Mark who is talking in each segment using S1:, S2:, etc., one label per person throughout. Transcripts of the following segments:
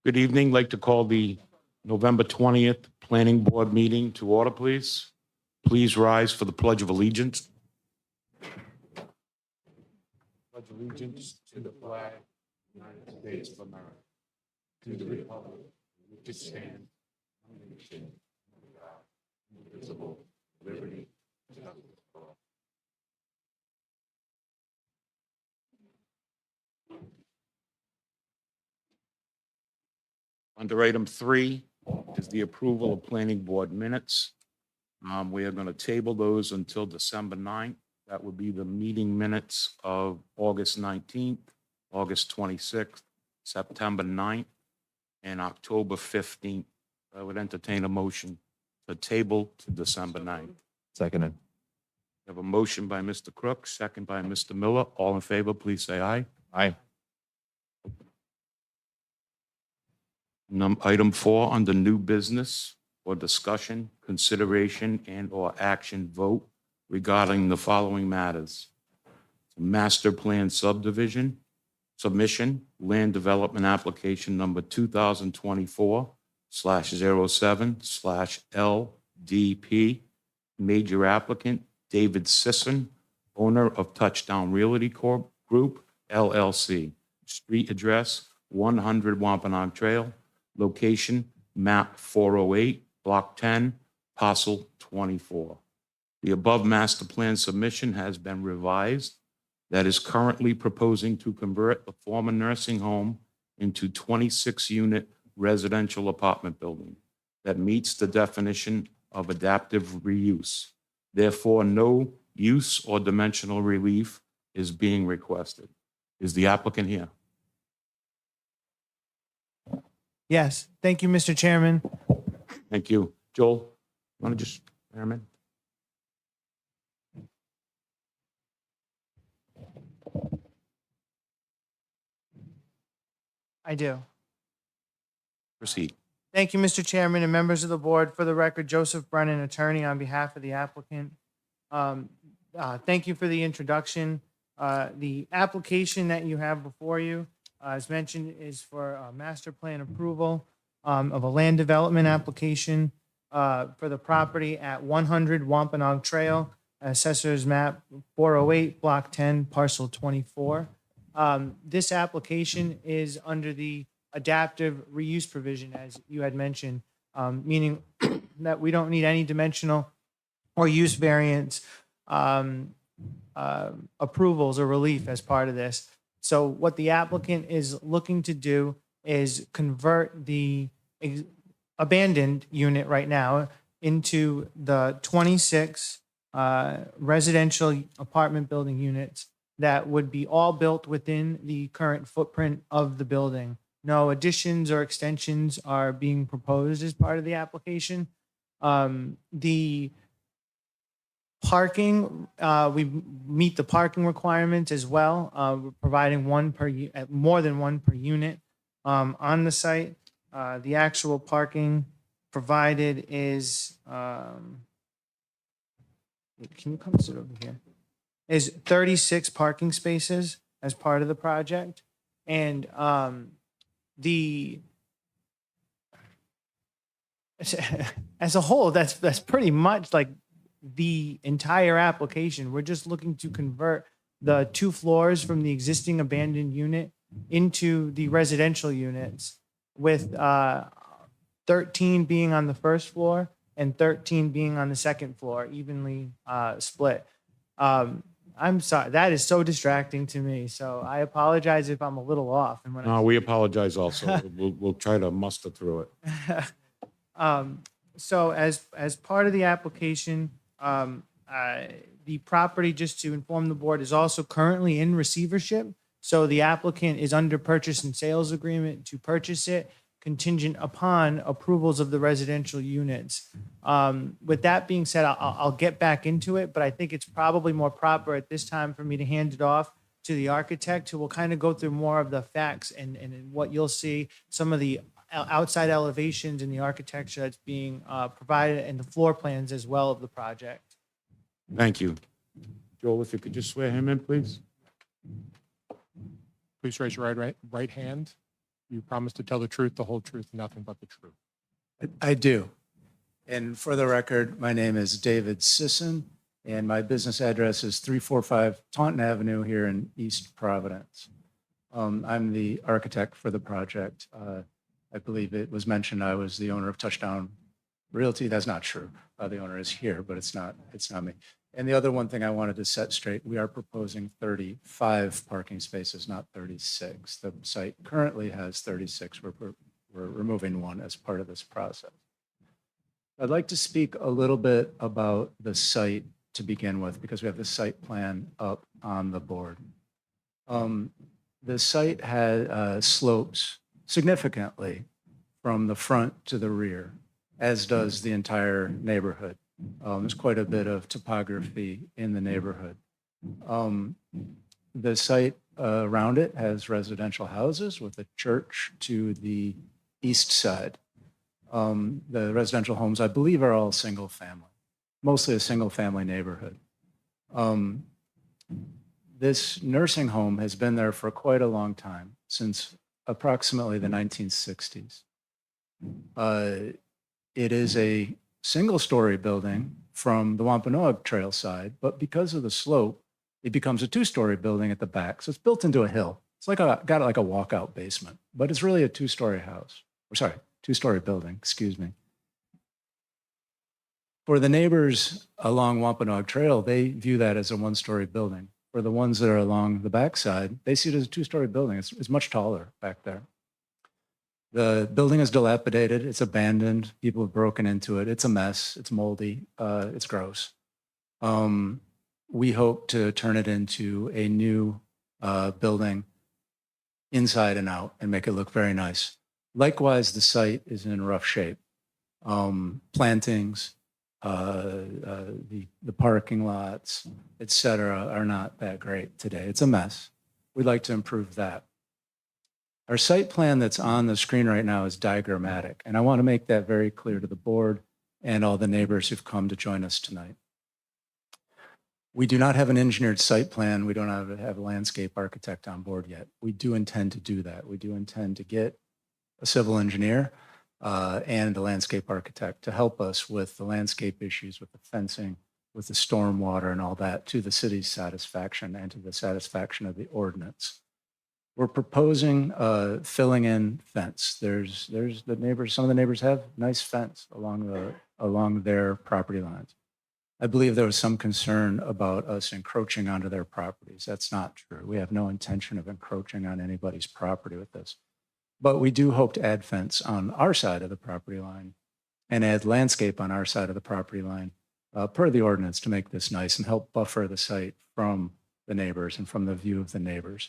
S1: Good evening. Like to call the November 20th Planning Board meeting to order, please. Please rise for the Pledge of Allegiance. Pledge allegiance to the flag of the United States of America, to the republic which stands one nation, under God, indivisible, with liberty and justice for all. Under item 3 is the approval of planning board minutes. We are going to table those until December 9th. That would be the meeting minutes of August 19th, August 26th, September 9th, and October 15th. I would entertain a motion to table to December 9th.
S2: Seconded.
S1: We have a motion by Mr. Crook, second by Mr. Miller. All in favor, please say aye.
S2: Aye.
S1: Item 4, under new business or discussion, consideration and/or action vote regarding the following matters. Master plan subdivision, submission, land development application number 2024/07/LDP. Major applicant, David Sisson, owner of Touchdown Realty Corp. Group, LLC. Street address, 100 Wampanoag Trail. Location, map 408, block 10, parcel 24. The above master plan submission has been revised. That is currently proposing to convert the former nursing home into 26-unit residential apartment building that meets the definition of adaptive reuse. Therefore, no use or dimensional relief is being requested. Is the applicant here?
S3: Yes, thank you, Mr. Chairman.
S1: Thank you. Joel, you want to just, Chairman?
S3: I do.
S1: Proceed.
S3: Thank you, Mr. Chairman and members of the board. For the record, Joseph Brennan, attorney on behalf of the applicant. Thank you for the introduction. The application that you have before you, as mentioned, is for master plan approval of a land development application for the property at 100 Wampanoag Trail, Assessor's Map 408, Block 10, Parcel 24. This application is under the adaptive reuse provision, as you had mentioned, meaning that we don't need any dimensional or use variance approvals or relief as part of this. So what the applicant is looking to do is convert the abandoned unit right now into the 26 residential apartment building units that would be all built within the current footprint of the building. No additions or extensions are being proposed as part of the application. The parking, we meet the parking requirements as well. We're providing more than one per unit on the site. The actual parking provided is, can you come sit over here? Is 36 parking spaces as part of the project. And as a whole, that's pretty much like the entire application. We're just looking to convert the 2 floors from the existing abandoned unit into the residential units, with 13 being on the first floor and 13 being on the second floor, evenly split. I'm sorry, that is so distracting to me. So I apologize if I'm a little off. And when
S1: No, we apologize also. We'll try to muster through it.
S3: So as part of the application, the property, just to inform the board, is also currently in receivership. So the applicant is under purchase and sales agreement to purchase it, contingent upon approvals of the residential units. With that being said, I'll get back into it, but I think it's probably more proper at this time for me to hand it off to the architect, who will kind of go through more of the facts and what you'll see, some of the outside elevations and the architecture that's being provided, and the floor plans as well of the project.
S1: Thank you. Joel, if you could just swear him in, please.
S4: Please raise your right hand.
S2: You promise to tell the truth, the whole truth, and nothing but the truth.
S4: I do. And for the record, my name is David Sisson, and my business address is 345 Taunton Avenue here in East Providence. I'm the architect for the project. I believe it was mentioned I was the owner of Touchdown Realty. That's not true. The owner is here, but it's not me. And the other one thing I wanted to set straight, we are proposing 35 parking spaces, not 36. The site currently has 36. We're removing one as part of this process. I'd like to speak a little bit about the site to begin with, because we have the site plan up on the board. The site has slopes significantly from the front to the rear, as does the entire neighborhood. There's quite a bit of topography in the neighborhood. The site around it has residential houses with a church to the east side. The residential homes, I believe, are all single family, mostly a single family neighborhood. This nursing home has been there for quite a long time, since approximately the 1960s. It is a single-story building from the Wampanoag Trail side, but because of the slope, it becomes a two-story building at the back. So it's built into a hill. It's like got like a walkout basement, but it's really a two-story house. Or sorry, two-story building, excuse me. For the neighbors along Wampanoag Trail, they view that as a one-story building. For the ones that are along the backside, they see it as a two-story building. It's much taller back there. The building is dilapidated. It's abandoned. People have broken into it. It's a mess. It's moldy. It's gross. We hope to turn it into a new building inside and out and make it look very nice. Likewise, the site is in rough shape. Plantings, the parking lots, et cetera, are not that great today. It's a mess. We'd like to improve that. Our site plan that's on the screen right now is diagrammatic, and I want to make that very clear to the board and all the neighbors who've come to join us tonight. We do not have an engineered site plan. We don't have a landscape architect on board yet. We do intend to do that. We do intend to get a civil engineer and a landscape architect to help us with the landscape issues, with the fencing, with the stormwater and all that, to the city's satisfaction and to the satisfaction of the ordinance. We're proposing filling in fence. There's the neighbors, some of the neighbors have nice fence along their property lines. I believe there was some concern about us encroaching onto their properties. That's not true. We have no intention of encroaching on anybody's property with this. But we do hope to add fence on our side of the property line and add landscape on our side of the property line per the ordinance to make this nice and help buffer the site from the neighbors and from the view of the neighbors.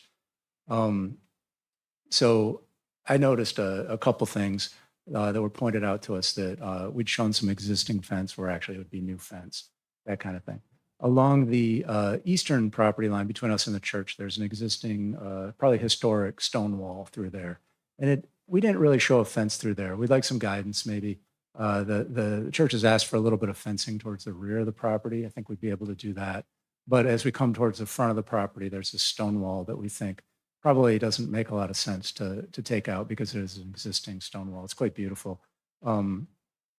S4: So I noticed a couple things that were pointed out to us that we'd shown some existing fence where actually it would be new fence, that kind of thing. Along the eastern property line between us and the church, there's an existing, probably historic stone wall through there. And we didn't really show a fence through there. We'd like some guidance maybe. The church has asked for a little bit of fencing towards the rear of the property. I think we'd be able to do that. But as we come towards the front of the property, there's this stone wall that we think probably doesn't make a lot of sense to take out because there's an existing stone wall. It's quite beautiful and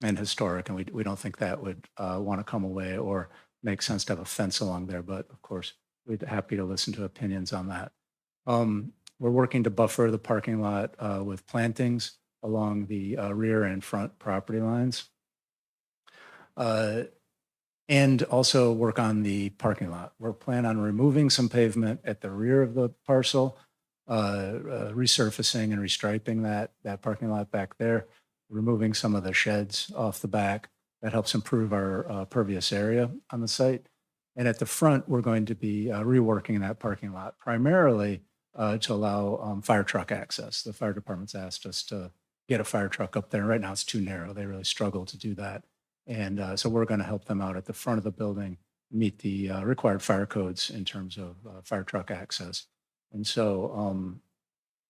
S4: historic, and we don't think that would want to come away or make sense to have a fence along there. But of course, we'd be happy to listen to opinions on that. We're working to buffer the parking lot with plantings along the rear and front property lines. And also work on the parking lot. We're planning on removing some pavement at the rear of the parcel, resurfacing and restriping that parking lot back there, removing some of the sheds off the back. That helps improve our pervious area on the site. And at the front, we're going to be reworking that parking lot primarily to allow fire truck access. The fire department's asked us to get a fire truck up there. Right now, it's too narrow. They really struggle to do that. And so we're going to help them out at the front of the building, meet the required fire codes in terms of fire truck access. And so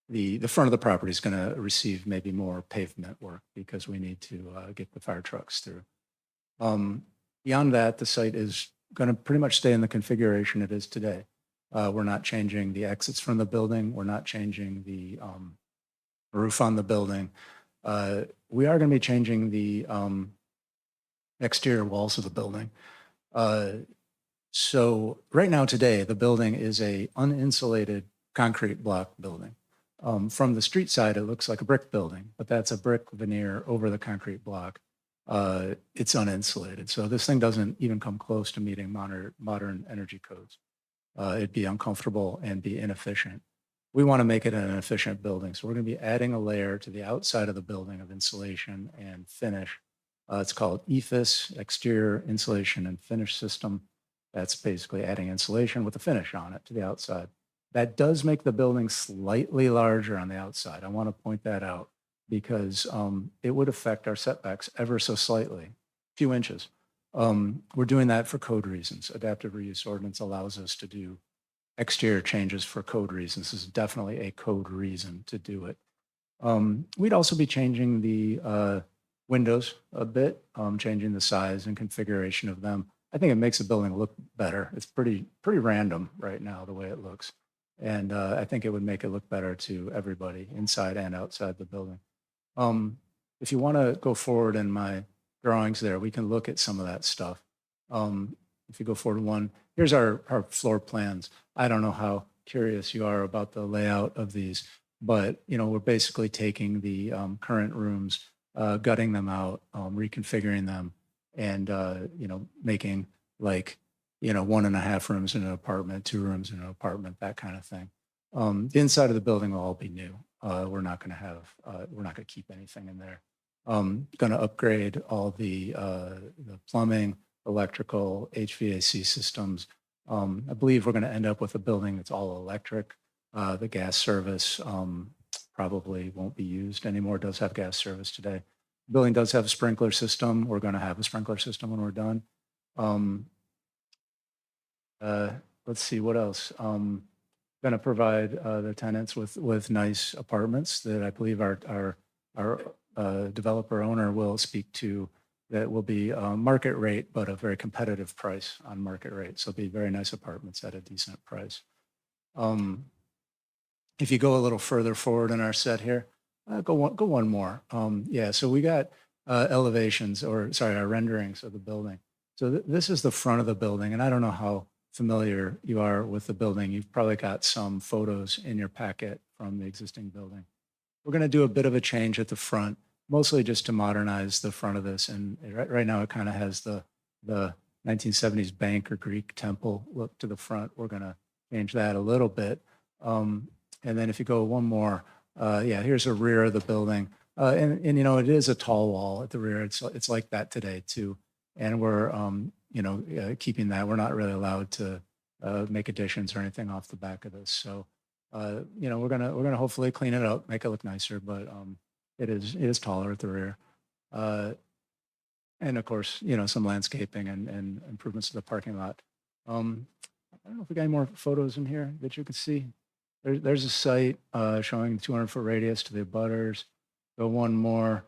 S4: the front of the property is going to receive maybe more pavement work because we need to get the fire trucks through. Beyond that, the site is going to pretty much stay in the configuration it is today. We're not changing the exits from the building. We're not changing the roof on the building. We are going to be changing the exterior walls of the building. So right now today, the building is a uninsulated concrete block building. From the street side, it looks like a brick building, but that's a brick veneer over the concrete block. It's uninsulated. So this thing doesn't even come close to meeting modern energy codes. It'd be uncomfortable and be inefficient. We want to make it an efficient building. So we're going to be adding a layer to the outside of the building of insulation and finish. It's called EFIS, Exterior Insulation and Finish System. That's basically adding insulation with a finish on it to the outside. That does make the building slightly larger on the outside. I want to point that out because it would affect our setbacks ever so slightly, a few inches. We're doing that for code reasons. Adaptive reuse ordinance allows us to do exterior changes for code reasons. This is definitely a code reason to do it. We'd also be changing the windows a bit, changing the size and configuration of them. I think it makes the building look better. It's pretty random right now, the way it looks. And I think it would make it look better to everybody inside and outside the building. If you want to go forward in my drawings there, we can look at some of that stuff. If you go forward one, here's our floor plans. I don't know how curious you are about the layout of these, but we're basically taking the current rooms, gutting them out, reconfiguring them, and making like 1.5 rooms in an apartment, 2 rooms in an apartment, that kind of thing. The inside of the building will all be new. We're not going to keep anything in there. Going to upgrade all the plumbing, electrical, HVAC systems. I believe we're going to end up with a building that's all electric. The gas service probably won't be used anymore. It does have gas service today. The building does have a sprinkler system. We're going to have a sprinkler system when we're done. Let's see, what else? Going to provide the tenants with nice apartments that I believe our developer owner will speak to, that will be market rate, but a very competitive price on market rate. So it'll be very nice apartments at a decent price. If you go a little further forward in our set here, go one more. Yeah, so we got elevations, or sorry, our renderings of the building. So this is the front of the building, and I don't know how familiar you are with the building. You've probably got some photos in your packet from the existing building. We're going to do a bit of a change at the front, mostly just to modernize the front of this. And right now it kind of has the 1970s bank or Greek temple look to the front. We're going to change that a little bit. And then if you go one more, yeah, here's the rear of the building. And it is a tall wall at the rear. It's like that today too. And we're, keeping that. We're not really allowed to make additions or anything off the back of this. So, we're gonna hopefully clean it up, make it look nicer, but it is taller at the rear. And of course, some landscaping and improvements to the parking lot. I don't know if we got any more photos in here that you can see. There's a site showing 200-foot radius to the abutters. Go one more.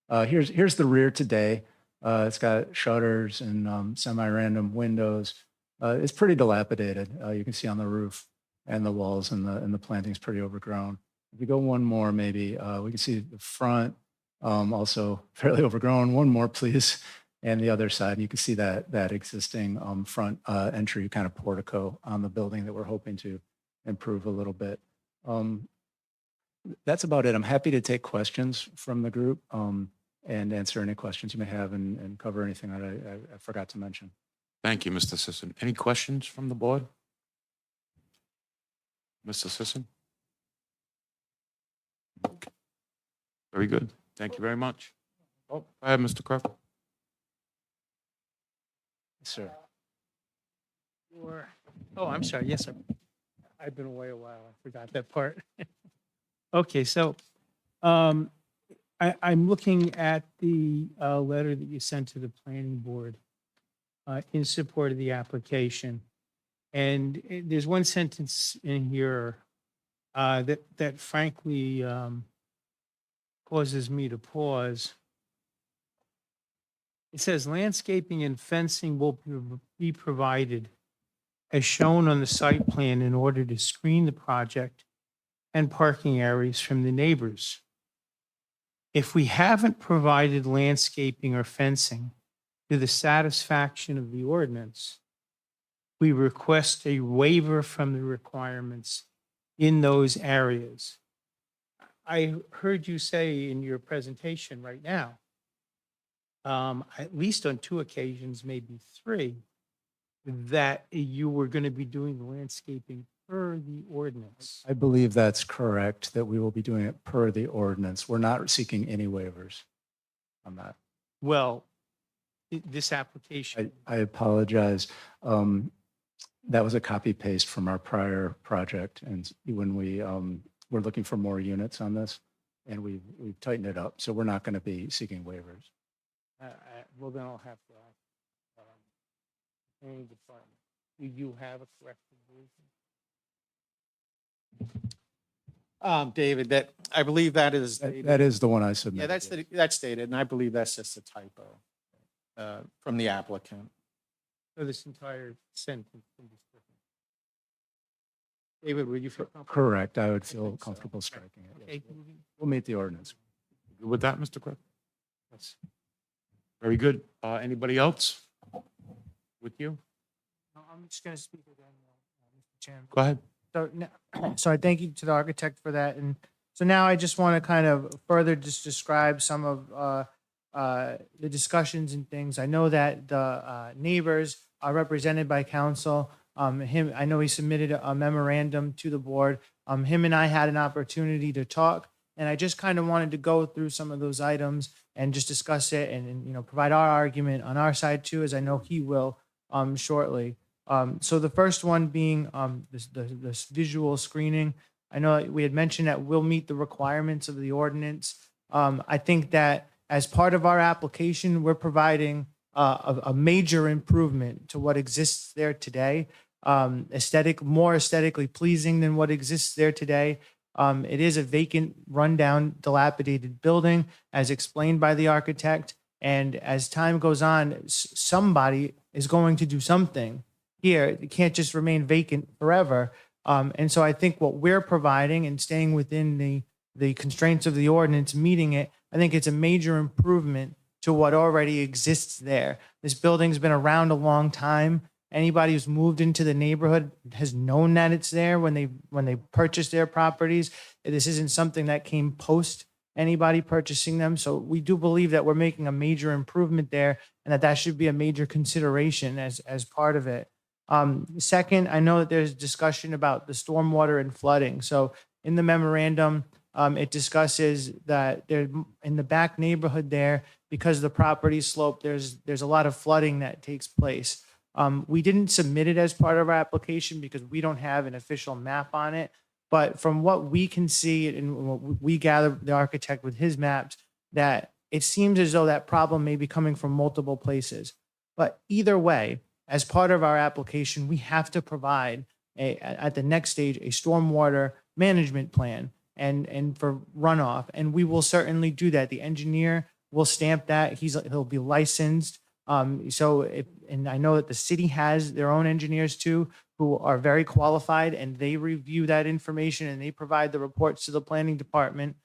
S4: Here's the rear today. It's got shutters and semi-random windows. It's pretty dilapidated. You can see on the roof and the walls, and the planting's pretty overgrown. If you go one more, maybe we can see the front, also fairly overgrown. One more, please, and the other side. You can see that existing front entry kind of portico on the building that we're hoping to improve a little bit. That's about it. I'm happy to take questions from the group. And answer any questions you may have and cover anything that I forgot to mention.
S1: Thank you, Mr. Sisson. Any questions from the board? Mr. Sisson? Okay. Very good. Thank you very much. Oh, go ahead, Mr. Cruffer.
S4: Yes, sir.
S5: Oh, I'm sorry. Yes, I've been away a while. I forgot that part. Okay, so I'm looking at the letter that you sent to the planning board in support of the application. And there's one sentence in here that frankly causes me to pause. It says landscaping and fencing will be provided as shown on the site plan in order to screen the project and parking areas from the neighbors. If we haven't provided landscaping or fencing to the satisfaction of the ordinance, we request a waiver from the requirements in those areas. I heard you say in your presentation right now, at least on 2 occasions, maybe 3, that you were going to be doing the landscaping per the ordinance.
S4: I believe that's correct, that we will be doing it per the ordinance. We're not seeking any waivers on that.
S5: Well, this application,
S4: I apologize. That was a copy paste from our prior project. And when we were looking for more units on this, and we've tightened it up. So we're not going to be seeking waivers.
S5: well, then I'll have to ask any department. Do you have a corrected version?
S6: David, that, I believe that is.
S4: That is the one I submitted.
S6: Yeah, that's dated, and I believe that's just a typo from the applicant.
S5: So this entire sentence can be stricken. David, would you feel comfortable?
S4: Correct. I would feel
S6: think so.
S4: comfortable striking it.
S5: Okay,
S4: Yes. We'll meet the ordinance.
S1: Good with that, Mr. Clerk?
S5: yes.
S1: Very good. Anybody else with you?
S3: No, I'm just going to speak again, Mr. Chairman.
S1: Go ahead.
S3: So, so I thank you to the architect for that. And so now I just want to kind of further just describe some of the discussions and things. I know that the neighbors are represented by counsel. I know he submitted a memorandum to the board. Him and I had an opportunity to talk, and I just kind of wanted to go through some of those items and just discuss it and provide our argument on our side too, as I know he will shortly. So the first one being this visual screening. I know we had mentioned that we'll meet the requirements of the ordinance. I think that as part of our application, we're providing a major improvement to what exists there today. More aesthetically pleasing than what exists there today. It is a vacant, rundown, dilapidated building, as explained by the architect. And as time goes on, somebody is going to do something here. It can't just remain vacant forever. And so I think what we're providing and staying within the constraints of the ordinance, meeting it, I think it's a major improvement to what already exists there. This building's been around a long time. Anybody who's moved into the neighborhood has known that it's there when they purchased their properties. This isn't something that came post anybody purchasing them. So we do believe that we're making a major improvement there, and that should be a major consideration as part of it. Second, I know that there's discussion about the stormwater and flooding. So in the memorandum, it discusses that there in the back neighborhood there, because the property slope, there's a lot of flooding that takes place. We didn't submit it as part of our application because we don't have an official map on it. But from what we can see and what we gather, the architect with his maps, that it seems as though that problem may be coming from multiple places. But either way, as part of our application, we have to provide at the next stage a stormwater management plan and for runoff, and we will certainly do that. The engineer will stamp that. He'll be licensed. And I know that the city has their own engineers too, who are very qualified, and they review that information and they provide the reports to the planning department.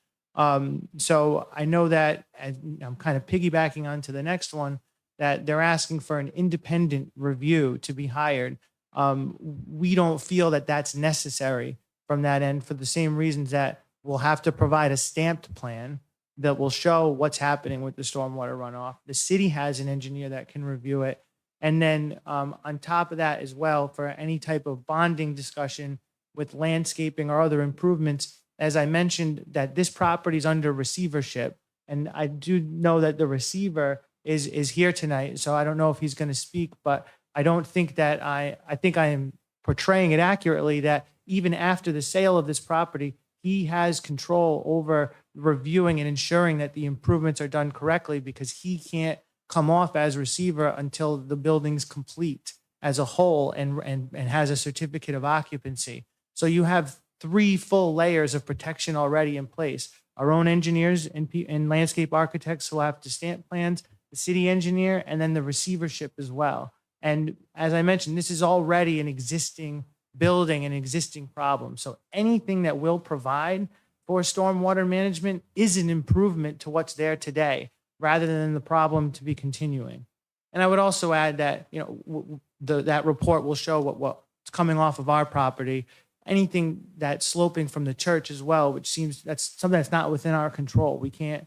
S3: So I know that, and I'm kind of piggybacking onto the next one, that they're asking for an independent review to be hired. We don't feel that that's necessary from that end, for the same reasons that we'll have to provide a stamped plan that will show what's happening with the stormwater runoff. The city has an engineer that can review it. And then on top of that as well, for any type of bonding discussion with landscaping or other improvements, as I mentioned, that this property is under receivership. And I do know that the receiver is here tonight. So I don't know if he's going to speak, but I don't think that I think I am portraying it accurately, that even after the sale of this property, he has control over reviewing and ensuring that the improvements are done correctly, because he can't come off as receiver until the building's complete as a whole and has a certificate of occupancy. So you have 3 full layers of protection already in place. Our own engineers and landscape architects will have to stamp plans, the city engineer, and then the receivership as well. And as I mentioned, this is already an existing building, an existing problem. So anything that we'll provide poor stormwater management is an improvement to what's there today, rather than the problem to be continuing. And I would also add that, you know, that report will show what's coming off of our property, anything that's sloping from the church as well, which seems that's something that's not within our control. We can't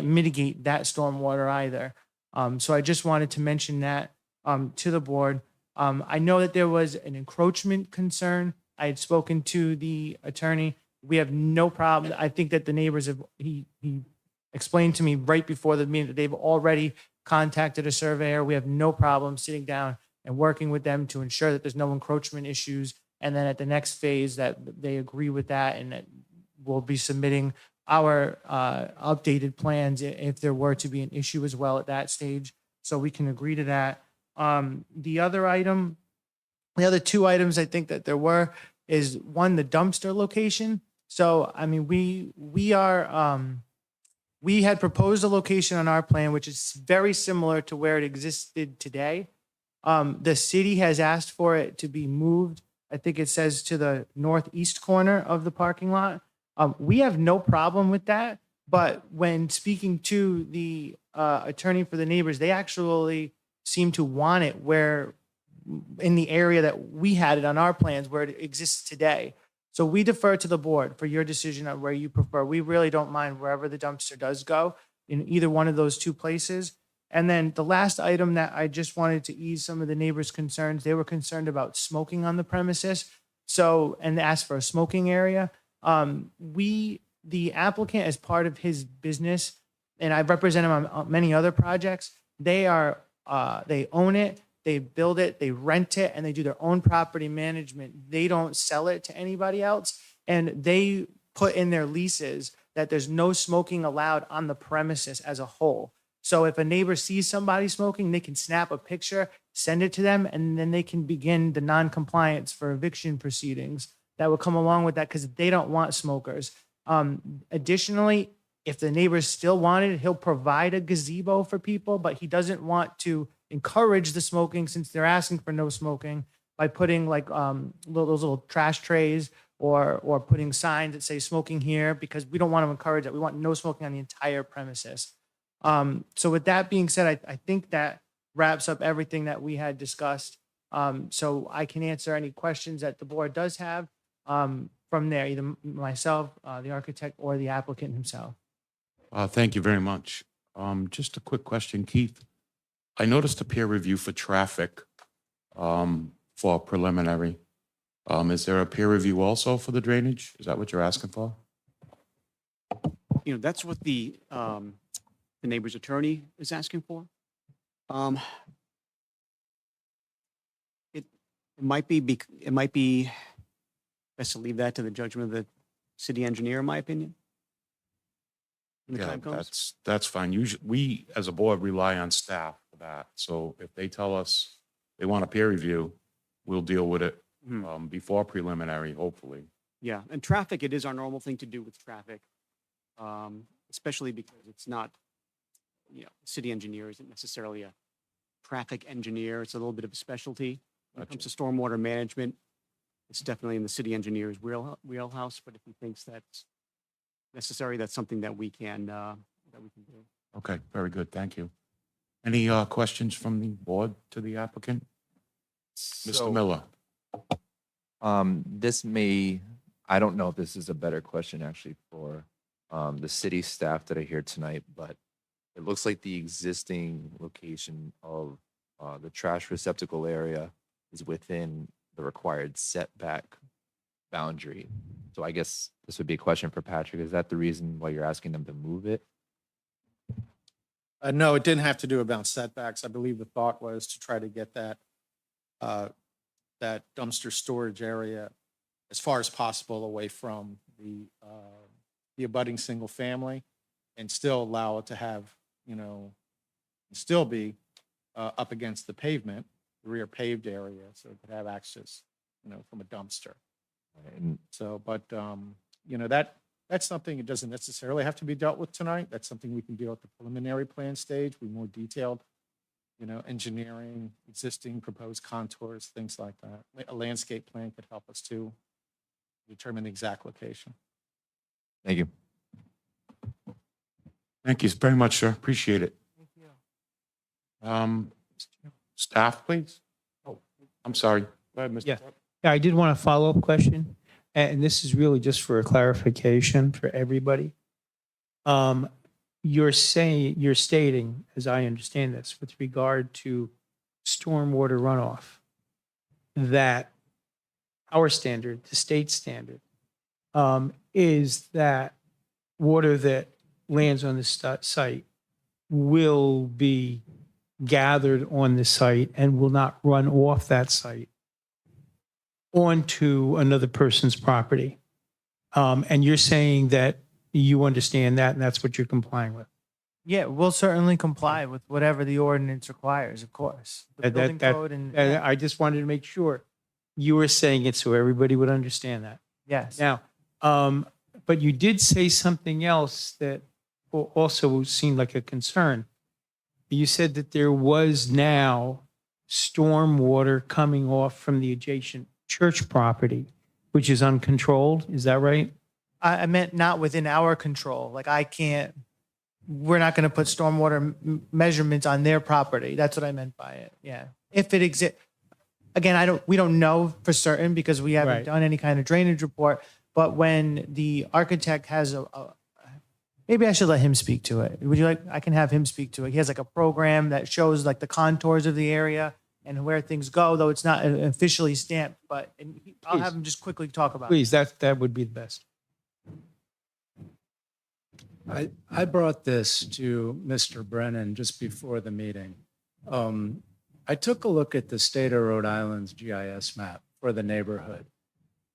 S3: mitigate that stormwater either. So I just wanted to mention that to the board. I know that there was an encroachment concern. I had spoken to the attorney. We have no problem. I think that the neighbors have, he explained to me right before the meeting that they've already contacted a surveyor. We have no problem sitting down and working with them to ensure that there's no encroachment issues. And then at the next phase that they agree with that, and that we'll be submitting our updated plans if there were to be an issue as well at that stage. So we can agree to that. The other two items I think that there were is one, the dumpster location. So, I mean, we had proposed a location on our plan, which is very similar to where it existed today. The city has asked for it to be moved. I think it says to the northeast corner of the parking lot. We have no problem with that. But when speaking to the attorney for the neighbors, they actually seem to want it where in the area that we had it on our plans where it exists today. So we defer to the board for your decision on where you prefer. We really don't mind wherever the dumpster does go in either one of those two places. And then the last item that I just wanted to ease some of the neighbors' concerns, they were concerned about smoking on the premises. So, and asked for a smoking area. The applicant, as part of his business, and I represent him on many other projects, they own it, they build it, they rent it, and they do their own property management. They don't sell it to anybody else. And they put in their leases that there's no smoking allowed on the premises as a whole. So if a neighbor sees somebody smoking, they can snap a picture, send it to them, and then they can begin the non-compliance for eviction proceedings that will come along with that because they don't want smokers. Additionally, if the neighbors still want it, he'll provide a gazebo for people, but he doesn't want to encourage the smoking since they're asking for no smoking by putting like those little trash trays or putting signs that say smoking here, because we don't want to encourage that. We want no smoking on the entire premises. So with that being said, I think that wraps up everything that we had discussed. So I can answer any questions that the board does have from there, either myself, the architect, or the applicant himself.
S1: Thank you very much. Just a quick question, Keith. I noticed a peer review for traffic for preliminary. Is there a peer review also for the drainage? Is that what you're asking for?
S7: You know, that's what the neighbor's attorney is asking for. It might be best to leave that to the judgment of the city engineer, in my opinion. When the
S1: Yeah,
S7: time comes.
S1: that's fine. Usually, we as a board rely on staff for that. So if they tell us they want a peer review, we'll deal with it
S7: Mhm.
S1: before preliminary, hopefully.
S7: Yeah, and traffic, it is our normal thing to do with traffic, especially because it's not, you know, city engineer isn't necessarily a traffic engineer. It's a little bit of a specialty. When it comes to stormwater management, it's definitely in the city engineer's wheelhouse, but if he thinks that's necessary, that's something that we can do.
S1: Okay, very good. Thank you. Any questions from the board to the applicant? Mr. Miller?
S8: I don't know if this is a better question actually for the city staff that are here tonight, but it looks like the existing location of the trash receptacle area is within the required setback boundary. So I guess this would be a question for Patrick. Is that the reason why you're asking them to move it?
S6: No, it didn't have to do about setbacks. I believe the thought was to try to get that dumpster storage area as far as possible away from the abutting single family and still allow it to have, you know, still be up against the pavement, the rear paved area, so it could have access, you know, from a dumpster.
S8: And
S6: So, but, you know, that's something, it doesn't necessarily have to be dealt with tonight. That's something we can deal at the preliminary plan stage. We more detailed, you know, engineering, existing proposed contours, things like that. A landscape plan could help us to determine the exact location.
S8: Thank you.
S1: Thank you very much, sir. Appreciate it. Staff, please. Oh, I'm sorry. Go ahead, Mr.
S5: Yeah.
S1: Clerk.
S5: Yeah, I did want a follow-up question, and this is really just for a clarification for everybody. You're stating, as I understand this, with regard to stormwater runoff, that our standard, the state standard, is that water that lands on the site will be gathered on the site and will not run off that site onto another person's property. And you're saying that you understand that and that's what you're complying with.
S3: Yeah, we'll certainly comply with whatever the ordinance requires, of course. The building code and,
S5: And I just wanted to make sure you were saying it so everybody would understand that.
S3: yes.
S5: Now, but you did say something else that also seemed like a concern. You said that there was now storm water coming off from the adjacent church property, which is uncontrolled. Is that right?
S3: I meant not within our control. Like we're not going to put stormwater measurements on their property. That's what I meant by it. Yeah. If it exists, again, we don't know for certain because we haven't
S5: Right.
S3: done any kind of drainage report. But when the architect has maybe I should let him speak to it. Would you like, I can have him speak to it. He has like a program that shows like the contours of the area and where things go, though it's not officially stamped, but I'll have him just quickly talk about it.
S5: Please, that would be the best.
S4: I brought this to Mr. Brennan just before the meeting. I took a look at the state of Rhode Island's GIS map for the neighborhood.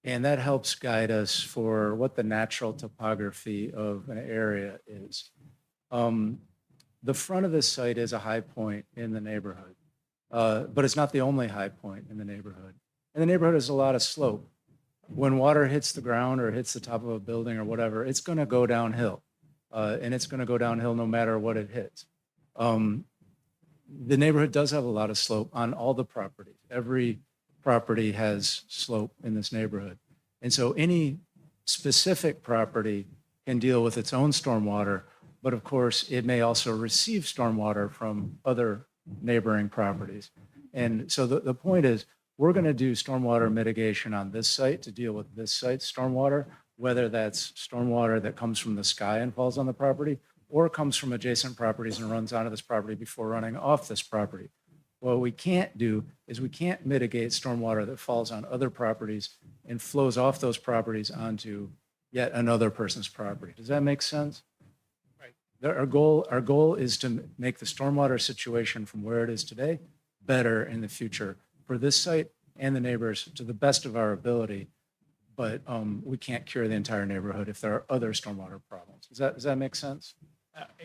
S4: And that helps guide us for what the natural topography of an area is. The front of this site is a high point in the neighborhood, but it's not the only high point in the neighborhood. And the neighborhood has a lot of slope. When water hits the ground or hits the top of a building or whatever, it's going to go downhill. And it's going to go downhill no matter what it hits. The neighborhood does have a lot of slope on all the properties. Every property has slope in this neighborhood. And so any specific property can deal with its own stormwater, but of course, it may also receive stormwater from other neighboring properties. And so the point is, we're going to do stormwater mitigation on this site to deal with this site's stormwater, whether that's stormwater that comes from the sky and falls on the property, or comes from adjacent properties and runs onto this property before running off this property. What we can't do is we can't mitigate stormwater that falls on other properties and flows off those properties onto yet another person's property. Does that make sense?
S5: Right.
S4: Our goal is to make the stormwater situation from where it is today better in the future for this site and the neighbors to the best of our ability. But we can't cure the entire neighborhood if there are other stormwater problems. Does that make sense?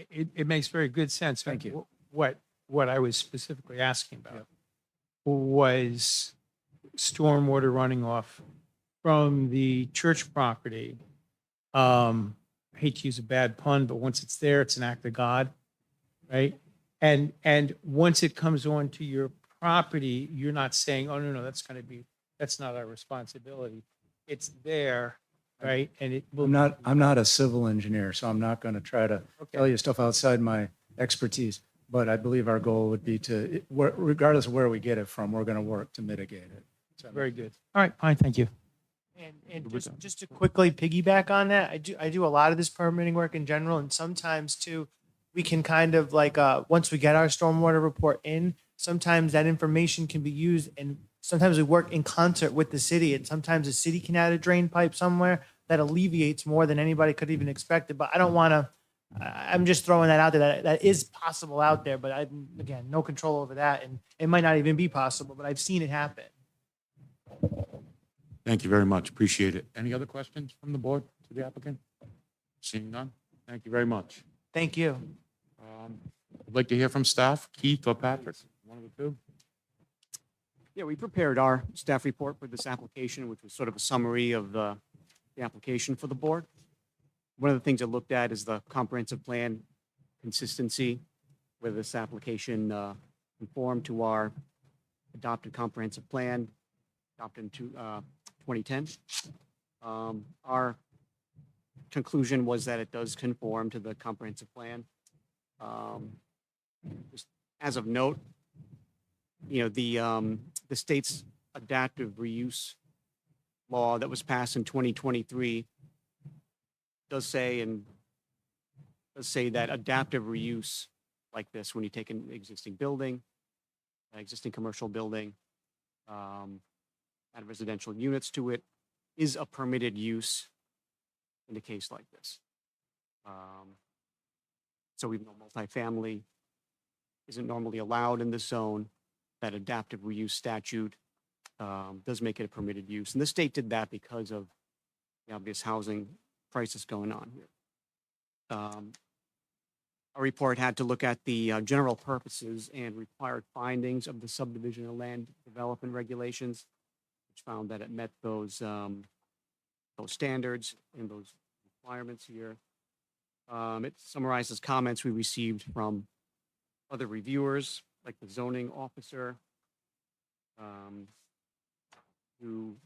S5: It makes very good sense.
S4: Thank you.
S5: What I was specifically asking about was stormwater running off from the church property. I hate to use a bad pun, but once it's there, it's an act of God, right? And once it comes onto your property, you're not saying, oh, no, that's not our responsibility. It's there, right? And it will.
S4: I'm not a civil engineer, so I'm not going to try to tell you stuff outside my expertise. But I believe our goal would be to, regardless of where we get it from, we're going to work to mitigate it. So,
S5: Very good. All right, fine, thank you.
S3: And just to quickly piggyback on that, I do a lot of this permitting work in general, and sometimes too, we can kind of like once we get our stormwater report in, sometimes that information can be used, and sometimes we work in concert with the city, and sometimes the city can add a drain pipe somewhere that alleviates more than anybody could even expect it. But I don't want to. I'm just throwing that out there. That is possible out there, but again, no control over that, and it might not even be possible. But I've seen it happen.
S1: Thank you very much. Appreciate it. Any other questions from the board to the applicant? Seeing none? Thank you very much.
S3: Thank you.
S1: I'd like to hear from staff. Keith or Patrick, one of the two.
S7: Yeah, we prepared our staff report for this application, which was sort of a summary of the application for the board. One of the things I looked at is the comprehensive plan consistency, whether this application conformed to our adopted comprehensive plan, adopted in 2010. Our conclusion was that it does conform to the comprehensive plan. Just as of note, the state's adaptive reuse law that was passed in 2023 does say that adaptive reuse like this, when you take an existing building, an existing commercial building, add residential units to it, is a permitted use in a case like this. So even though multifamily isn't normally allowed in this zone, that adaptive reuse statute does make it a permitted use. And the state did that because of the obvious housing crisis going on here. Our report had to look at the general purposes and required findings of the subdivision and land development regulations, which found that it met those standards and those requirements here. It summarizes comments we received from other reviewers, like the zoning officer, who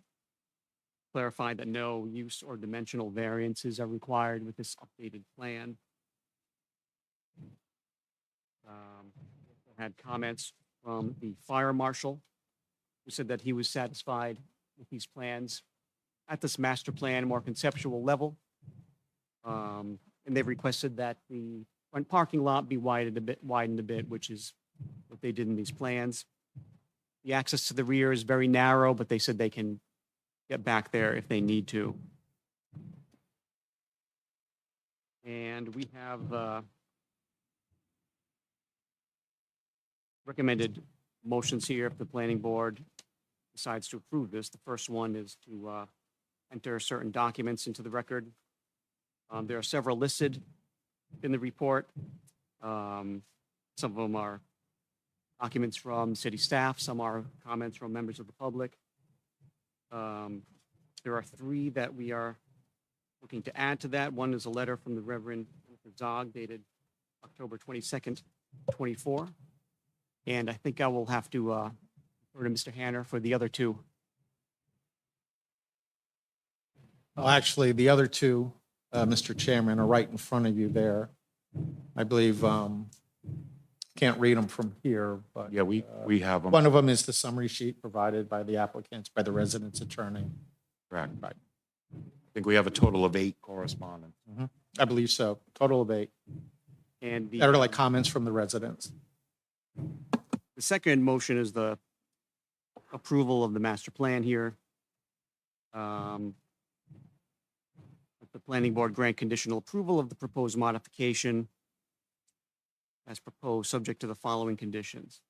S7: clarified that no use or dimensional variances are required with this updated plan. Had comments from the fire marshal, who said that he was satisfied with these plans at this master plan, more conceptual level. And they've requested that the front parking lot be widened a bit, which is what they did in these plans. The access to the rear is very narrow, but they said they can get back there if they need to. And we have recommended motions here if the planning board decides to approve this. The first one is to enter certain documents into the record. There are several listed in the report. Some of them are documents from city staff, some are comments from members of the public. There are three that we are looking to add to that. One is a letter from the Reverend Zog dated October 22nd, 24. And I think I will have to refer to Mr. Hanner for the other two.
S6: Well, actually, the other two, Mr. Chairman, are right in front of you there. I believe, can't read them from here, but.
S1: Yeah, we have them.
S6: One of them is the summary sheet provided by the applicants, by the resident's attorney.
S1: Correct.
S6: Right.
S1: I think we have a total of 8 correspondents.
S6: I believe so. Total of 8.
S7: And
S6: That are like comments from the residents.
S7: the second motion is the approval of the master plan here. That the planning board grant conditional approval of the proposed modification as proposed, subject to the following conditions.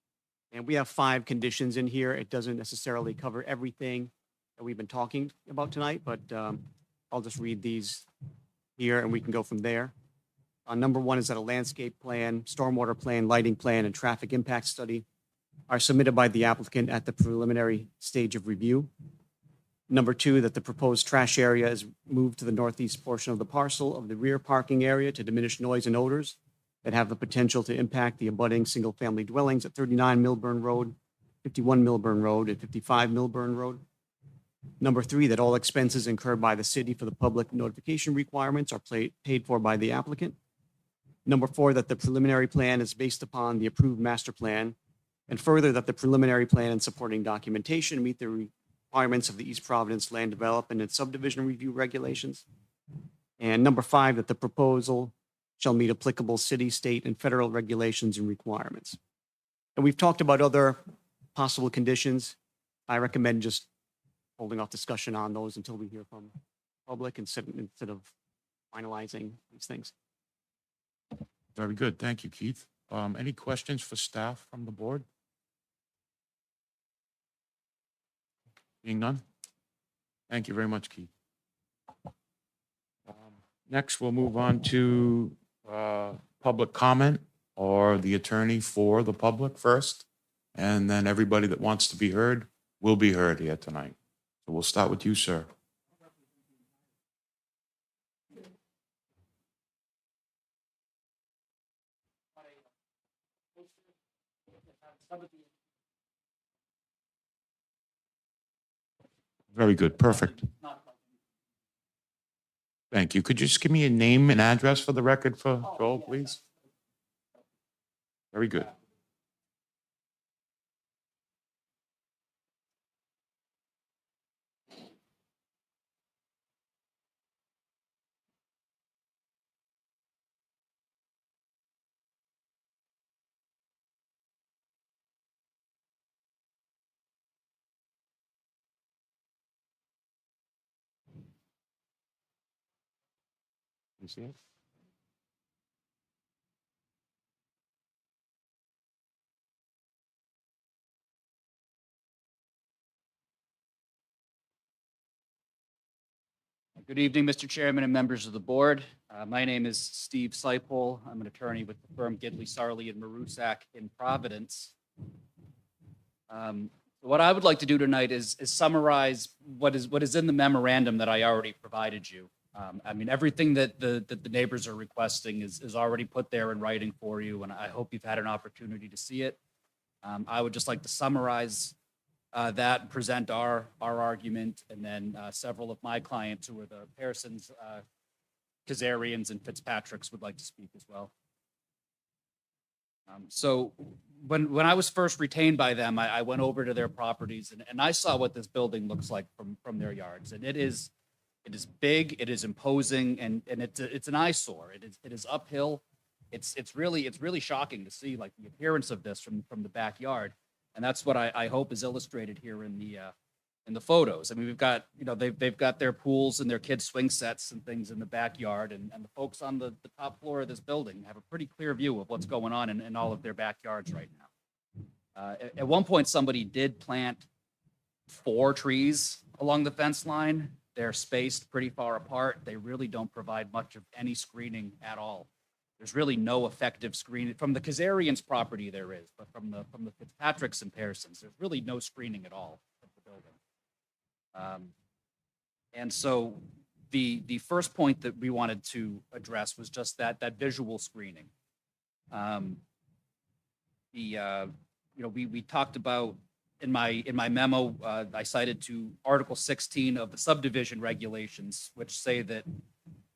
S7: And we have 5 conditions in here. It doesn't necessarily cover everything that we've been talking about tonight, but I'll just read these here and we can go from there. Number 1 is that a landscape plan, stormwater plan, lighting plan, and traffic impact study are submitted by the applicant at the preliminary stage of review. Number 2, that the proposed trash area is moved to the northeast portion of the parcel of the rear parking area to diminish noise and odors that have the potential to impact the abutting single-family dwellings at 39 Milburn Road, 51 Milburn Road, and 55 Milburn Road. Number 3, that all expenses incurred by the city for the public notification requirements are paid for by the applicant. Number 4, that the preliminary plan is based upon the approved master plan, and further, that the preliminary plan and supporting documentation meet the requirements of the East Providence Land Development and Subdivision Review Regulations. And number 5, that the proposal shall meet applicable city, state, and federal regulations and requirements. And we've talked about other possible conditions. I recommend just holding off discussion on those until we hear from public instead of finalizing these things.
S1: Very good. Thank you, Keith. Any questions for staff from the board? Being none? Thank you very much, Keith. Next, we'll move on to public comment or the attorney for the public first. And then everybody that wants to be heard will be heard here tonight. So we'll start with you, sir. Very good. Perfect. Thank you. Could you just give me a name and address for the record for Joel, please? Very good. You see it?
S9: Good evening, Mr. Chairman and members of the board. My name is Steve Seipel. I'm an attorney with the firm Gidley, Sarli, and Marusak in Providence. What I would like to do tonight is summarize what is in the memorandum that I already provided you. I mean, everything that the neighbors are requesting is already put there in writing for you, and I hope you've had an opportunity to see it. I would just like to summarize that and present our argument, and then several of my clients who are the Pearsons, Kazarians, and Fitzpatricks would like to speak as well. So when I was first retained by them, I went over to their properties and I saw what this building looks like from their yards, and it is big, it is imposing, and it's an eyesore. It is uphill. It's really shocking to see like the appearance of this from the backyard. And that's what I hope is illustrated here in the photos. I mean, we've got, they've got their pools and their kids' swing sets and things in the backyard. And the folks on the top floor of this building have a pretty clear view of what's going on in all of their backyards right now. At one point, somebody did plant 4 trees along the fence line. They're spaced pretty far apart. They really don't provide much of any screening at all. There's really no effective screening. From the Kazarians' property there is, but from the Fitzpatricks and Pearsons, there's really no screening at all of the building. And so the first point that we wanted to address was just that visual screening. We talked about in my memo, I cited to Article 16 of the subdivision regulations, which say that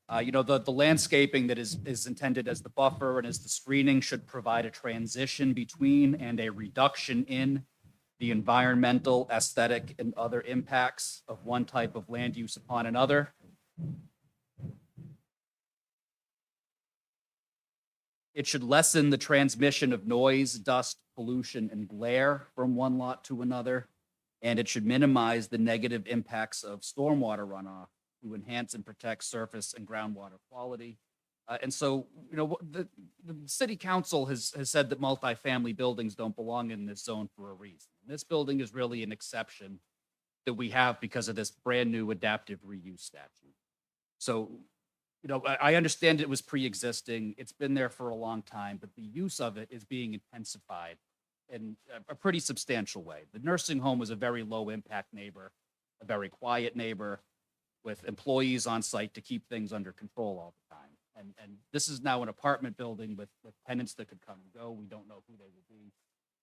S9: the landscaping that is intended as the buffer and as the screening should provide a transition between and a reduction in the environmental, aesthetic, and other impacts of one type of land use upon another. It should lessen the transmission of noise, dust, pollution, and glare from one lot to another, and it should minimize the negative impacts of stormwater runoff to enhance and protect surface and groundwater quality. And so, the city council has said that multifamily buildings don't belong in this zone for a reason. This building is really an exception that we have because of this brand new adaptive reuse statute. So, I understand it was pre-existing. It's been there for a long time, but the use of it is being intensified in a pretty substantial way. The nursing home was a very low impact neighbor, a very quiet neighbor, with employees on site to keep things under control all the time. And this is now an apartment building with tenants that could come and go. We don't know who they will be.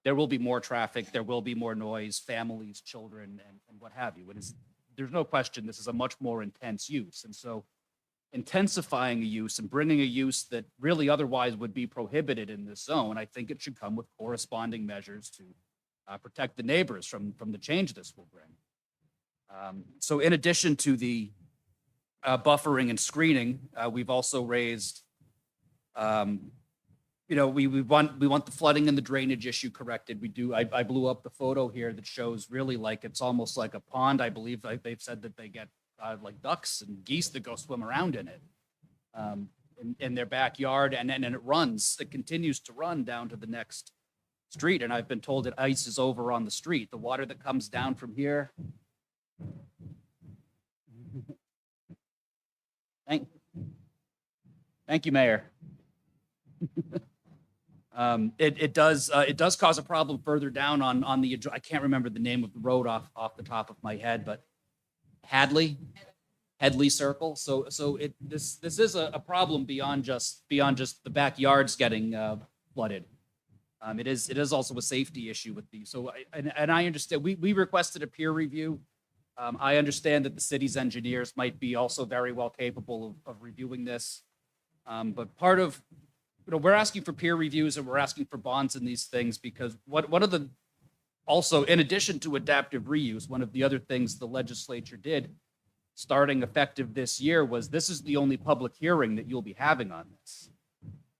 S9: There will be more traffic. There will be more noise, families, children, and what have you. There's no question this is a much more intense use. And so intensifying a use and bringing a use that really otherwise would be prohibited in this zone, I think it should come with corresponding measures to protect the neighbors from the change this will bring. So in addition to the buffering and screening, we've also raised, we want the flooding and the drainage issue corrected. I blew up the photo here that shows really like, it's almost like a pond. I believe they've said that they get like ducks and geese that go swim around in it in their backyard. And it continues to run down to the next street. And I've been told that ice is over on the street. The water that comes down from here. Thank you, Mayor. It does cause a problem further down on the, I can't remember the name of the road off the top of my head, but Headley Circle. So this is a problem beyond just the backyards getting flooded. It is also a safety issue with these. So I understand we requested a peer review. I understand that the city's engineers might be also very well capable of reviewing this. But part of, we're asking for peer reviews and we're asking for bonds in these things because one of the, also, in addition to adaptive reuse, one of the other things the legislature did starting effective this year was this is the only public hearing that you'll be having on this.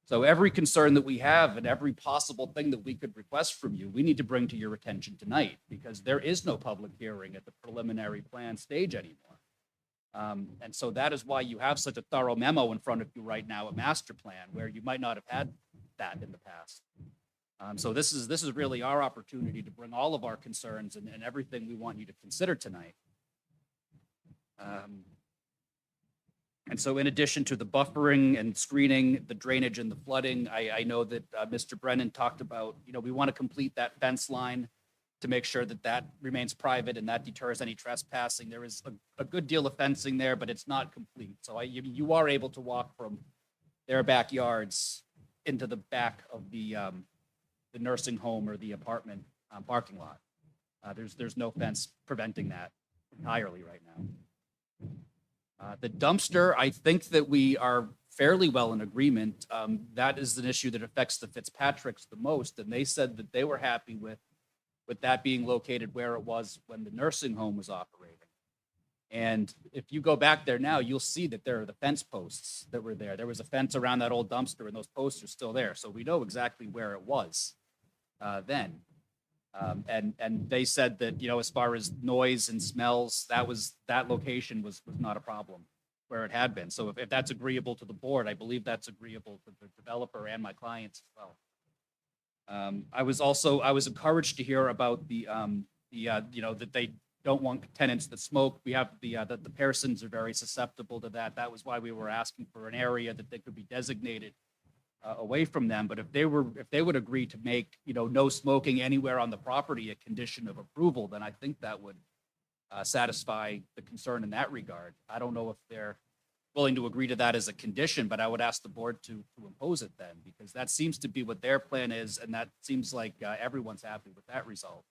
S9: So every concern that we have and every possible thing that we could request from you, we need to bring to your attention tonight because there is no public hearing at the preliminary plan stage anymore. And so that is why you have such a thorough memo in front of you right now, a master plan, where you might not have had that in the past. So this is really our opportunity to bring all of our concerns and everything we want you to consider tonight. And so in addition to the buffering and screening, the drainage and the flooding, I know that Mr. Brennan talked about, we want to complete that fence line to make sure that that remains private and that deters any trespassing. There is a good deal of fencing there, but it's not complete. So you are able to walk from their backyards into the back of the nursing home or the apartment parking lot. There's no fence preventing that entirely right now. The dumpster, I think that we are fairly well in agreement. That is an issue that affects the Fitzpatricks the most, and they said that they were happy with that being located where it was when the nursing home was operating. And if you go back there now, you'll see that there are the fence posts that were there. There was a fence around that old dumpster, and those posts are still there. So we know exactly where it was then. And they said that, as far as noise and smells, that location was not a problem where it had been. So if that's agreeable to the board, I believe that's agreeable to the developer and my clients as well. I was encouraged to hear about that they don't want tenants that smoke. We have that the Pearsons are very susceptible to that. That was why we were asking for an area that they could be designated away from them. But if they would agree to make, no smoking anywhere on the property a condition of approval, then I think that would satisfy the concern in that regard. I don't know if they're willing to agree to that as a condition, but I would ask the board to impose it then, because that seems to be what their plan is. And that seems like everyone's happy with that result.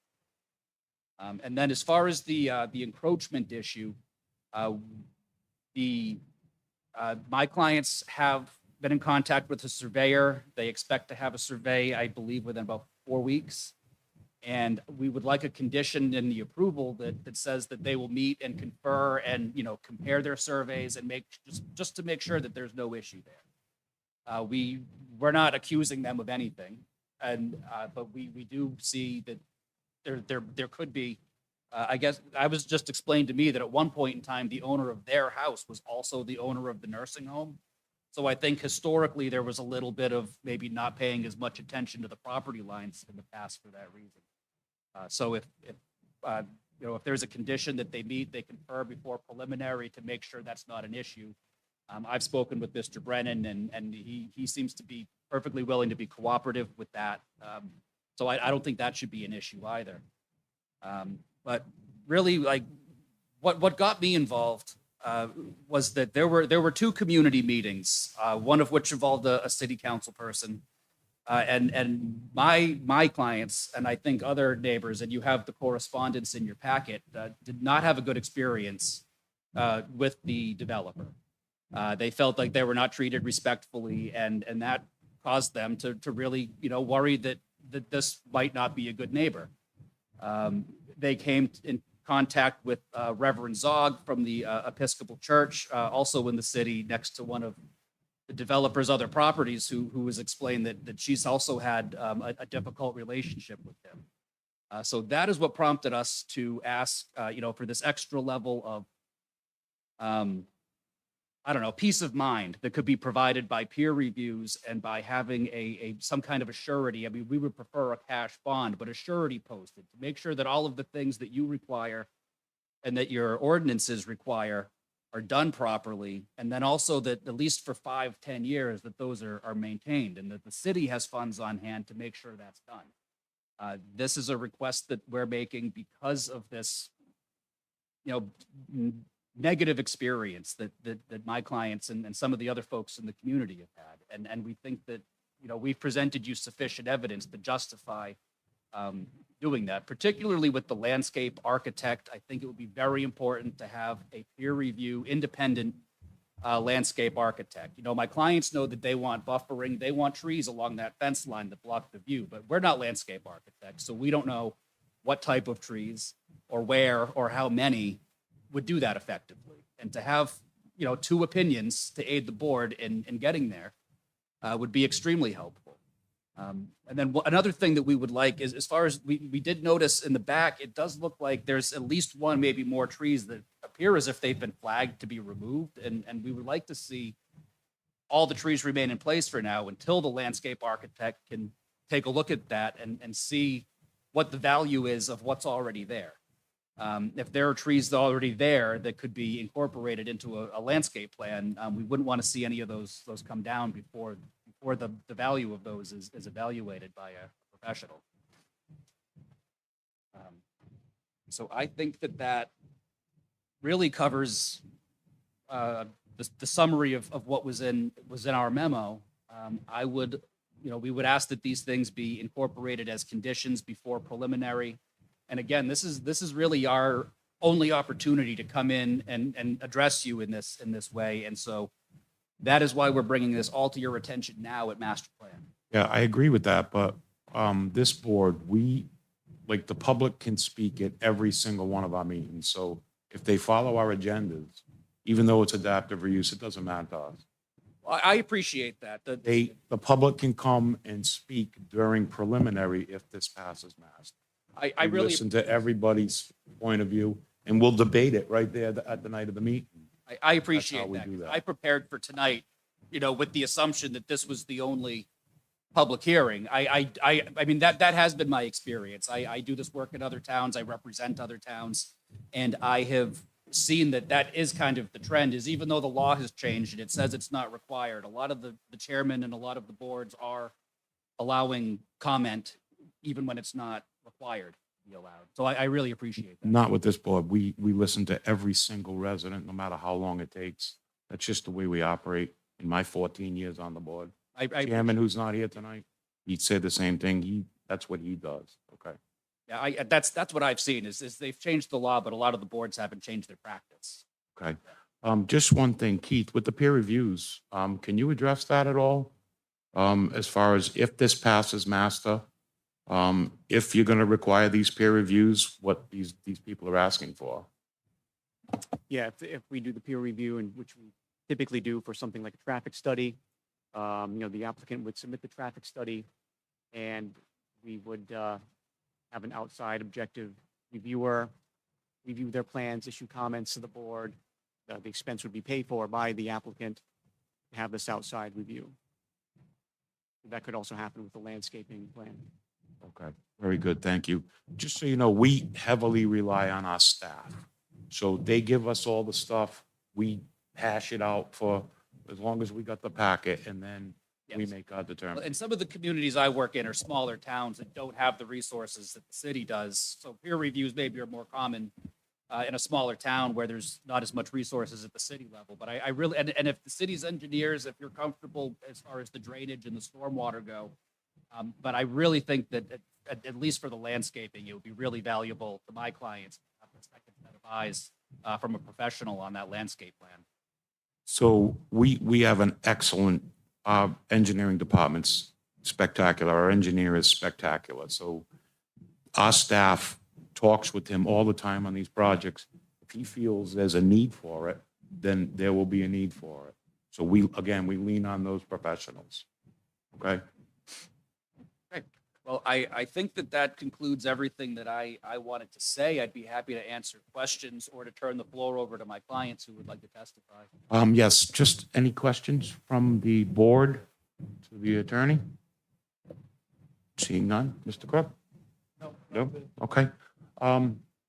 S9: And then as far as the encroachment issue, my clients have been in contact with a surveyor. They expect to have a survey, I believe, within about 4 weeks. And we would like a condition in the approval that says that they will meet and confer and, compare their surveys and just to make sure that there's no issue there. We're not accusing them of anything. But we do see that there could be, I guess, I was just explained to me that at one point in time, the owner of their house was also the owner of the nursing home. So I think historically there was a little bit of maybe not paying as much attention to the property lines in the past for that reason. So if there's a condition that they meet, they confer before preliminary to make sure that's not an issue. I've spoken with Mr. Brennan and he seems to be perfectly willing to be cooperative with that. So I don't think that should be an issue either. But really, like what got me involved was that there were 2 community meetings, one of which involved a city council person, and my clients, and I think other neighbors, and you have the correspondence in your packet, did not have a good experience with the developer. They felt like they were not treated respectfully, and that caused them to really, worry that this might not be a good neighbor. They came in contact with Reverend Zog from the Episcopal Church, also in the city, next to one of the developer's other properties, who has explained that she's also had a difficult relationship with him. So that is what prompted us to ask, for this extra level of, peace of mind that could be provided by peer reviews and by having some kind of a surety. I mean, we would prefer a cash bond, but a surety posted to make sure that all of the things that you require and that your ordinances require are done properly. And then also that at least for 5-10 years that those are maintained and that the city has funds on hand to make sure that's done. This is a request that we're making because of this, negative experience that my clients and some of the other folks in the community have had. And we think that, we've presented you sufficient evidence to justify doing that, particularly with the landscape architect. I think it would be very important to have a peer review, independent landscape architect. You know, my clients know that they want buffering, they want trees along that fence line that block the view, but we're not landscape architects, so we don't know what type of trees or where or how many would do that effectively. And to have, you know, two opinions to aid the board in getting there would be extremely helpful. And then another thing that we would like is, as far as we did notice in the back, it does look like there's at least one, maybe more trees that appear as if they've been flagged to be removed. And we would like to see all the trees remain in place for now until the landscape architect can take a look at that and see what the value is of what's already there. If there are trees already there that could be incorporated into a landscape plan, we wouldn't want to see any of those come down before the value of those is evaluated by a professional. So I think that really covers the summary of what was in our memo. I would, you know, we would ask that these things be incorporated as conditions before preliminary. And again, this is really our only opportunity to come in and address you in this way. And so that is why we're bringing this all to your attention now at master plan.
S1: Yeah, I agree with that, but this board, like the public can speak at every single one of our meetings. So if they follow our agendas, even though it's adaptive reuse, it doesn't matter to us.
S9: I appreciate that.
S1: The public can come and speak during preliminary if this passes master.
S9: I
S1: We
S9: really,
S1: listen to everybody's point of view, and we'll debate it right there at the night of the meeting.
S9: I appreciate
S1: we
S9: that.
S1: do
S9: 'Cause
S1: that.
S9: I prepared for tonight, you know, with the assumption that this was the only public hearing. I mean, that has been my experience. I do this work in other towns. I represent other towns. And I have seen that is kind of the trend, is even though the law has changed and it says it's not required, a lot of the chairman and a lot of the boards are allowing comment even when it's not required to be allowed. So I really appreciate that.
S1: Not with this board. We listen to every single resident, no matter how long it takes. That's just the way we operate in my 14 years on the board.
S9: I
S1: Chairman, who's not here tonight, he'd say the same thing. That's what he does. Okay.
S9: Yeah, that's what I've seen is they've changed the law, but a lot of the boards haven't changed their practice.
S1: Okay. Just one thing, Keith, with the peer reviews, can you address that at all? As far as if this passes master, if you're going to require these peer reviews, what these people are asking for?
S7: Yeah, if we do the peer review, and which we typically do for something like a traffic study, you know, the applicant would submit the traffic study, and we would have an outside objective reviewer review their plans, issue comments to the board. The expense would be paid for by the applicant to have this outside review. That could also happen with the landscaping plan.
S1: Okay, very good. Thank you. Just so you know, we heavily rely on our staff. So they give us all the stuff. We hash it out for as long as we got the packet, and then we
S9: Yes.
S1: make our
S9: Well,
S1: determination.
S9: and some of the communities I work in are smaller towns that don't have the resources that the city does. So peer reviews maybe are more common in a smaller town where there's not as much resources at the city level. But I really, and if the city's engineers, if you're comfortable as far as the drainage and the stormwater go, but I really think that at least for the landscaping, it would be really valuable to my clients to have a second set of eyes from a professional on that landscape plan.
S1: So we have an excellent, engineering department's spectacular. Our engineer is spectacular. So our staff talks with him all the time on these projects. If he feels there's a need for it, then there will be a need for it. So we lean on those professionals. Okay?
S9: Well, I think that concludes everything that I wanted to say. I'd be happy to answer questions or to turn the floor over to my clients who would like to testify.
S1: Yes, just any questions from the board to the attorney? Seeing none, Mr. Krupp? No? Okay.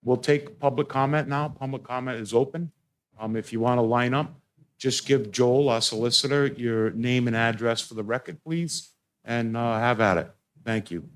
S1: We'll take public comment now. Public comment is open. If you want to line up, just give Joel, our solicitor, your name and address for the record, please, and have at it. Thank you.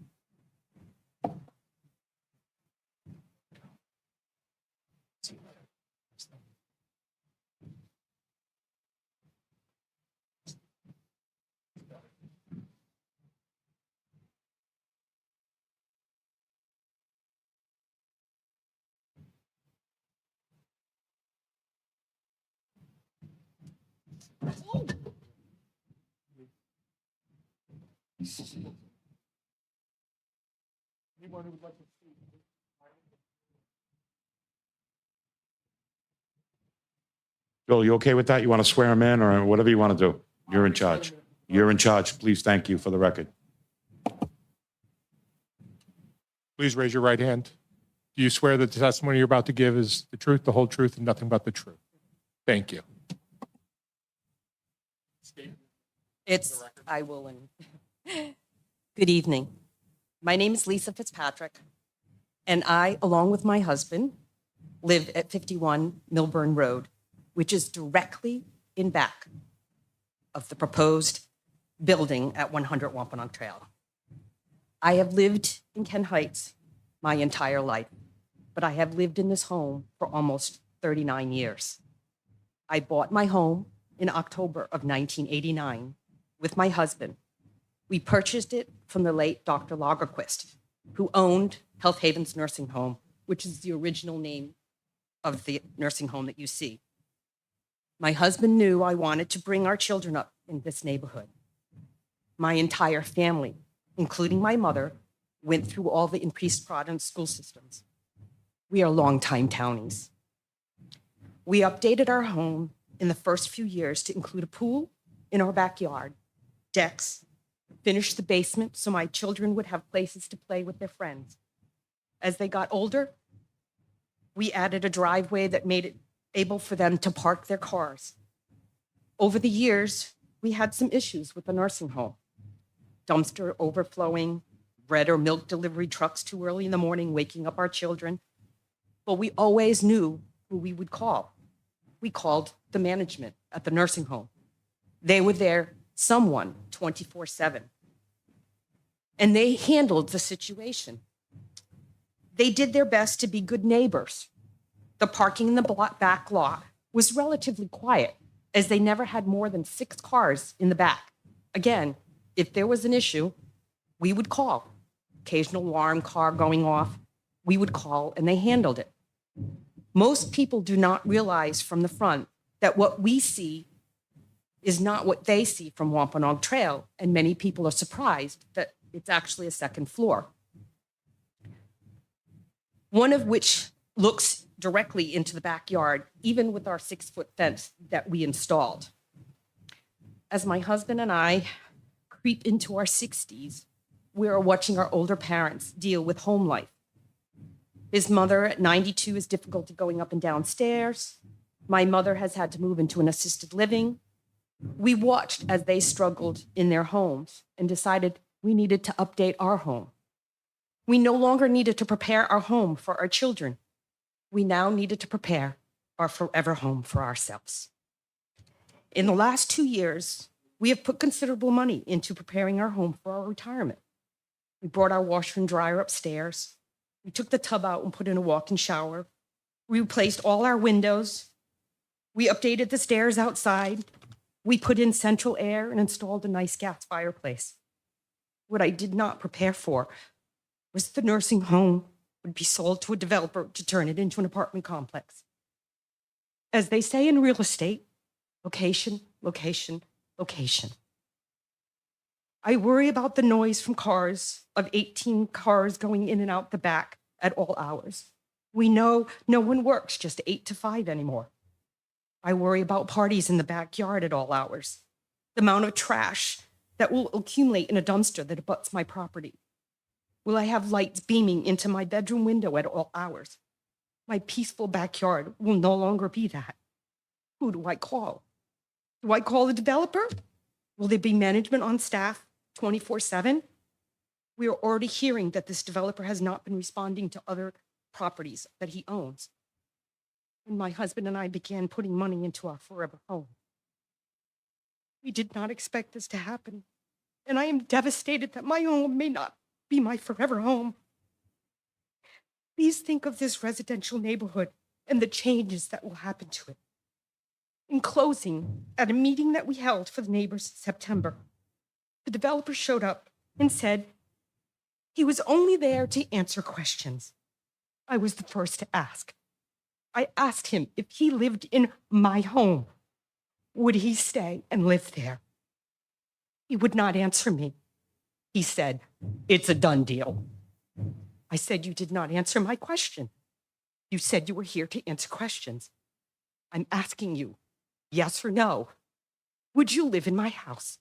S1: Bill, you okay with that? You want to swear him in or whatever you want to do? You're in charge. You're in charge. Please, thank you for the record.
S2: Please raise your right hand. Do you swear that the testimony you're about to give is the truth, the whole truth, and nothing but the truth? Thank you.
S10: I will. Good evening. My name is Lisa Fitzpatrick, and I, along with my husband, live at 51 Milburn Road, which is directly in back of the proposed building at 100 Wampanoag Trail. I have lived in Kent Heights my entire life, but I have lived in this home for almost 39 years. I bought my home in October of 1989 with my husband. We purchased it from the late Dr. Lagerquist, who owned Health Havens Nursing Home, which is the original name of the nursing home that you see. My husband knew I wanted to bring our children up in this neighborhood. My entire family, including my mother, went through all the increased Providence school systems. We are longtime townies. We updated our home in the first few years to include a pool in our backyard, decks, finished the basement so my children would have places to play with their friends. As they got older, we added a driveway that made it able for them to park their cars. Over the years, we had some issues with the nursing home. Dumpster overflowing, bread or milk delivery trucks too early in the morning, waking up our children. But we always knew who we would call. We called the management at the nursing home. They were there, someone, 24/7. And they handled the situation. They did their best to be good neighbors. The parking in the back lot was relatively quiet, as they never had more than 6 cars in the back. Again, if there was an issue, we would call. Occasional alarm car going off, we would call and they handled it. Most people do not realize from the front that what we see is not what they see from Wampanoag Trail, and many people are surprised that it's actually a second floor. One of which looks directly into the backyard, even with our 6-foot fence that we installed. As my husband and I creep into our 60s, we are watching our older parents deal with home life. His mother at 92 has difficulty going up and down stairs. My mother has had to move into an assisted living. We watched as they struggled in their homes and decided we needed to update our home. We no longer needed to prepare our home for our children. We now needed to prepare our forever home for ourselves. In the last 2 years, we have put considerable money into preparing our home for our retirement. We brought our washer and dryer upstairs. We took the tub out and put in a walk-in shower. We replaced all our windows. We updated the stairs outside. We put in central air and installed a nice gas fireplace. What I did not prepare for was the nursing home would be sold to a developer to turn it into an apartment complex. As they say in real estate, location, location, location. I worry about the noise from cars, of 18 cars going in and out the back at all hours. We know no one works just 8 to 5 anymore. I worry about parties in the backyard at all hours, the amount of trash that will accumulate in a dumpster that abuts my property. Will I have lights beaming into my bedroom window at all hours? My peaceful backyard will no longer be that. Who do I call? Do I call the developer? Will there be management on staff 24/7? We are already hearing that this developer has not been responding to other properties that he owns. When my husband and I began putting money into our forever home, we did not expect this to happen, and I am devastated that my home may not be my forever home. Please think of this residential neighborhood and the changes that will happen to it. In closing, at a meeting that we held for the neighbors in September, the developer showed up and said he was only there to answer questions. I was the first to ask. I asked him if he lived in my home. Would he stay and live there? He would not answer me. He said, "It's a done deal." I said, "You did not answer my question. You said you were here to answer questions. I'm asking you, yes or no. Would you live in my house?"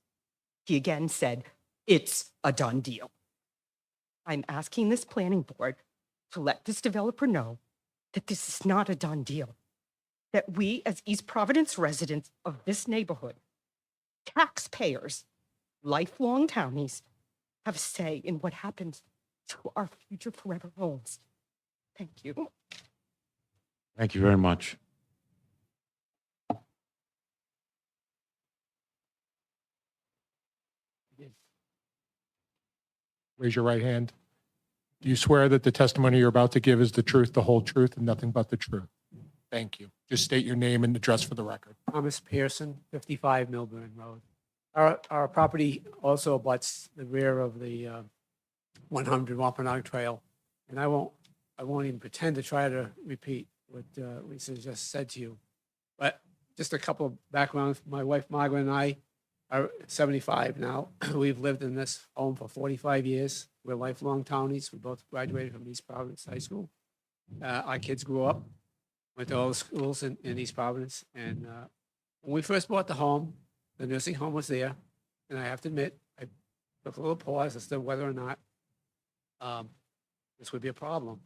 S10: He again said, "It's a done deal." I'm asking this planning board to let this developer know that this is not a done deal, that we as East Providence residents of this neighborhood, taxpayers, lifelong townies, have a say in what happens to our future forever homes. Thank you.
S1: Thank you very much.
S2: Raise your right hand. Do you swear that the testimony you're about to give is the truth, the whole truth, and nothing but the truth? Thank you. Just state your name and address for the record.
S11: Thomas Pearson, 55 Milburn Road. Our property also abuts the rear of the 100 Wampanoag Trail. And I won't even pretend to try to repeat what Lisa just said to you. But just a couple of backgrounds. My wife Margaret and I are 75 now. We've lived in this home for 45 years. We're lifelong townies. We both graduated from East Providence High School. Our kids grew up, went to all the schools in East Providence. And when we first bought the home, the nursing home was there. And I have to admit, I took a little pause as to whether or not this would be a problem.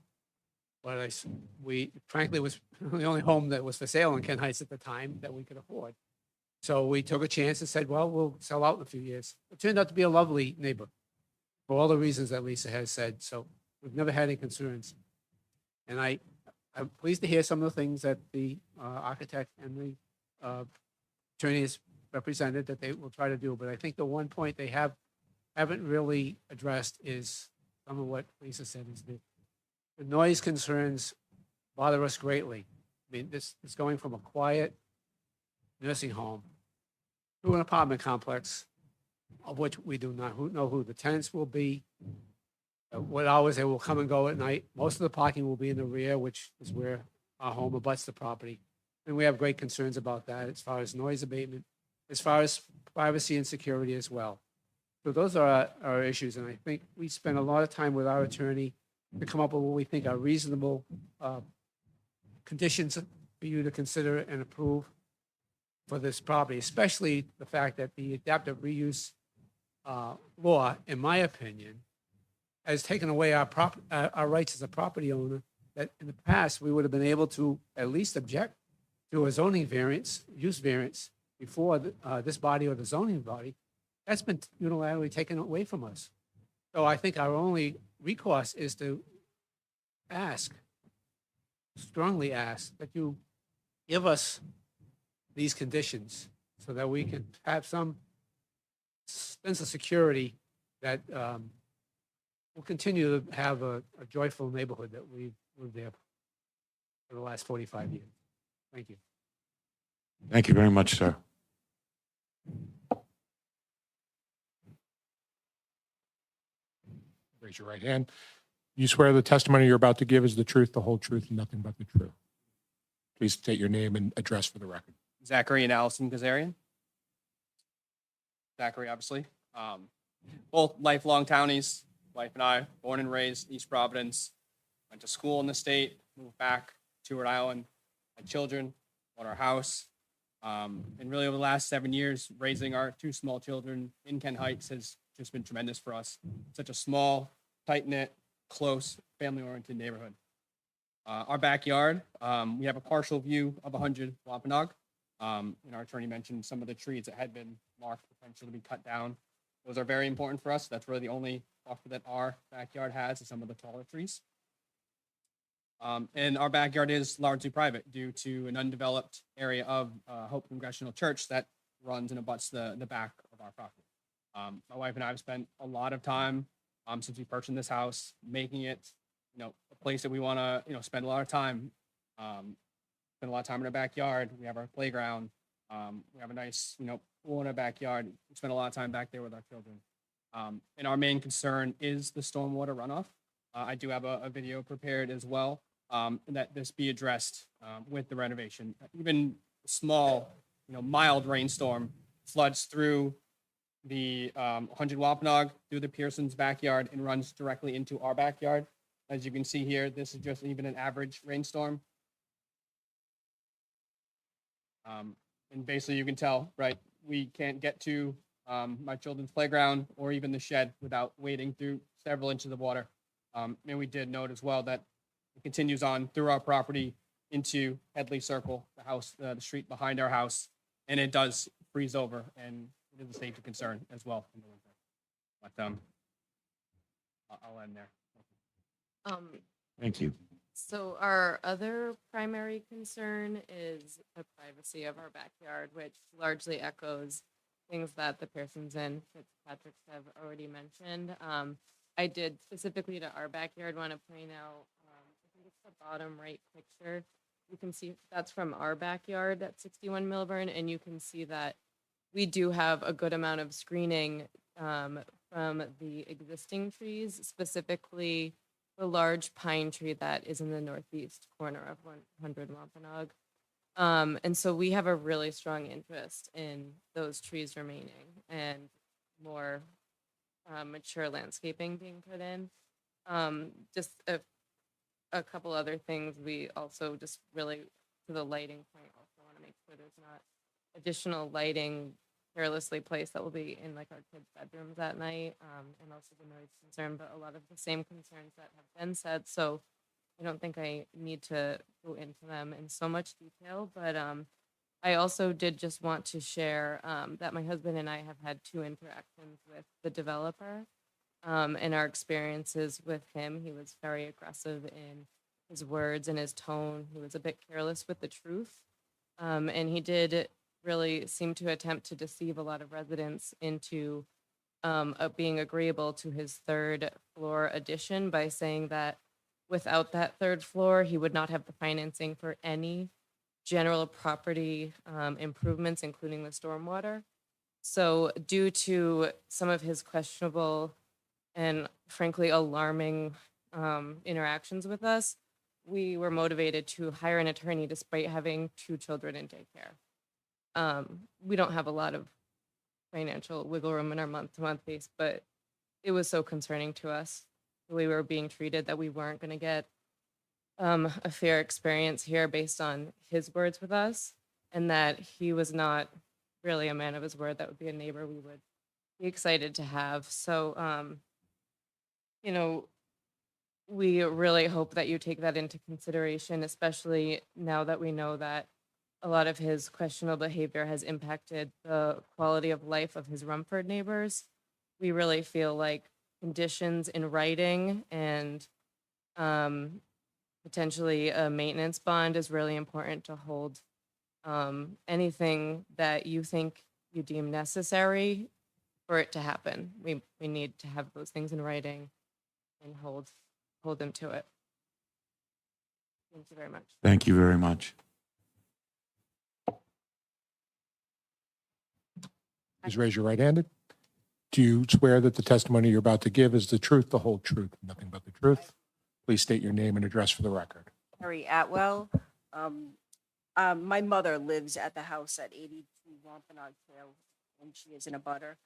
S11: But we frankly was the only home that was for sale in Kent Heights at the time that we could afford. So we took a chance and said, well, we'll sell out in a few years. It turned out to be a lovely neighbor for all the reasons that Lisa has said. So we've never had any concerns. And I'm pleased to hear some of the things that the architect and the attorney has represented that they will try to do. But I think the one point they haven't really addressed is some of what Lisa said is the noise concerns bother us greatly. I mean, this is going from a quiet nursing home to an apartment complex of which we do not know who the tenants will be, what hours they will come and go at night. Most of the parking will be in the rear, which is where our home abuts the property. And we have great concerns about that as far as noise abatement, as far as privacy and security as well. So those are our issues. And I think we spent a lot of time with our attorney to come up with what we think are reasonable conditions for you to consider and approve for this property, especially the fact that the adaptive reuse law, in my opinion, has taken away our rights as a property owner, that in the past, we would have been able to at least object to a zoning variance, use variance, before this body or the zoning body. That's been unilaterally taken away from us. So I think our only recourse is to strongly ask that you give us these conditions so that we can have some sense of security that we'll continue to have a joyful neighborhood that we've lived there for the last 45 years. Thank you.
S1: Thank you very much, sir.
S2: Raise your right hand. You swear the testimony you're about to give is the truth, the whole truth, and nothing but the truth. Please state your name and address for the record.
S12: Zachary and Allison Kazarian. Zachary, obviously. Both lifelong townies. Wife and I, born and raised East Providence. Went to school in the state, moved back to Rhode Island. Had children, bought our house. And really over the last 7 years, raising our two small children in Kent Heights has just been tremendous for us. Such a small, tight-knit, close, family-oriented neighborhood. Our backyard, we have a partial view of 100 Wampanoag. And our attorney mentioned some of the trees that had been marked potentially to be cut down. Those are very important for us. That's really the only buffer that our backyard has is some of the taller trees. And our backyard is largely private due to an undeveloped area of Hope Congregational Church that runs and abuts the back of our property. My wife and I have spent a lot of time since we purchased this house, making it, a place that we want to, spend a lot of time. Spend a lot of time in our backyard. We have our playground. We have a nice, pool in our backyard. We spend a lot of time back there with our children. And our main concern is the stormwater runoff. I do have a video prepared as well, and that this be addressed with the renovation. Even small mild rainstorm floods through the 100 Wampanoag, through the Pearson's backyard, and runs directly into our backyard. As you can see here, this is just even an average rainstorm. And basically you can tell, right, we can't get to my children's playground or even the shed without wading through several inches of water. And we did note as well that it continues on through our property into Headley Circle, the house, the street behind our house, and it does freeze over, and it is a safety concern as well in the winter. But I'll end there.
S1: Thank you.
S13: So our other primary concern is the privacy of our backyard, which largely echoes things that the Pearsons and Fitzpatricks have already mentioned. I did specifically to our backyard want to point out, I think it's the bottom right picture. You can see that's from our backyard at 61 Milburn, and you can see that we do have a good amount of screening from the existing trees, specifically the large pine tree that is in the northeast corner of 100 Wampanoag. And so we have a really strong interest in those trees remaining and more mature landscaping being put in. Just a couple other things. We also just really, to the lighting point, also want to make sure there's not additional lighting carelessly placed that will be in like our kids' bedrooms at night, and also the noise concern, but a lot of the same concerns that have been said. So I don't think I need to go into them in so much detail, but I also did just want to share that my husband and I have had 2 interactions with the developer. In our experiences with him, he was very aggressive in his words and his tone. He was a bit careless with the truth. And he did really seem to attempt to deceive a lot of residents into being agreeable to his 3rd floor addition by saying that without that 3rd floor, he would not have the financing for any general property improvements, including the stormwater. So due to some of his questionable and frankly alarming interactions with us, we were motivated to hire an attorney despite having 2 children in daycare. We don't have a lot of financial wiggle room in our month-to-month base, but it was so concerning to us the way we were being treated that we weren't going to get a fair experience here based on his words with us, and that he was not really a man of his word. That would be a neighbor we would be excited to have. So, we really hope that you take that into consideration, especially now that we know that a lot of his questionable behavior has impacted the quality of life of his Rumford neighbors. We really feel like conditions in writing and potentially a maintenance bond is really important to hold anything that you think you deem necessary for it to happen. We need to have those things in writing and hold them to it. Thank you very much.
S1: Thank you very much.
S2: Please raise your right hand. Do you swear that the testimony you're about to give is the truth, the whole truth, and nothing but the truth? Please state your name and address for the record.
S14: Harry Atwell. My mother lives at the house at 82 Wampanoag Trail, and she is in a butter.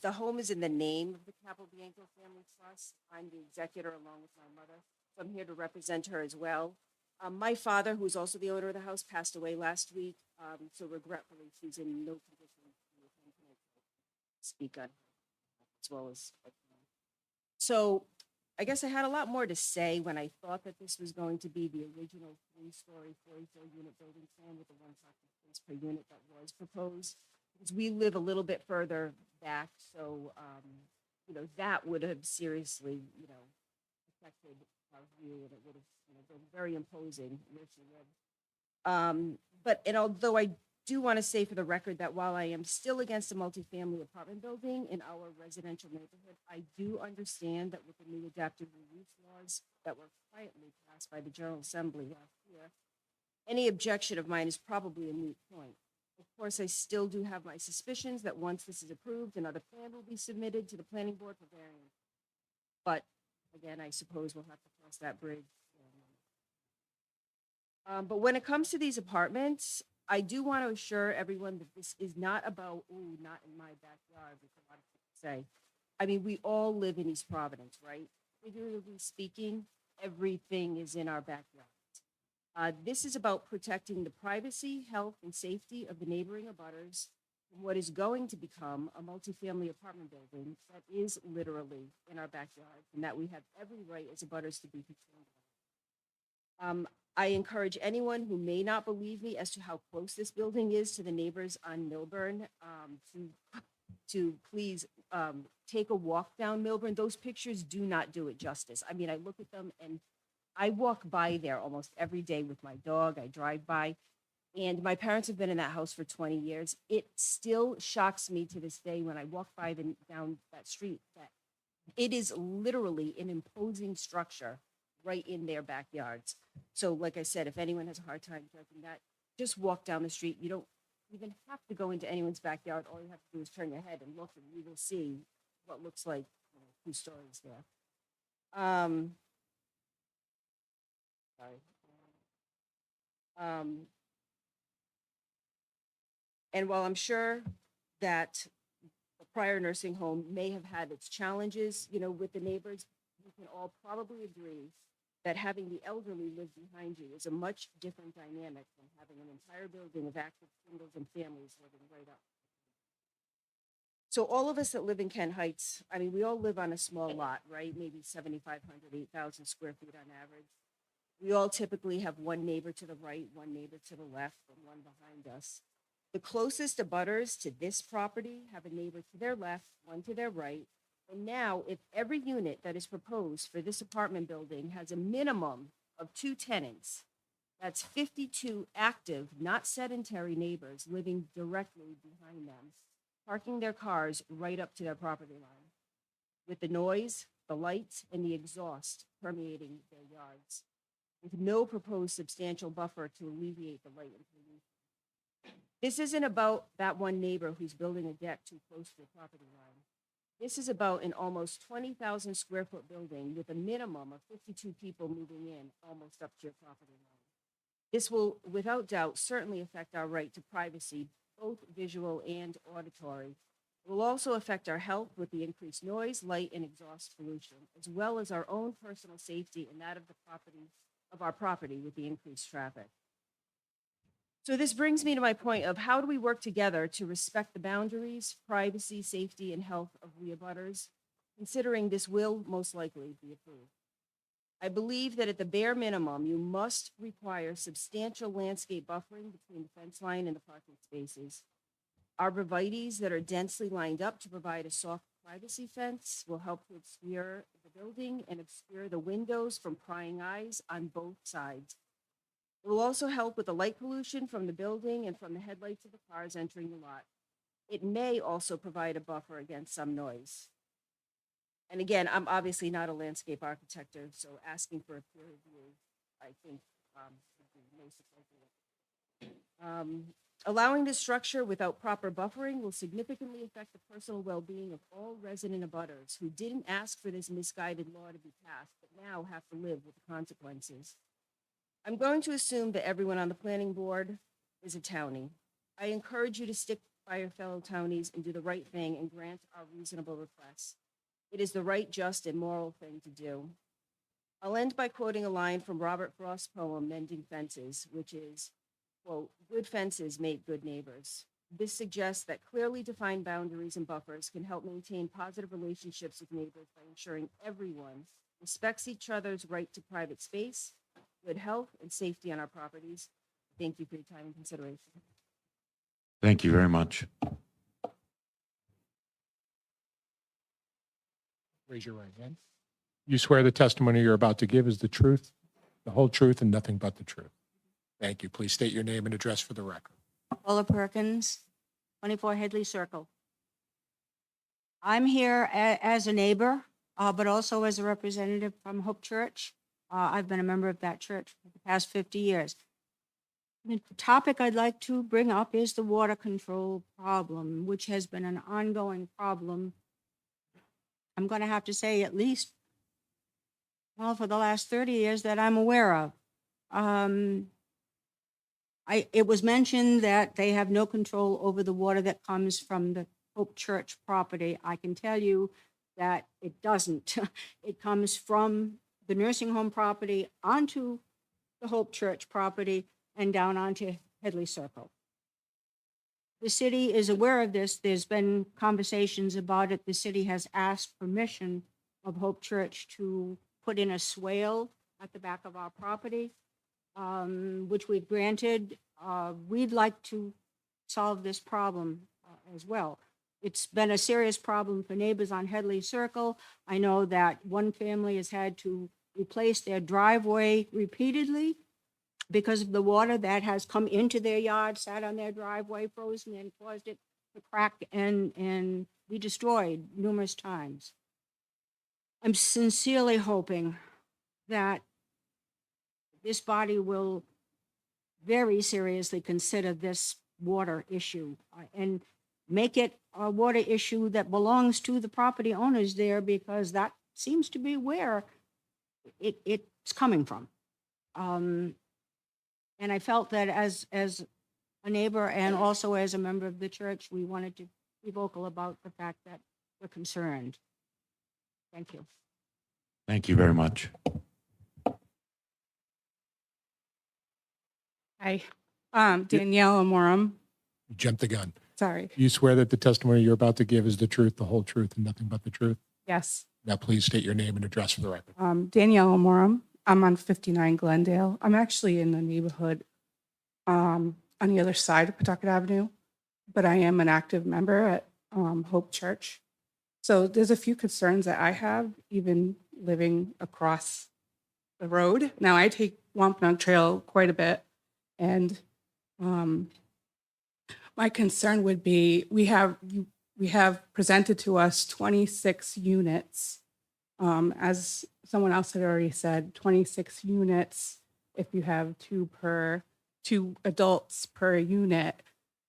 S14: The home is in the name of the Capobianco Family Trust. I'm the executor along with my mother, so I'm here to represent her as well. My father, who's also the owner of the house, passed away last week, so regretfully, she's in no condition to speak on as well as. So I guess I had a lot more to say when I thought that this was going to be the original 3-story, 44-unit building plan with the 1 parking space per unit that was proposed. Because we live a little bit further back, so that would have seriously, affected our view, and it would have, been very imposing where she lived. But although I do want to say for the record that while I am still against a multifamily apartment building in our residential neighborhood, I do understand that with the new adaptive reuse laws that were quietly passed by the General Assembly last year, any objection of mine is probably a moot point. Of course, I still do have my suspicions that once this is approved, another plan will be submitted to the planning board for variance. But again, I suppose we'll have to cross that bridge. But when it comes to these apartments, I do want to assure everyone that this is not about, ooh, not in my backyard, which a lot of people say. I mean, we all live in East Providence, right? Figuratively speaking, everything is in our backyard. This is about protecting the privacy, health, and safety of the neighboring abutters from what is going to become a multifamily apartment building that is literally in our backyard and that we have every right as abutters to be concerned about. I encourage anyone who may not believe me as to how close this building is to the neighbors on Milburn to please take a walk down Milburn. Those pictures do not do it justice. I mean, I look at them and I walk by there almost every day with my dog. I drive by, and my parents have been in that house for 20 years. It still shocks me to this day when I walk by down that street that it is literally an imposing structure right in their backyards. So like I said, if anyone has a hard time judging that, just walk down the street. You don't even have to go into anyone's backyard. All you have to do is turn your head and look, and you will see what looks like 2 stories there. Sorry. And while I'm sure that the prior nursing home may have had its challenges, with the neighbors, we can all probably agree that having the elderly live behind you is a much different dynamic than having an entire building of active singles and families living right up. So all of us that live in Kent Heights, I mean, we all live on a small lot, right? Maybe 7,500, 8,000 square feet on average. We all typically have one neighbor to the right, one neighbor to the left, and one behind us. The closest abutters to this property have a neighbor to their left, one to their right. And now, if every unit that is proposed for this apartment building has a minimum of 2 tenants, that's 52 active, not sedentary neighbors living directly behind them, parking their cars right up to their property line, with the noise, the lights, and the exhaust permeating their yards, with no proposed substantial buffer to alleviate the light and pollution. This isn't about that one neighbor who's building a deck too close to the property line. This is about an almost 20,000 square foot building with a minimum of 52 people moving in almost up to your property line. This will, without doubt, certainly affect our right to privacy, both visual and auditory. It will also affect our health with the increased noise, light, and exhaust pollution, as well as our own personal safety and that of our property with the increased traffic. So this brings me to my point of how do we work together to respect the boundaries, privacy, safety, and health of the abutters, considering this will most likely be approved. I believe that at the bare minimum, you must require substantial landscape buffering between the fence line and the parking spaces. Arborvitaes that are densely lined up to provide a soft privacy fence will help to obscure the building and obscure the windows from prying eyes on both sides. It will also help with the light pollution from the building and from the headlights of the cars entering the lot. It may also provide a buffer against some noise. And again, I'm obviously not a landscape architect, so asking for a peer review, I think, would be most appropriate. Allowing this structure without proper buffering will significantly affect the personal well-being of all resident abutters who didn't ask for this misguided law to be passed, but now have to live with the consequences. I'm going to assume that everyone on the planning board is a townie. I encourage you to stick by your fellow townies and do the right thing and grant our reasonable requests. It is the right, just, and moral thing to do. I'll end by quoting a line from Robert Frost's poem, Mending Fences, which is, quote, "Good fences make good neighbors." This suggests that clearly defined boundaries and buffers can help maintain positive relationships with neighbors by ensuring everyone respects each other's right to private space, good health, and safety on our properties. Thank you for your time and consideration.
S1: Thank you very much.
S2: Raise your right hand. You swear the testimony you're about to give is the truth, the whole truth, and nothing but the truth. Thank you. Please state your name and address for the record.
S15: Paula Perkins, 24 Headley Circle. I'm here as a neighbor, but also as a representative from Hope Church. I've been a member of that church for the past 50 years. The topic I'd like to bring up is the water control problem, which has been an ongoing problem. I'm going to have to say at least, well, for the last 30 years that I'm aware of. it was mentioned that they have no control over the water that comes from the Hope Church property. I can tell you that it doesn't. It comes from the nursing home property onto the Hope Church property and down onto Headley Circle. The city is aware of this. There's been conversations about it. The city has asked permission of Hope Church to put in a swale at the back of our property, which we've granted. We'd like to solve this problem as well. It's been a serious problem for neighbors on Headley Circle. I know that one family has had to replace their driveway repeatedly because of the water that has come into their yard, sat on their driveway, frozen, and caused it to crack and be destroyed numerous times. I'm sincerely hoping that this body will very seriously consider this water issue and make it a water issue that belongs to the property owners there, because that seems to be where it's coming from. And I felt that as a neighbor and also as a member of the church, we wanted to be vocal about the fact that we're concerned. Thank you.
S1: Thank you very much.
S16: Hi, Danielle Amorum.
S2: You jumped the gun.
S16: Sorry.
S2: You swear that the testimony you're about to give is the truth, the whole truth, and nothing but the truth?
S16: Yes.
S2: Now, please state your name and address for the record.
S16: Danielle Amorum. I'm on 59 Glendale. I'm actually in the neighborhood on the other side of Pawtucket Avenue, but I am an active member at Hope Church. So there's a few concerns that I have, even living across the road. Now, I take Wampanoag Trail quite a bit, and my concern would be we have presented to us 26 units. As someone else had already said, 26 units if you have two adults per unit.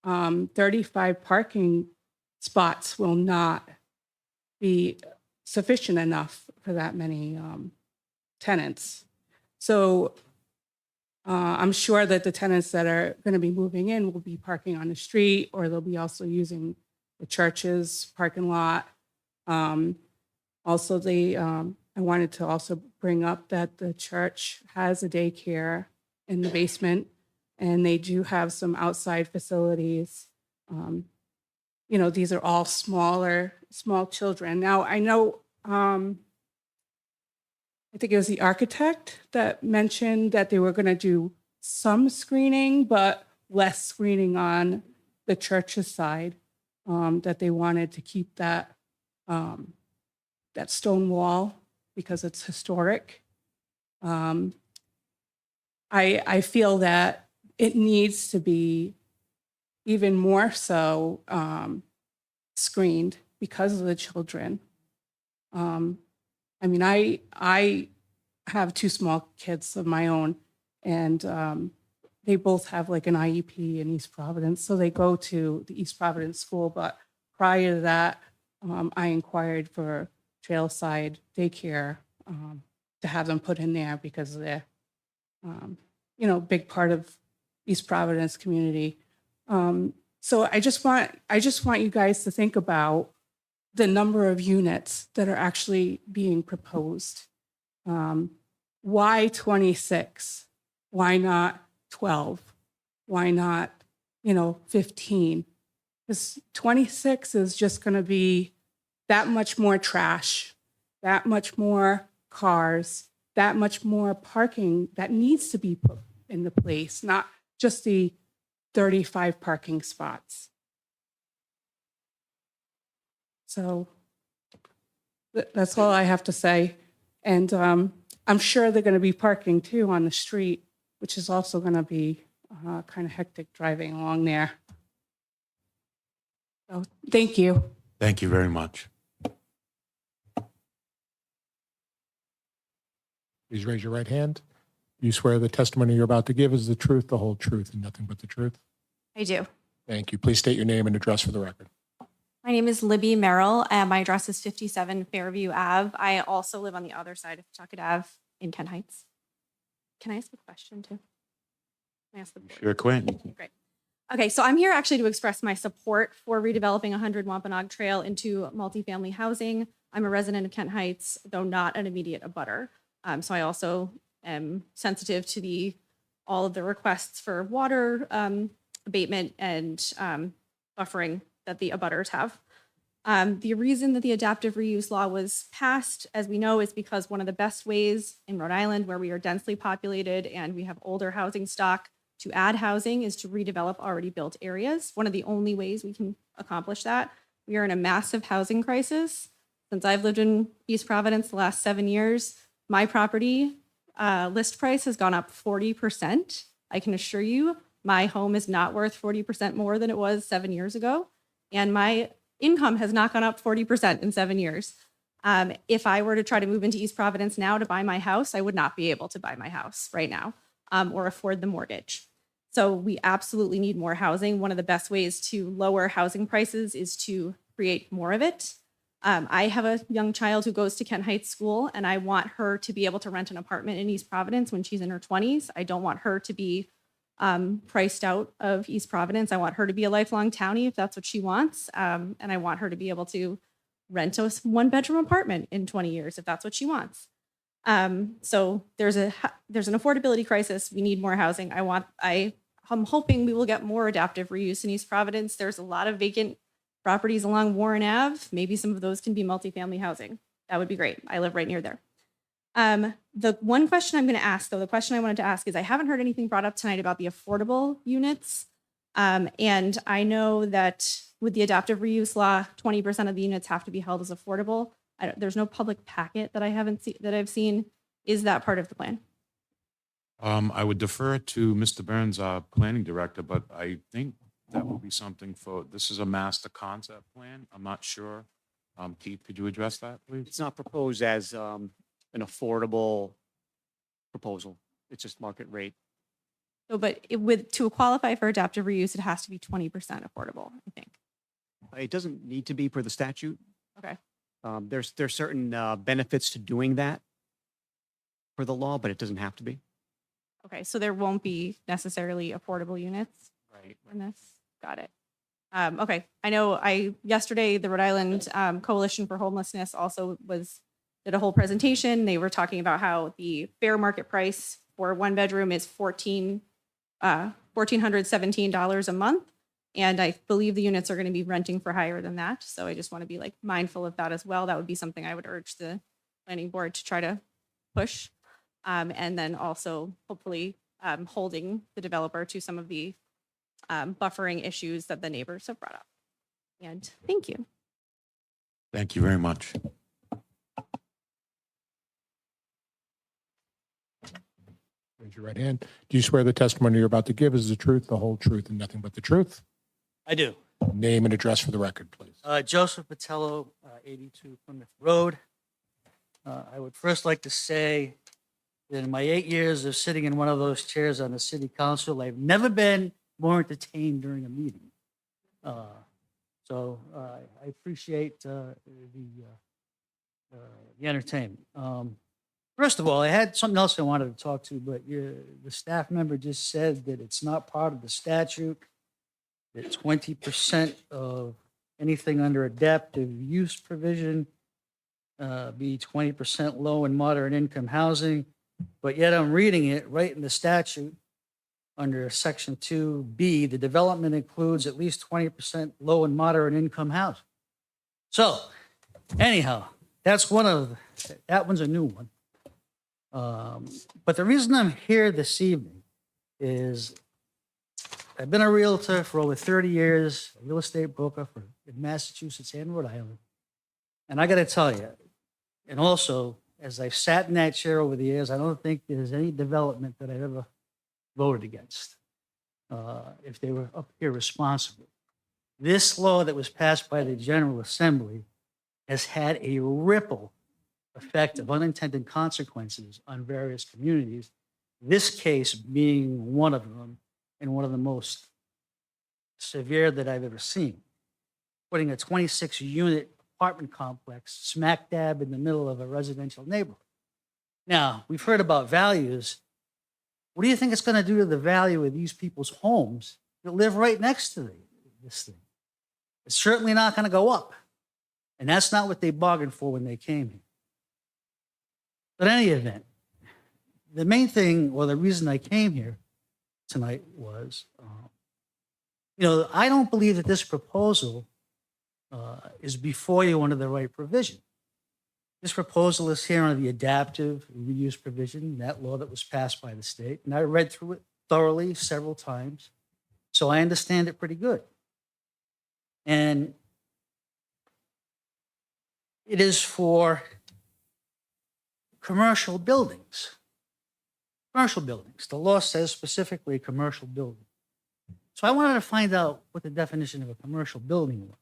S16: 35 parking spots will not be sufficient enough for that many tenants. So I'm sure that the tenants that are going to be moving in will be parking on the street, or they'll be also using the church's parking lot. Also, I wanted to also bring up that the church has a daycare in the basement, and they do have some outside facilities. These are all small children. Now, I know, I think it was the architect that mentioned that they were going to do some screening, but less screening on the church's side, that they wanted to keep that stone wall because it's historic. I feel that it needs to be even more so screened because of the children. I have two small kids of my own, and they both have like an IEP in East Providence, so they go to the East Providence school. But prior to that, I inquired for Trailside daycare to have them put in there because they're, big part of East Providence community. So I just want you guys to think about the number of units that are actually being proposed. Why 26? Why not 12? Why not, 15? Because 26 is just going to be that much more trash, that much more cars, that much more parking that needs to be put into place, not just the 35 parking spots. So that's all I have to say. And I'm sure they're going to be parking too on the street, which is also going to be kind of hectic driving along there. So thank you.
S1: Thank you very much.
S2: Please raise your right hand. You swear the testimony you're about to give is the truth, the whole truth, and nothing but the truth?
S17: I do.
S2: Thank you. Please state your name and address for the record.
S17: My name is Libby Merrill, and my address is 57 Fairview Ave. I also live on the other side of Pawtucket Ave in Kent Heights. Can I ask a question too? I ask the board?
S1: Sure, Quinn.
S17: Great. Okay, so I'm here actually to express my support for redeveloping 100 Wampanoag Trail into multifamily housing. I'm a resident of Kent Heights, though not an immediate abutter. So I also am sensitive to all of the requests for water abatement and buffering that the abutters have. The reason that the adaptive reuse law was passed, as we know, is because one of the best ways in Rhode Island, where we are densely populated and we have older housing stock, to add housing is to redevelop already built areas. One of the only ways we can accomplish that. We are in a massive housing crisis. Since I've lived in East Providence the last 7 years, my property list price has gone up 40%. I can assure you, my home is not worth 40% more than it was 7 years ago. And my income has not gone up 40% in 7 years. If I were to try to move into East Providence now to buy my house, I would not be able to buy my house right now or afford the mortgage. So we absolutely need more housing. One of the best ways to lower housing prices is to create more of it. I have a young child who goes to Kent Heights School, and I want her to be able to rent an apartment in East Providence when she's in her 20s. I don't want her to be priced out of East Providence. I want her to be a lifelong townie if that's what she wants. And I want her to be able to rent a one-bedroom apartment in 20 years if that's what she wants. So there's an affordability crisis. We need more housing. I'm hoping we will get more adaptive reuse in East Providence. There's a lot of vacant properties along Warren Ave. Maybe some of those can be multifamily housing. That would be great. I live right near there. The one question I'm going to ask, though, the question I wanted to ask is I haven't heard anything brought up tonight about the affordable units. And I know that with the adaptive reuse law, 20% of the units have to be held as affordable. There's no public packet that I've seen. Is that part of the plan?
S1: I would defer to Mr. Burns, our planning director, but I think that would be something this is a master concept plan. I'm not sure. Keith, could you address that, please?
S7: It's not proposed as an affordable proposal. It's just market rate.
S17: So, but to qualify for adaptive reuse, it has to be 20% affordable, I think.
S7: It doesn't need to be per the statute.
S17: Okay.
S7: There's certain benefits to doing that for the law, but it doesn't have to be.
S17: Okay, so there won't be necessarily affordable units
S7: Right.
S17: in this. Got it. Okay, I know yesterday the Rhode Island Coalition for Homelessness also did a whole presentation. They were talking about how the fair market price for one bedroom is $1,417 a month. And I believe the units are going to be renting for higher than that. So I just want to be mindful of that as well. That would be something I would urge the planning board to try to push. And then also hopefully holding the developer to some of the buffering issues that the neighbors have brought up. And thank you.
S1: Thank you very much.
S2: Raise your right hand. Do you swear the testimony you're about to give is the truth, the whole truth, and nothing but the truth?
S18: I do.
S2: Name and address for the record, please.
S18: Joseph Patello, 82 Plymouth Road. I would first like to say that in my 8 years of sitting in one of those chairs on the city council, I've never been more entertained during a meeting. So I appreciate the entertainment. First of all, I had something else I wanted to talk to, but the staff member just said that it's not part of the statute. That 20% of anything under adaptive use provision be 20% low and moderate income housing. But yet I'm reading it right in the statute under section 2B, the development includes at least 20% low and moderate income housing. So anyhow, that one's a new one. But the reason I'm here this evening is I've been a realtor for over 30 years, a real estate broker in Massachusetts and Rhode Island. And I got to tell you, and also as I've sat in that chair over the years, I don't think there's any development that I've ever voted against if they were up here responsible. This law that was passed by the General Assembly has had a ripple effect of unintended consequences on various communities, this case being one of them and one of the most severe that I've ever seen. Putting a 26-unit apartment complex smack dab in the middle of a residential neighborhood. Now, we've heard about values. What do you think it's going to do to the value of these people's homes that live right next to this thing? It's certainly not going to go up. And that's not what they bargained for when they came here. But in any event, the main thing, or the reason I came here tonight was, I don't believe that this proposal is before you under the right provision. This proposal is here under the adaptive reuse provision, that law that was passed by the state. And I read through it thoroughly several times, so I understand it pretty good. And it is for commercial buildings. Commercial buildings. The law says specifically commercial building. So I wanted to find out what the definition of a commercial building was.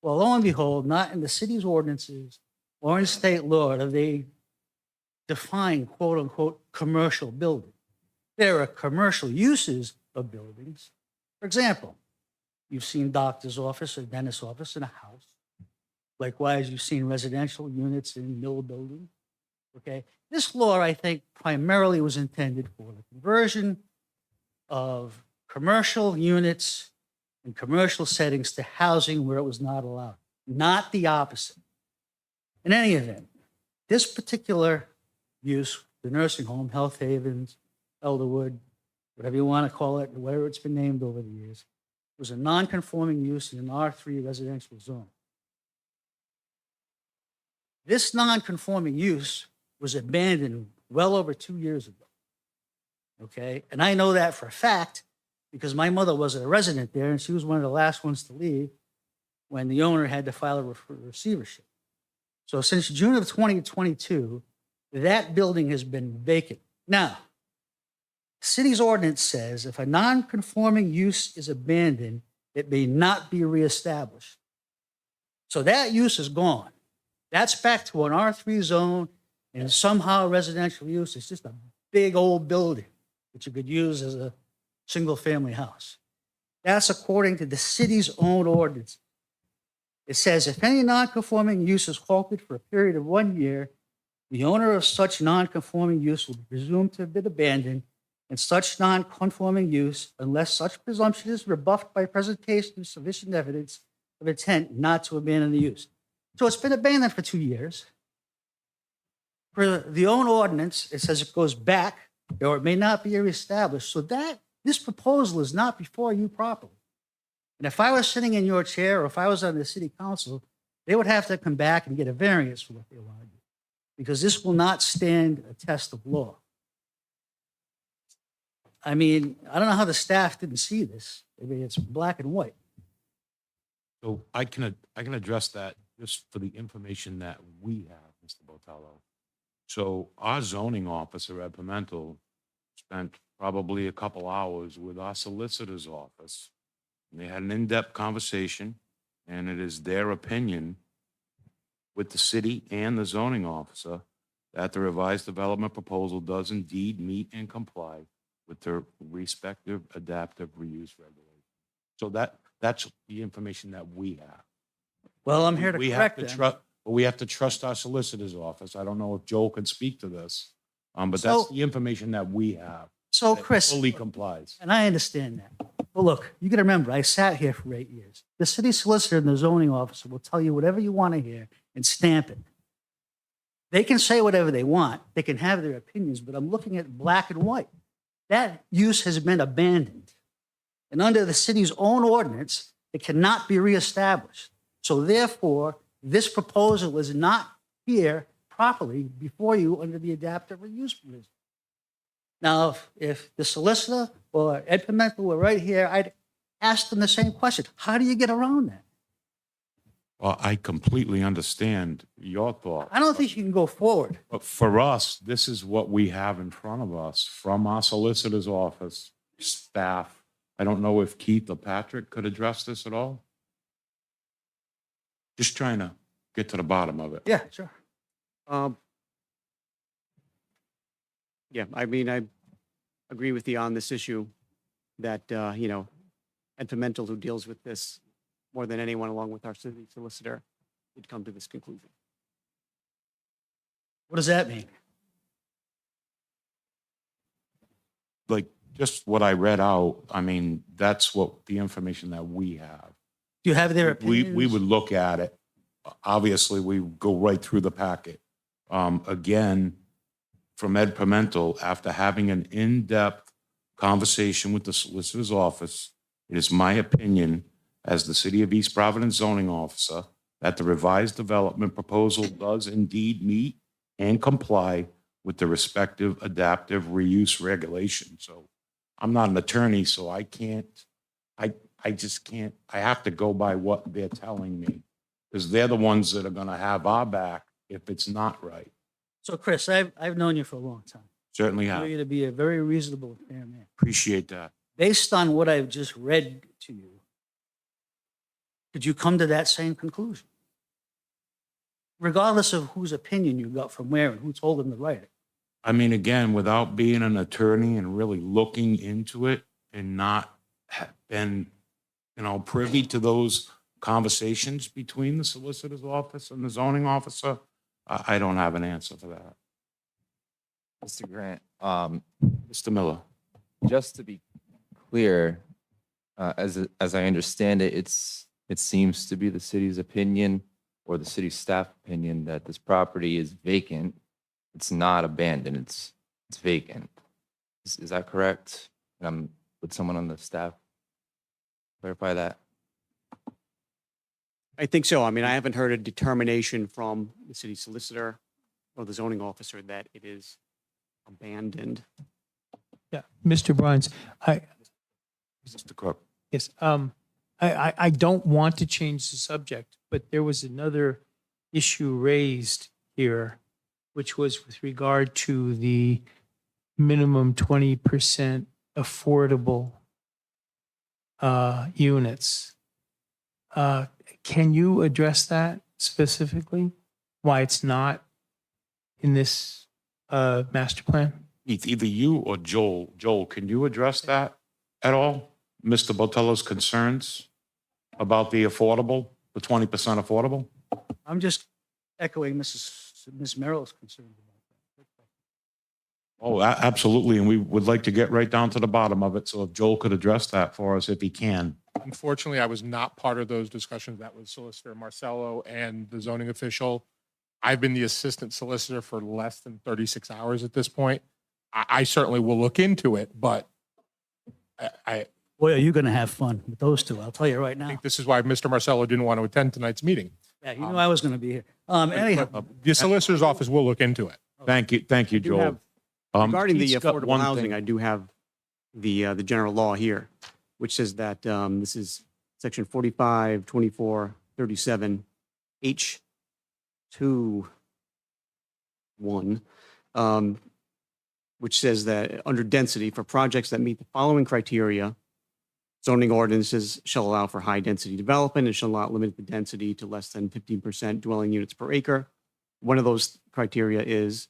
S18: Well, lo and behold, not in the city's ordinances or in state law do they define quote unquote commercial building. There are commercial uses of buildings. For example, you've seen doctor's office or dentist's office in a house. Likewise, you've seen residential units in mill buildings. Okay, this law, I think, primarily was intended for the conversion of commercial units in commercial settings to housing where it was not allowed, not the opposite. In any event, this particular use, the nursing home, Health Havens, Elderwood, whatever you want to call it, whatever it's been named over the years, was a non-conforming use in an R3 residential zone. This non-conforming use was abandoned well over 2 years ago. Okay, and I know that for a fact because my mother was a resident there and she was one of the last ones to leave when the owner had to file a receivership. So since June of 2022, that building has been vacant. Now, the city's ordinance says if a non-conforming use is abandoned, it may not be reestablished. So that use is gone. That's back to an R3 zone and somehow residential use. It's just a big old building that you could use as a single family house. That's according to the city's own ordinance. It says if any non-conforming use is halted for a period of 1 year, the owner of such non-conforming use will be presumed to have been abandoned, and such non-conforming use, unless such presumption is rebuffed by presentation of sufficient evidence of intent not to abandon the use. So it's been abandoned for 2 years. For the own ordinance, it says it goes back, or it may not be reestablished. So this proposal is not before you properly. And if I was sitting in your chair or if I was on the city council, they would have to come back and get a variance for what they want to do, because this will not stand a test of law. I mean, I don't know how the staff didn't see this. I mean, it's black and white.
S1: So I can address that just for the information that we have, Mr. Botello. So our zoning officer at Pimental spent probably a couple hours with our solicitor's office. And they had an in-depth conversation, and it is their opinion with the city and the zoning officer that the revised development proposal does indeed meet and comply with their respective adaptive reuse regulations. So that's the information that we have.
S18: Well, I'm here to
S1: We have
S18: correct
S1: to
S18: them.
S1: trust, but we have to trust our solicitor's office. I don't know if Joel can speak to this, but
S18: So-
S1: that's the information that we have.
S18: So,
S1: that
S18: Chris,
S1: Fully complies.
S18: and I understand that. But look, you got to remember, I sat here for 8 years. The city solicitor and the zoning officer will tell you whatever you want to hear and stamp it. They can say whatever they want. They can have their opinions, but I'm looking at black and white. That use has been abandoned. And under the city's own ordinance, it cannot be reestablished. So therefore, this proposal is not here properly before you under the adaptive reuse provision. Now, if the solicitor or Ed Pimental were right here, I'd ask them the same question. How do you get around that?
S1: Well, I completely understand your thought.
S18: I don't think you can go forward.
S1: But for us, this is what we have in front of us from our solicitor's office, staff. I don't know if Keith or Patrick could address this at all. Just trying to get to the bottom of it.
S18: Yeah, sure.
S7: Yeah, I mean, I agree with you on this issue that, Ed Pimental, who deals with this more than anyone, along with our city solicitor, would come to this conclusion.
S18: What does that mean?
S1: like, just what I read out, I mean, that's what the information that we have.
S18: Do you have their
S1: We
S18: opinions?
S1: would look at it. Obviously, we go right through the packet. Again, from Ed Pimental, after having an in-depth conversation with the solicitor's office, it is my opinion as the City of East Providence zoning officer that the revised development proposal does indeed meet and comply with the respective adaptive reuse regulations. So I'm not an attorney, so I can't, I just can't, I have to go by what they're telling me. Because they're the ones that are gonna have our back if it's not right.
S18: So Chris, I've known you for a long time.
S1: Certainly
S18: I know
S1: have.
S18: you to be a very reasonable and fair man.
S1: Appreciate that.
S18: Based on what I've just read to you, could you come to that same conclusion? Regardless of whose opinion you got from where and who told them to write it.
S1: I mean, again, without being an attorney and really looking into it and not been, privy to those conversations between the solicitor's office and the zoning officer, I don't have an answer for that.
S8: Mr. Grant,
S1: Mr. Miller.
S8: just to be clear, as I understand it, it seems to be the city's opinion or the city staff opinion that this property is vacant. It's not abandoned. It's vacant. Is that correct? Would someone on the staff clarify that?
S7: I think so. I mean, I haven't heard a determination from the city solicitor or the zoning officer that it is abandoned.
S5: Yeah, Mr. Bruns,
S1: Mr. Cook.
S5: yes, I don't want to change the subject, but there was another issue raised here, which was with regard to the minimum 20% affordable units. Can you address that specifically? Why it's not in this master plan?
S1: Either you or Joel. Joel, can you address that at all? Mr. Botello's concerns about the affordable, the 20% affordable?
S18: I'm just echoing Ms. Merrill's concerns about that.
S1: Oh, absolutely. And we would like to get right down to the bottom of it. So if Joel could address that for us, if he can.
S2: Unfortunately, I was not part of those discussions. That was Solicitor Marcello and the zoning official. I've been the assistant solicitor for less than 36 hours at this point. I certainly will look into it, but I
S18: Boy, are you going to have fun with those two, I'll tell you right now.
S2: think this is why Mr. Marcello didn't want to attend tonight's meeting.
S18: Yeah, you knew I was going to be here. Anyhow,
S2: The solicitor's office will look into it.
S1: Thank you,
S7: I do
S1: Joel.
S7: have- Regarding the
S1: Keith's got
S7: affordable
S1: one
S7: housing,
S1: thing.
S7: I do have the general law here, which says that this is section 45, 24, 37, H2, 1, which says that under density, for projects that meet the following criteria, zoning ordinances shall allow for high density development and shall not limit the density to less than 15% dwelling units per acre. One of those criteria is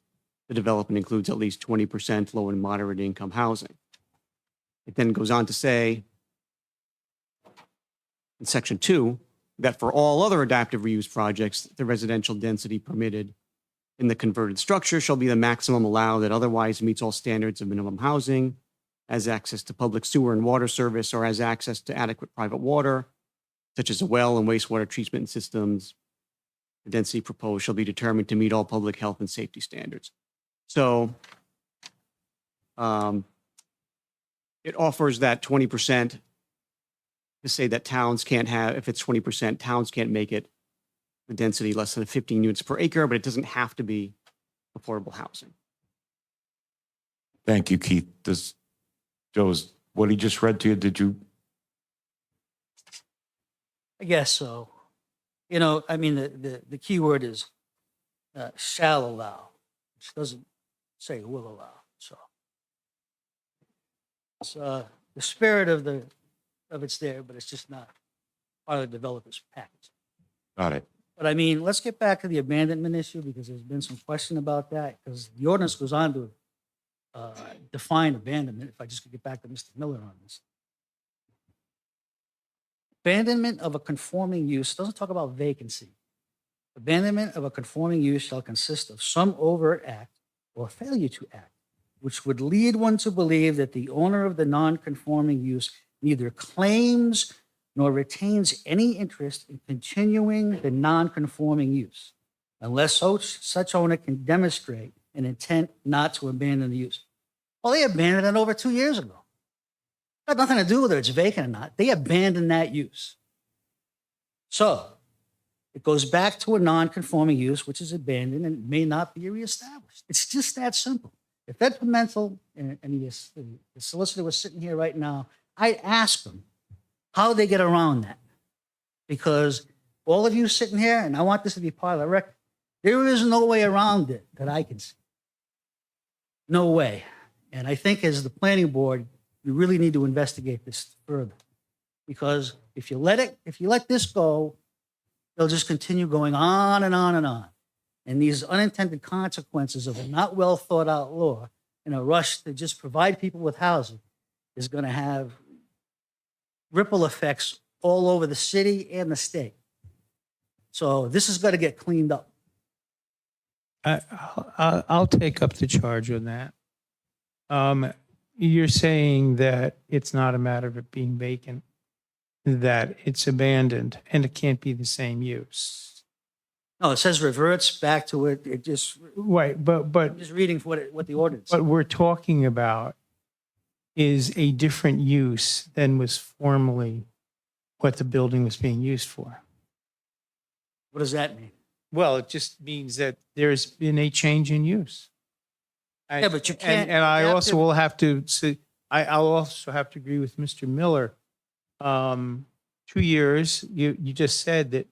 S7: the development includes at least 20% low and moderate income housing. It then goes on to say in section 2 that for all other adaptive reuse projects, the residential density permitted in the converted structure shall be the maximum allowed that otherwise meets all standards of minimum housing, has access to public sewer and water service, or has access to adequate private water, such as a well and wastewater treatment systems. The density proposed shall be determined to meet all public health and safety standards. So it offers that 20% to say that towns can't have, if it's 20%, towns can't make it the density less than 15 units per acre, but it doesn't have to be affordable housing.
S1: Thank you, Keith. Joe's, what he just read to you, did you?
S18: I guess so. You know, I mean, the key word is shall allow, which doesn't say will allow, so. It's, the spirit of it's there, but it's just not part of the developer's package.
S1: Got it.
S18: But I mean, let's get back to the abandonment issue because there's been some question about that because the ordinance goes on to define abandonment. If I just could get back to Mr. Miller on this. Abandonment of a conforming use doesn't talk about vacancy. Abandonment of a conforming use shall consist of some overt act or failure to act which would lead one to believe that the owner of the non-conforming use neither claims nor retains any interest in continuing the non-conforming use, unless such owner can demonstrate an intent not to abandon the use. Well, they abandoned it over 2 years ago. Got nothing to do whether it's vacant or not. They abandoned that use. So it goes back to a non-conforming use, which is abandoned and may not be reestablished. It's just that simple. If Ed Pimentel and the solicitor was sitting here right now, I'd ask them how they get around that. Because all of you sitting here, and I want this to be part of the record, there is no way around it that I can see. No way. And I think as the planning board, you really need to investigate this further. Because if you let this go, they'll just continue going on and on and on. And these unintended consequences of a not well thought out law in a rush to just provide people with housing is going to have ripple effects all over the city and the state. So this has got to get cleaned up.
S5: I'll take up the charge on that. You're saying that it's not a matter of it being vacant, that it's abandoned and it can't be the same use.
S18: No, it says reverts back to it. It just,
S5: Right,
S18: I'm just reading what the ordinance.
S5: what we're talking about is a different use than was formerly what the building was being used for.
S18: What does that mean?
S5: Well, it just means that there's been a change in use.
S18: Yeah, but you can't
S5: And I
S18: adapt
S5: also
S18: it.
S5: will have to say, I'll also have to agree with Mr. Miller. 2 years, you just said that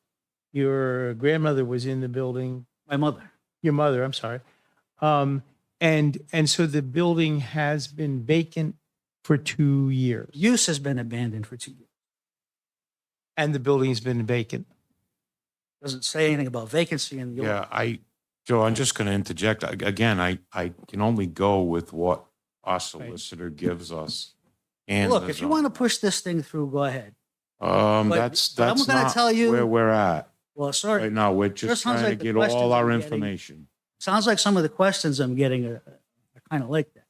S5: your grandmother was in the building,
S18: My mother.
S5: your mother, I'm sorry. And so the building has been vacant for 2 years
S18: Use has been abandoned for 2 years.
S5: and the building's been vacant.
S18: Doesn't say anything about vacancy in the
S1: Yeah, Joe, I'm just going to interject. Again, I can only go with what our solicitor gives us. And
S18: Look,
S1: the
S18: if you
S1: zone.
S18: want to push this thing through, go ahead. but I'm
S1: That's
S18: gonna
S1: not
S18: tell you-
S1: where we're at
S18: Well, sorry.
S1: right now. We're
S18: Sure
S1: just
S18: sounds
S1: trying to
S18: like the
S1: get
S18: questions
S1: all our
S18: I'm getting-
S1: information.
S18: Sounds like some of the questions I'm getting are kind of like that.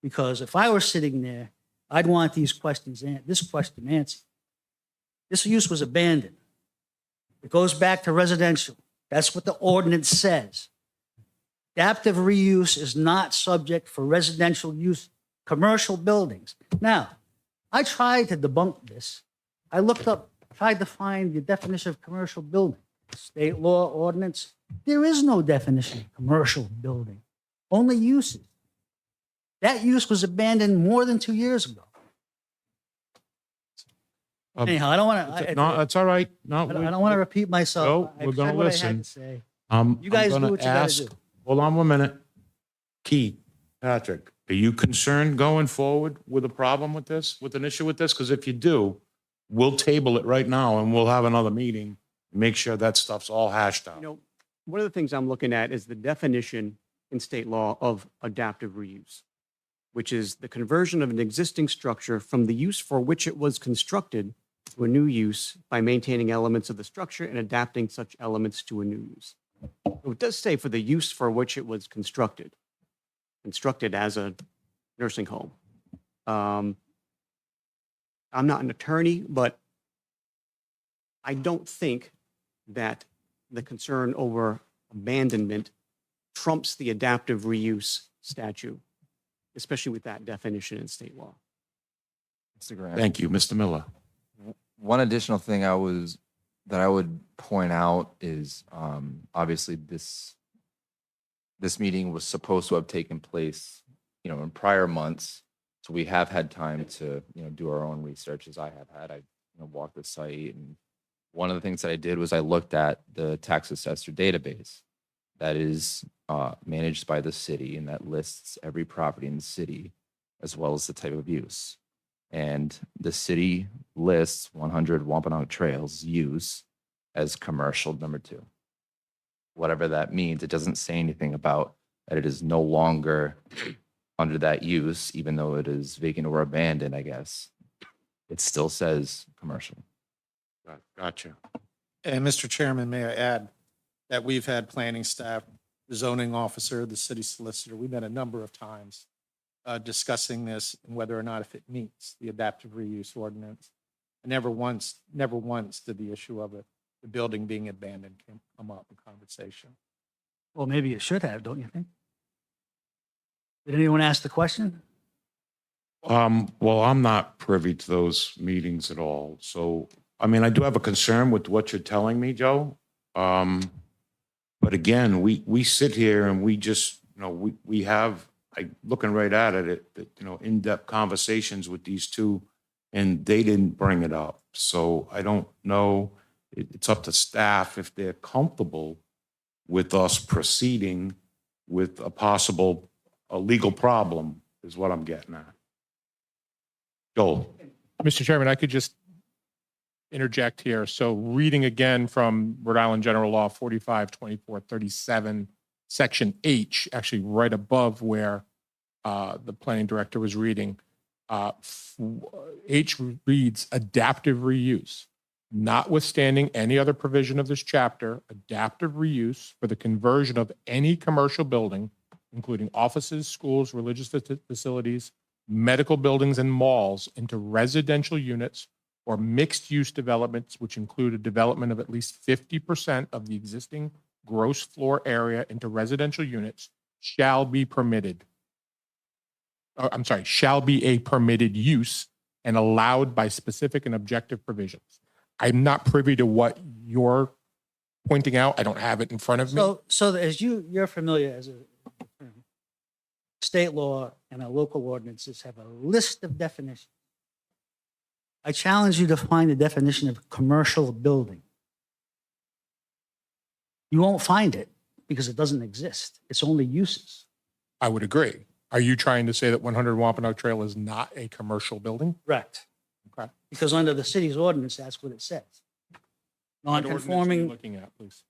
S18: Because if I were sitting there, I'd want this question answered. This use was abandoned. It goes back to residential. That's what the ordinance says. Adaptive reuse is not subject for residential use, commercial buildings. Now, I tried to debunk this. I looked up, tried to find the definition of commercial building. State law ordinance. There is no definition of commercial building, only uses. That use was abandoned more than 2 years ago. Anyhow, I don't want to.
S1: No, that's all right. No,
S18: I don't want to repeat myself.
S1: No,
S18: I
S1: we're going
S18: said
S1: to
S18: what I had
S1: listen.
S18: to say.
S1: You
S18: guys do what you gotta do.
S1: Hold on 1 minute. Keith, Patrick, are you concerned going forward with a problem with this, with an issue with this? Because if you do, we'll table it right now and we'll have another meeting. Make sure that stuff's all hashed out.
S7: You know, one of the things I'm looking at is the definition in state law of adaptive reuse, which is the conversion of an existing structure from the use for which it was constructed to a new use by maintaining elements of the structure and adapting such elements to a new use. So it does say for the use for which it was constructed as a nursing home. I'm not an attorney, but I don't think that the concern over abandonment trumps the adaptive reuse statute, especially with that definition in state law.
S8: Mr. Grant.
S1: Thank you, Mr. Miller.
S8: One additional thing that I would point out is obviously this meeting was supposed to have taken place, in prior months. So we have had time to, do our own research as I have had. I walked the site, and one of the things that I did was I looked at the tax assessor database that is managed by the city and that lists every property in the city as well as the type of use. And the city lists 100 Wampanoag Trails use as commercial number 2. Whatever that means, it doesn't say anything about that it is no longer under that use, even though it is vacant or abandoned, I guess. It still says commercial.
S1: Gotcha.
S6: And Mr. Chairman, may I add that we've had planning staff, the zoning officer, the city solicitor, we met a number of times discussing this and whether or not if it meets the adaptive reuse ordinance. And never once did the issue of it, the building being abandoned come up in conversation.
S18: Well, maybe it should have, don't you think? Did anyone ask the question?
S1: Well, I'm not privy to those meetings at all. So, I mean, I do have a concern with what you're telling me, Joe. But again, we sit here and we just, we have, looking right at it, in-depth conversations with these two, and they didn't bring it up. So I don't know. It's up to staff if they're comfortable with us proceeding with a legal problem, is what I'm getting at. Joel.
S2: Mr. Chairman, I could just interject here. So reading again from Rhode Island General Law 452437, Section H, actually right above where the planning director was reading, H reads adaptive reuse. Notwithstanding any other provision of this chapter, adaptive reuse for the conversion of any commercial building, including offices, schools, religious facilities, medical buildings, and malls, into residential units or mixed-use developments, which include a development of at least 50% of the existing gross floor area into residential units, shall be permitted. Shall be a permitted use and allowed by specific and objective provisions. I'm not privy to what you're pointing out. I don't have it in front of me.
S18: So as you're familiar as a state law and our local ordinances have a list of definitions. I challenge you to find the definition of commercial building. You won't find it because it doesn't exist. It's only uses.
S2: I would agree. Are you trying to say that 100 Wampanoag Trail is not a commercial building?
S18: Correct.
S2: Okay.
S18: Because under the city's ordinance, that's what it says.
S2: What ordinance are you
S18: Non-conforming
S2: looking at, please?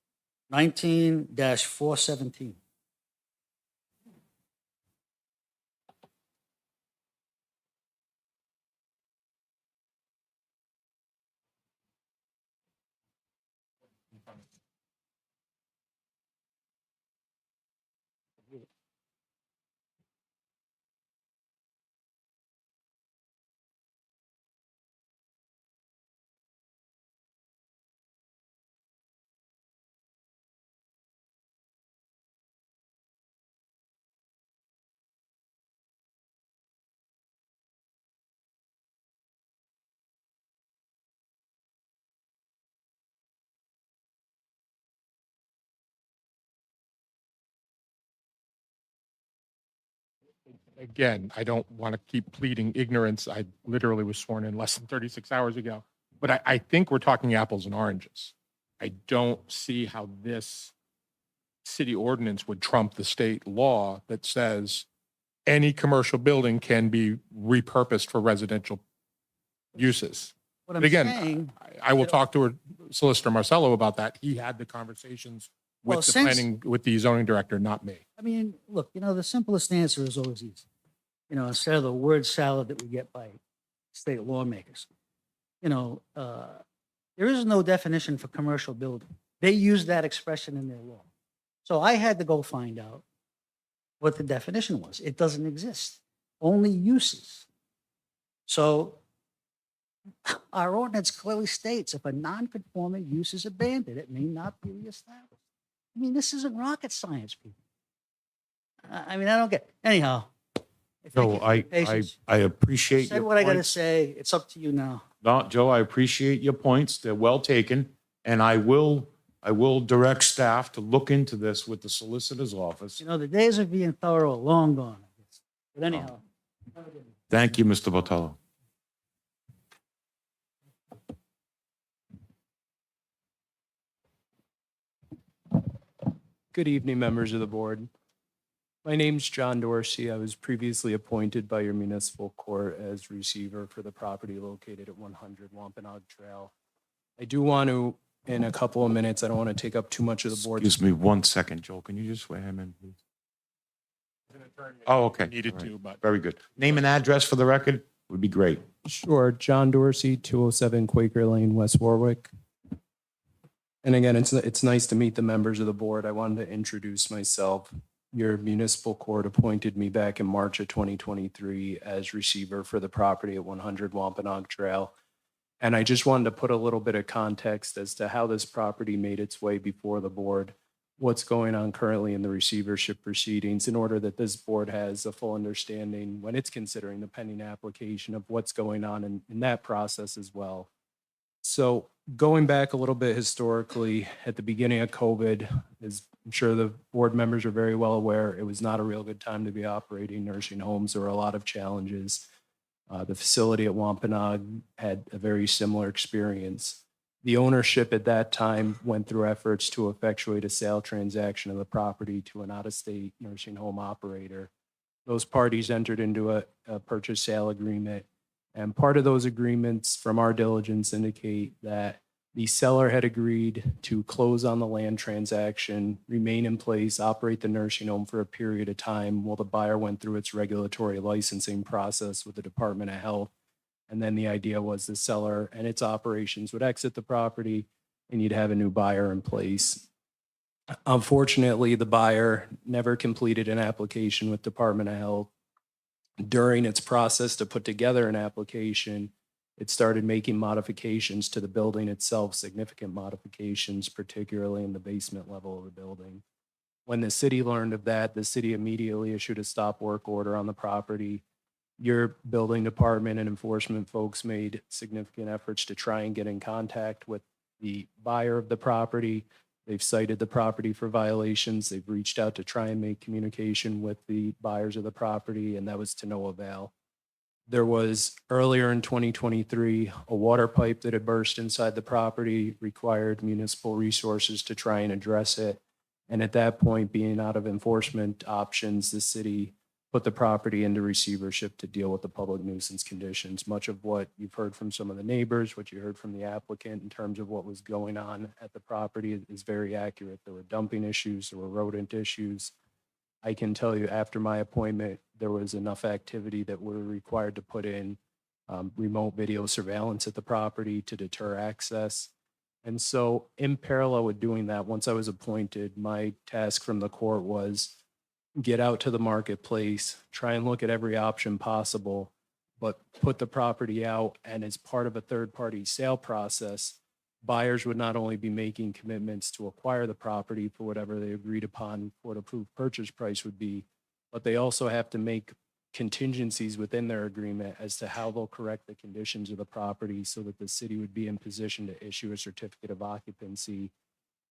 S18: 19-417.
S2: Again, I don't want to keep pleading ignorance. I literally was sworn in less than 36 hours ago. But I think we're talking apples and oranges. I don't see how this city ordinance would trump the state law that says any commercial building can be repurposed for residential uses.
S18: What I'm
S2: But again,
S18: saying,
S2: I will talk to Solicitor Marcello about that. He had the conversations with
S18: Well,
S2: the
S18: since-
S2: with the zoning director, not me.
S18: I mean, look, the simplest answer is always easy. Instead of the word salad that we get by state lawmakers. There is no definition for commercial building. They use that expression in their law. So I had to go find out what the definition was. It doesn't exist. Only uses. So our ordinance clearly states if a non-conforming use is abandoned, it may not be reestablished. I mean, this isn't rocket science, people. I don't get, anyhow. Thank you
S1: Joe,
S18: for your patience.
S1: I appreciate
S18: Said
S1: your
S18: what I got to
S1: points.
S18: say. It's up to you now.
S1: No, Joe, I appreciate your points. They're well taken. And I will direct staff to look into this with the solicitor's office.
S18: The days of being thorough are long gone. I guess. But anyhow. have a good one.
S1: Thank you, Mr. Botello.
S19: Good evening, members of the board. My name's John Dorsey. I was previously appointed by your municipal court as receiver for the property located at 100 Wampanoag Trail. I do want to, in a couple of minutes, I don't want to take up too much of the board's.
S1: Excuse me 1 second, Joel. Can you just swear him in, please? Oh, okay.
S2: Needed
S1: All right.
S2: to, but
S1: Very good. Name and address for the record would be great.
S19: Sure, John Dorsey, 207 Quaker Lane, West Warwick. And again, it's nice to meet the members of the board. I wanted to introduce myself. your municipal court appointed me back in March of 2023 as receiver for the property at 100 Wampanoag Trail. And I just wanted to put a little bit of context as to how this property made its way before the board, what's going on currently in the receivership proceedings, in order that this board has a full understanding when it's considering the pending application of what's going on in that process as well. So going back a little bit historically, at the beginning of COVID, as I'm sure the board members are very well aware, it was not a real good time to be operating nursing homes. There were a lot of challenges. The facility at Wampanoag had a very similar experience. The ownership at that time went through efforts to effectuate a sale transaction of the property to an out-of-state nursing home operator. Those parties entered into a purchase sale agreement. And part of those agreements from our diligence indicate that the seller had agreed to close on the land transaction, remain in place, operate the nursing home for a period of time while the buyer went through its regulatory licensing process with the Department of Health. And then the idea was the seller and its operations would exit the property and you'd have a new buyer in place. Unfortunately, the buyer never completed an application with Department of Health. During its process to put together an application, it started making modifications to the building itself, significant modifications, particularly in the basement level of the building. When the city learned of that, the city immediately issued a stop work order on the property. Your building department and enforcement folks made significant efforts to try and get in contact with the buyer of the property. They've cited the property for violations. They've reached out to try and make communication with the buyers of the property, and that was to no avail. There was earlier in 2023, a water pipe that had burst inside the property, required municipal resources to try and address it. And at that point, being out of enforcement options, the city put the property into receivership to deal with the public nuisance conditions. Much of what you've heard from some of the neighbors, what you heard from the applicant in terms of what was going on at the property is very accurate. There were dumping issues, there were rodent issues. I can tell you after my appointment, there was enough activity that we're required to put in remote video surveillance at the property to deter access. And so in parallel with doing that, once I was appointed, my task from the court was get out to the marketplace, try and look at every option possible, but put the property out. And as part of a third-party sale process, buyers would not only be making commitments to acquire the property for whatever they agreed upon what approved purchase price would be, but they also have to make contingencies within their agreement as to how they'll correct the conditions of the property so that the city would be in position to issue a certificate of occupancy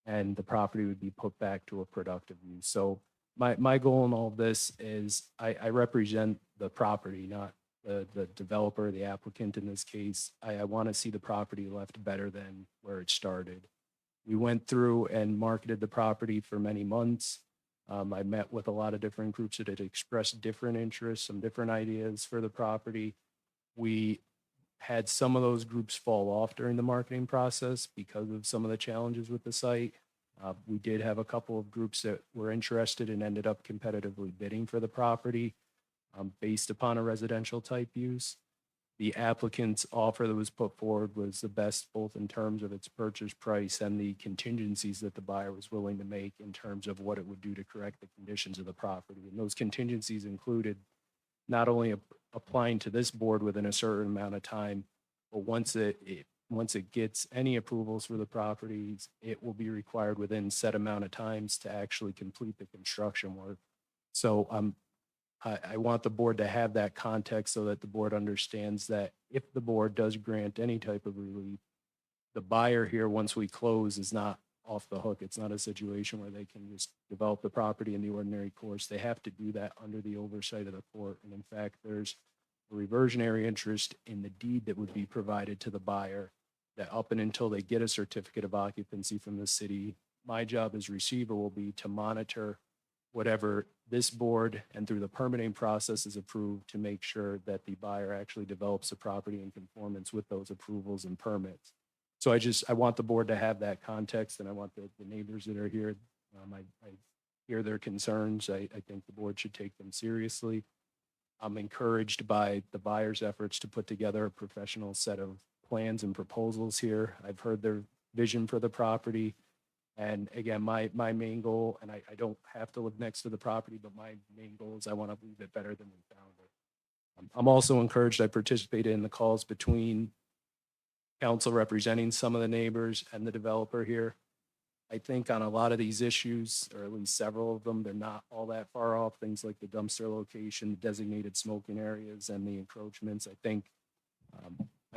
S19: and the property would be put back to a productive use. So my goal in all of this is I represent the property, not the developer, the applicant in this case. I want to see the property left better than where it started. We went through and marketed the property for many months. I met with a lot of different groups that had expressed different interests, some different ideas for the property. We had some of those groups fall off during the marketing process because of some of the challenges with the site. We did have a couple of groups that were interested and ended up competitively bidding for the property based upon a residential type use. The applicant's offer that was put forward was the best, both in terms of its purchase price and the contingencies that the buyer was willing to make in terms of what it would do to correct the conditions of the property. And those contingencies included not only applying to this board within a certain amount of time, but once it gets any approvals for the properties, it will be required within set amount of times to actually complete the construction work. So I want the board to have that context so that the board understands that if the board does grant any type of relief, the buyer here, once we close, is not off the hook. It's not a situation where they can just develop the property in the ordinary course. They have to do that under the oversight of the court. And in fact, there's a reversionary interest in the deed that would be provided to the buyer that up and until they get a certificate of occupancy from the city, my job as receiver will be to monitor whatever this board and through the permitting process is approved to make sure that the buyer actually develops the property in conformance with those approvals and permits. So I want the board to have that context, and I want the neighbors that are here, I hear their concerns. I think the board should take them seriously. I'm encouraged by the buyer's efforts to put together a professional set of plans and proposals here. I've heard their vision for the property. And again, my main goal, and I don't have to live next to the property, but my main goal is I want to leave it better than we found it. I'm also encouraged. I participated in the calls between council representing some of the neighbors and the developer here. I think on a lot of these issues, or at least several of them, they're not all that far off. Things like the dumpster location, designated smoking areas, and the encroachments. I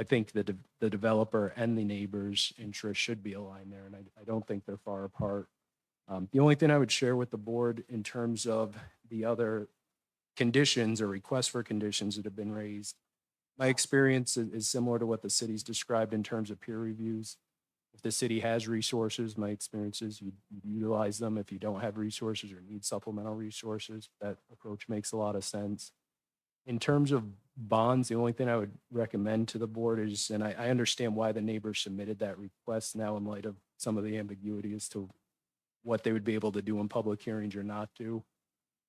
S19: think the developer and the neighbors' interests should be aligned there, and I don't think they're far apart. The only thing I would share with the board in terms of the other conditions or requests for conditions that have been raised, my experience is similar to what the city's described in terms of peer reviews. If the city has resources, my experience is you utilize them. If you don't have resources or need supplemental resources, that approach makes a lot of sense. In terms of bonds, the only thing I would recommend to the board is, and I understand why the neighbors submitted that request now in light of some of the ambiguity as to what they would be able to do in public hearings or not do.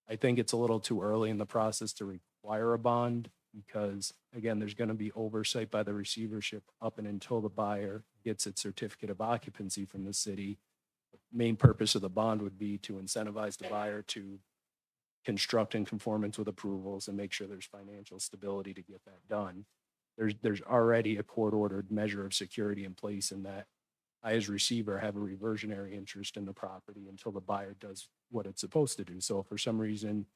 S19: I think it's a little too early in the process to require a bond because, again, there's going to be oversight by the receivership up and until the buyer gets its certificate of occupancy from the city. The main purpose of the bond would be to incentivize the buyer to construct in conformance with approvals and make sure there's financial stability to get that done. There's already a court-ordered measure of security in place in that I, as receiver, have a reversionary interest in the property until the buyer does what it's supposed to do. So if for some reason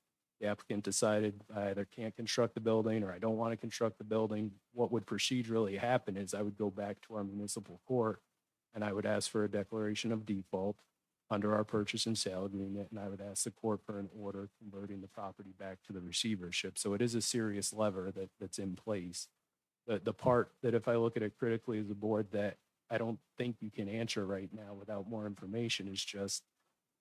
S19: the applicant decided I either can't construct the building or I don't want to construct the building, what would procedurally happen is I would go back to our municipal court and I would ask for a declaration of default under our purchase and sale agreement, and I would ask the court for an order converting the property back to the receivership. So it is a serious lever that's in place. The part that, if I look at it critically as a board, that I don't think you can answer right now without more information is just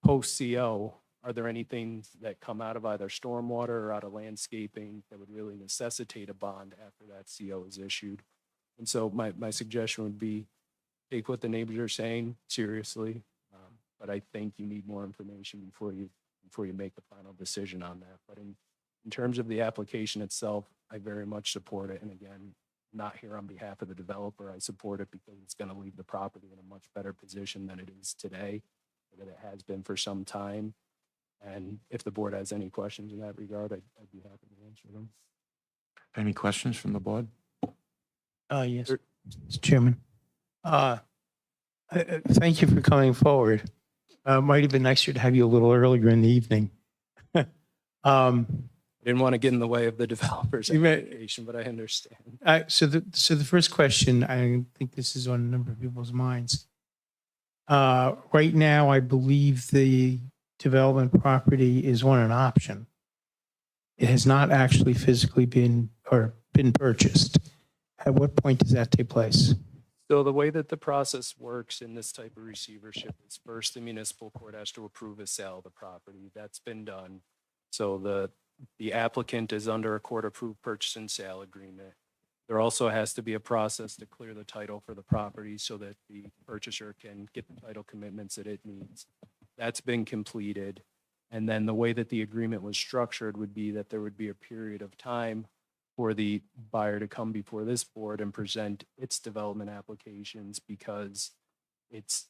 S19: post CO. Are there any things that come out of either stormwater or out of landscaping that would really necessitate a bond after that CO is issued? And so my suggestion would be take what the neighbors are saying seriously, but I think you need more information before you make the final decision on that. But in terms of the application itself, I very much support it. And again, not here on behalf of the developer. I support it because it's going to leave the property in a much better position than it is today, that it has been for some time. And if the board has any questions in that regard, I'd be happy to answer them.
S1: Any questions from the board?
S5: Yes, Mr. Chairman. Thank you for coming forward. Might have been nicer to have you a little earlier in the evening.
S19: I didn't want to get in the way of the developer's
S5: You may-
S19: application, but I understand.
S5: So the first question, I think this is on a number of people's minds. Right now, I believe the development property is on an option. It has not actually physically been purchased. At what point does that take place?
S19: So the way that the process works in this type of receivership is first the municipal court has to approve a sale of the property. That's been done. So the applicant is under a court-approved purchase and sale agreement. There also has to be a process to clear the title for the property so that the purchaser can get the title commitments that it needs. That's been completed. And then the way that the agreement was structured would be that there would be a period of time for the buyer to come before this board and present its development applications because its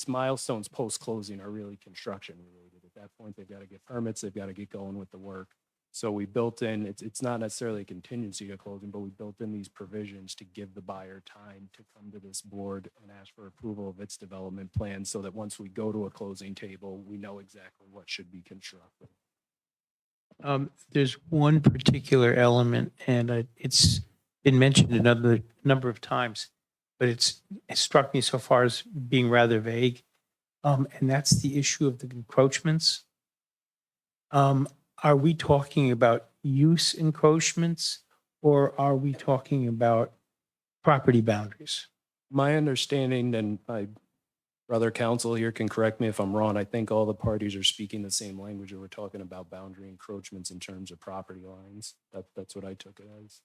S19: milestones post-closing are really construction related. At that point, they've got to get permits, they've got to get going with the work. So we built in, it's not necessarily a contingency to closing, but we built in these provisions to give the buyer time to come to this board and ask for approval of its development plan so that once we go to a closing table, we know exactly what should be constructed.
S5: There's one particular element, and it's been mentioned another number of times, but it struck me so far as being rather vague. And that's the issue of the encroachments. Are we talking about use encroachments, or are we talking about property boundaries?
S19: My understanding, and my brother counsel here can correct me if I'm wrong, I think all the parties are speaking the same language, and we're talking about boundary encroachments in terms of property lines. That's what I took it as.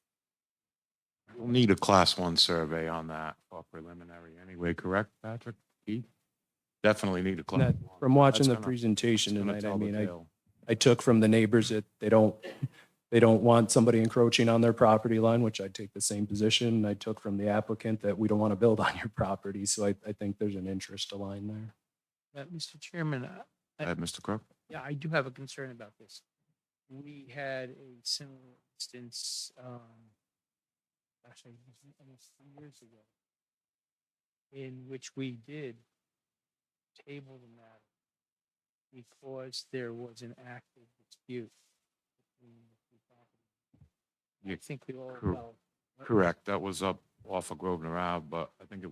S1: We'll need a class 1 survey on that for preliminary anyway, correct, Patrick? Keith? Definitely need a class
S19: That-
S1: 1.
S19: From watching
S1: That's
S19: the
S1: gonna-
S19: presentation
S1: that's gonna
S19: tonight, I
S1: tell the
S19: mean,
S1: tale.
S19: I took from the neighbors that they don't want somebody encroaching on their property line, which I take the same position. I took from the applicant that we don't want to build on your property. So I think there's an interest aligned there.
S5: Mr. Chairman,
S1: Mr. Crook?
S5: yeah, I do have a concern about this. We had a similar instance, actually, it was almost 3 years ago, in which we did table the matter because there was an active dispute between the two properties. I think we all know.
S1: Correct. That was up off of Grosvenor Ave, but I think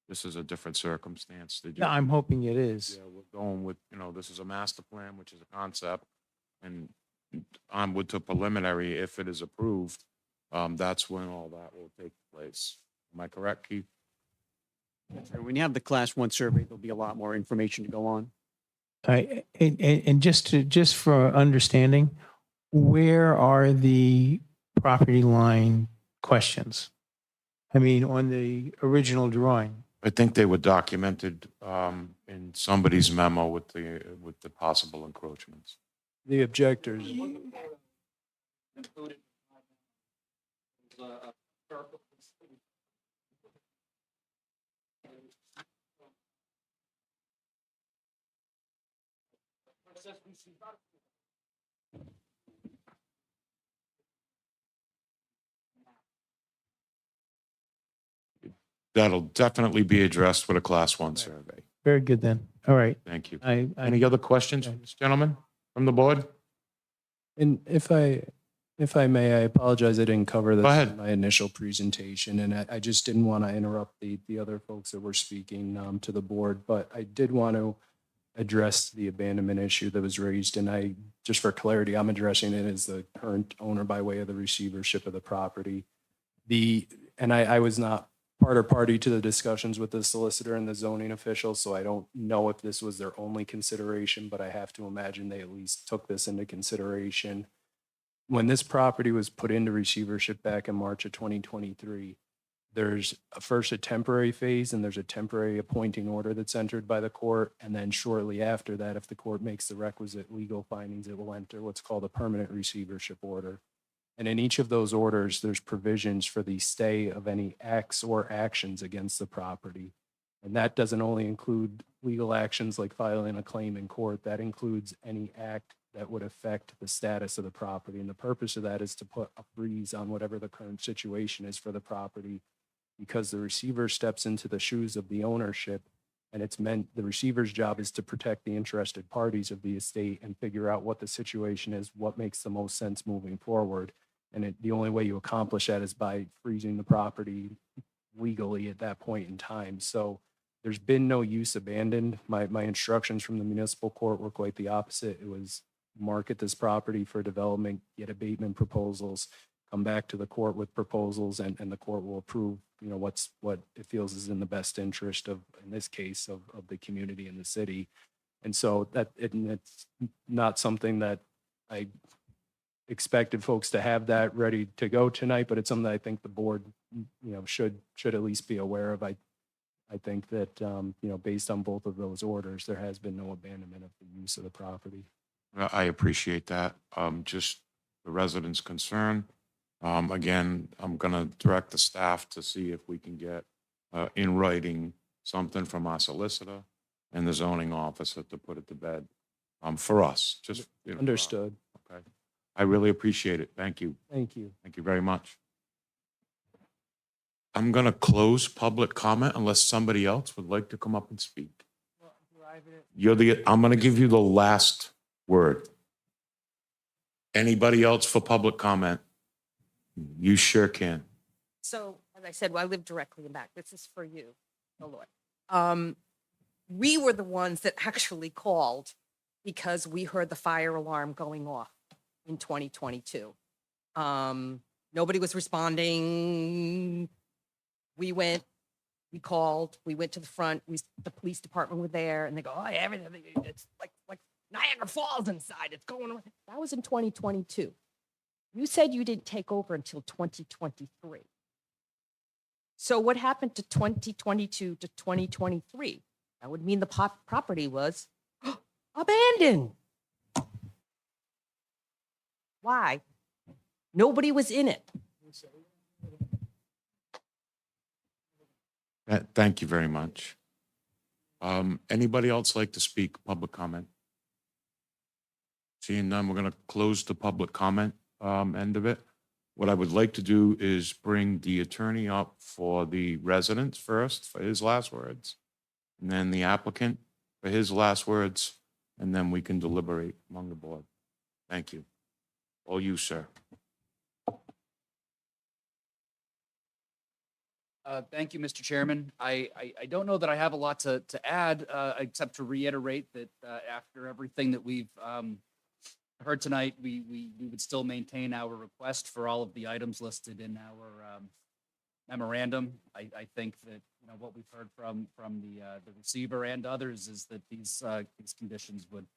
S1: this is a different circumstance. Did you-
S5: Yeah, I'm hoping it is.
S1: Yeah, we're going with, this is a master plan, which is a concept, and onward to preliminary, if it is approved, that's when all that will take place. Am I correct, Keith?
S7: When you have the class one survey, there'll be a lot more information to go on.
S5: And just for understanding, where are the property line questions? I mean, on the original drawing.
S1: I think they were documented in somebody's memo with the possible encroachments.
S19: The objectors,
S1: That'll definitely be addressed with a class one survey.
S5: Very good then. All right.
S1: Thank you.
S5: I
S1: Any other questions, from this gentleman, from the board?
S19: and if I may, I apologize, I didn't cover this
S1: ahead.
S19: in my initial presentation, and I just didn't want to interrupt the other folks that were speaking to the board, but I did want to address the abandonment issue that was raised, and just for clarity, I'm addressing it as the current owner by way of the receivership of the property. And I was not part or party to the discussions with the solicitor and the zoning official, so I don't know if this was their only consideration, but I have to imagine they at least took this into consideration. When this property was put into receivership back in March of 2023, there's first a temporary phase and there's a temporary appointing order that's entered by the court. And then shortly after that, if the court makes the requisite legal findings, it will enter what's called a permanent receivership order. And in each of those orders, there's provisions for the stay of any acts or actions against the property. And that doesn't only include legal actions like filing a claim in court, that includes any act that would affect the status of the property. And the purpose of that is to put a freeze on whatever the current situation is for the property, because the receiver steps into the shoes of the ownership, and it's meant the receiver's job is to protect the interested parties of the estate and figure out what the situation is, what makes the most sense moving forward. And the only way you accomplish that is by freezing the property legally at that point in time. So there's been no use abandoned. My instructions from the municipal court were quite the opposite. It was market this property for development, get abatement proposals, come back to the court with proposals, and the court will approve, what it feels is in the best interest of, in this case, of the community and the city. And so it's not something that I expected folks to have that ready to go tonight, but it's something that I think the board, should at least be aware of. I think that, based on both of those orders, there has been no abandonment of the use of the property.
S1: I appreciate that. Just the residents' concern. Again, I'm going to direct the staff to see if we can get in writing something from our solicitor and the zoning officer to put it to bed for us. Just
S19: Understood.
S1: Okay. I really appreciate it. Thank you.
S19: Thank you.
S1: Thank you very much. I'm going to close public comment unless somebody else would like to come up and speak. I'm going to give you the last word. Anybody else for public comment? You sure can.
S10: So, as I said, I live directly in back. This is for you, oh Lord. We were the ones that actually called because we heard the fire alarm going off in 2022. Nobody was responding. We called, we went to the front, the police department were there, and they go, oh, everything, it's like Niagara Falls inside, it's going on. That was in 2022. You said you didn't take over until 2023. So what happened to 2022 to 2023? That would mean the property was abandoned. Why? Nobody was in it.
S1: Thank you very much. Anybody else like to speak, public comment? Seeing none, we're going to close the public comment end of it. What I would like to do is bring the attorney up for the residents first, for his last words, and then the applicant for his last words, and then we can deliberate among the board. Thank you. All you, sir.
S9: Thank you, Mr. Chairman. I don't know that I have a lot to add, except to reiterate that after everything that we've heard tonight, we would still maintain our request for all of the items listed in our memorandum. I think that, you know, what we've heard from the receiver and others is that these conditions would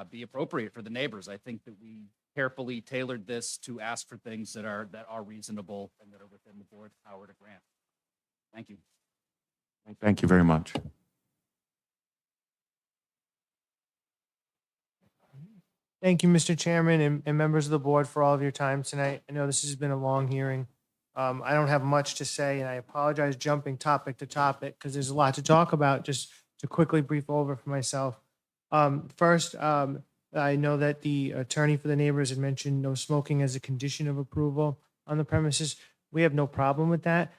S9: be appropriate for the neighbors. I think that we carefully tailored this to ask for things that are reasonable and that are within the board's power to grant. Thank you.
S1: Thank you very much.
S3: Thank you, Mr. Chairman and members of the board for all of your time tonight. I know this has been a long hearing. I don't have much to say, and I apologize jumping topic to topic because there's a lot to talk about. Just to quickly brief over for myself. First, I know that the attorney for the neighbors had mentioned no smoking as a condition of approval on the premises. We have no problem with that.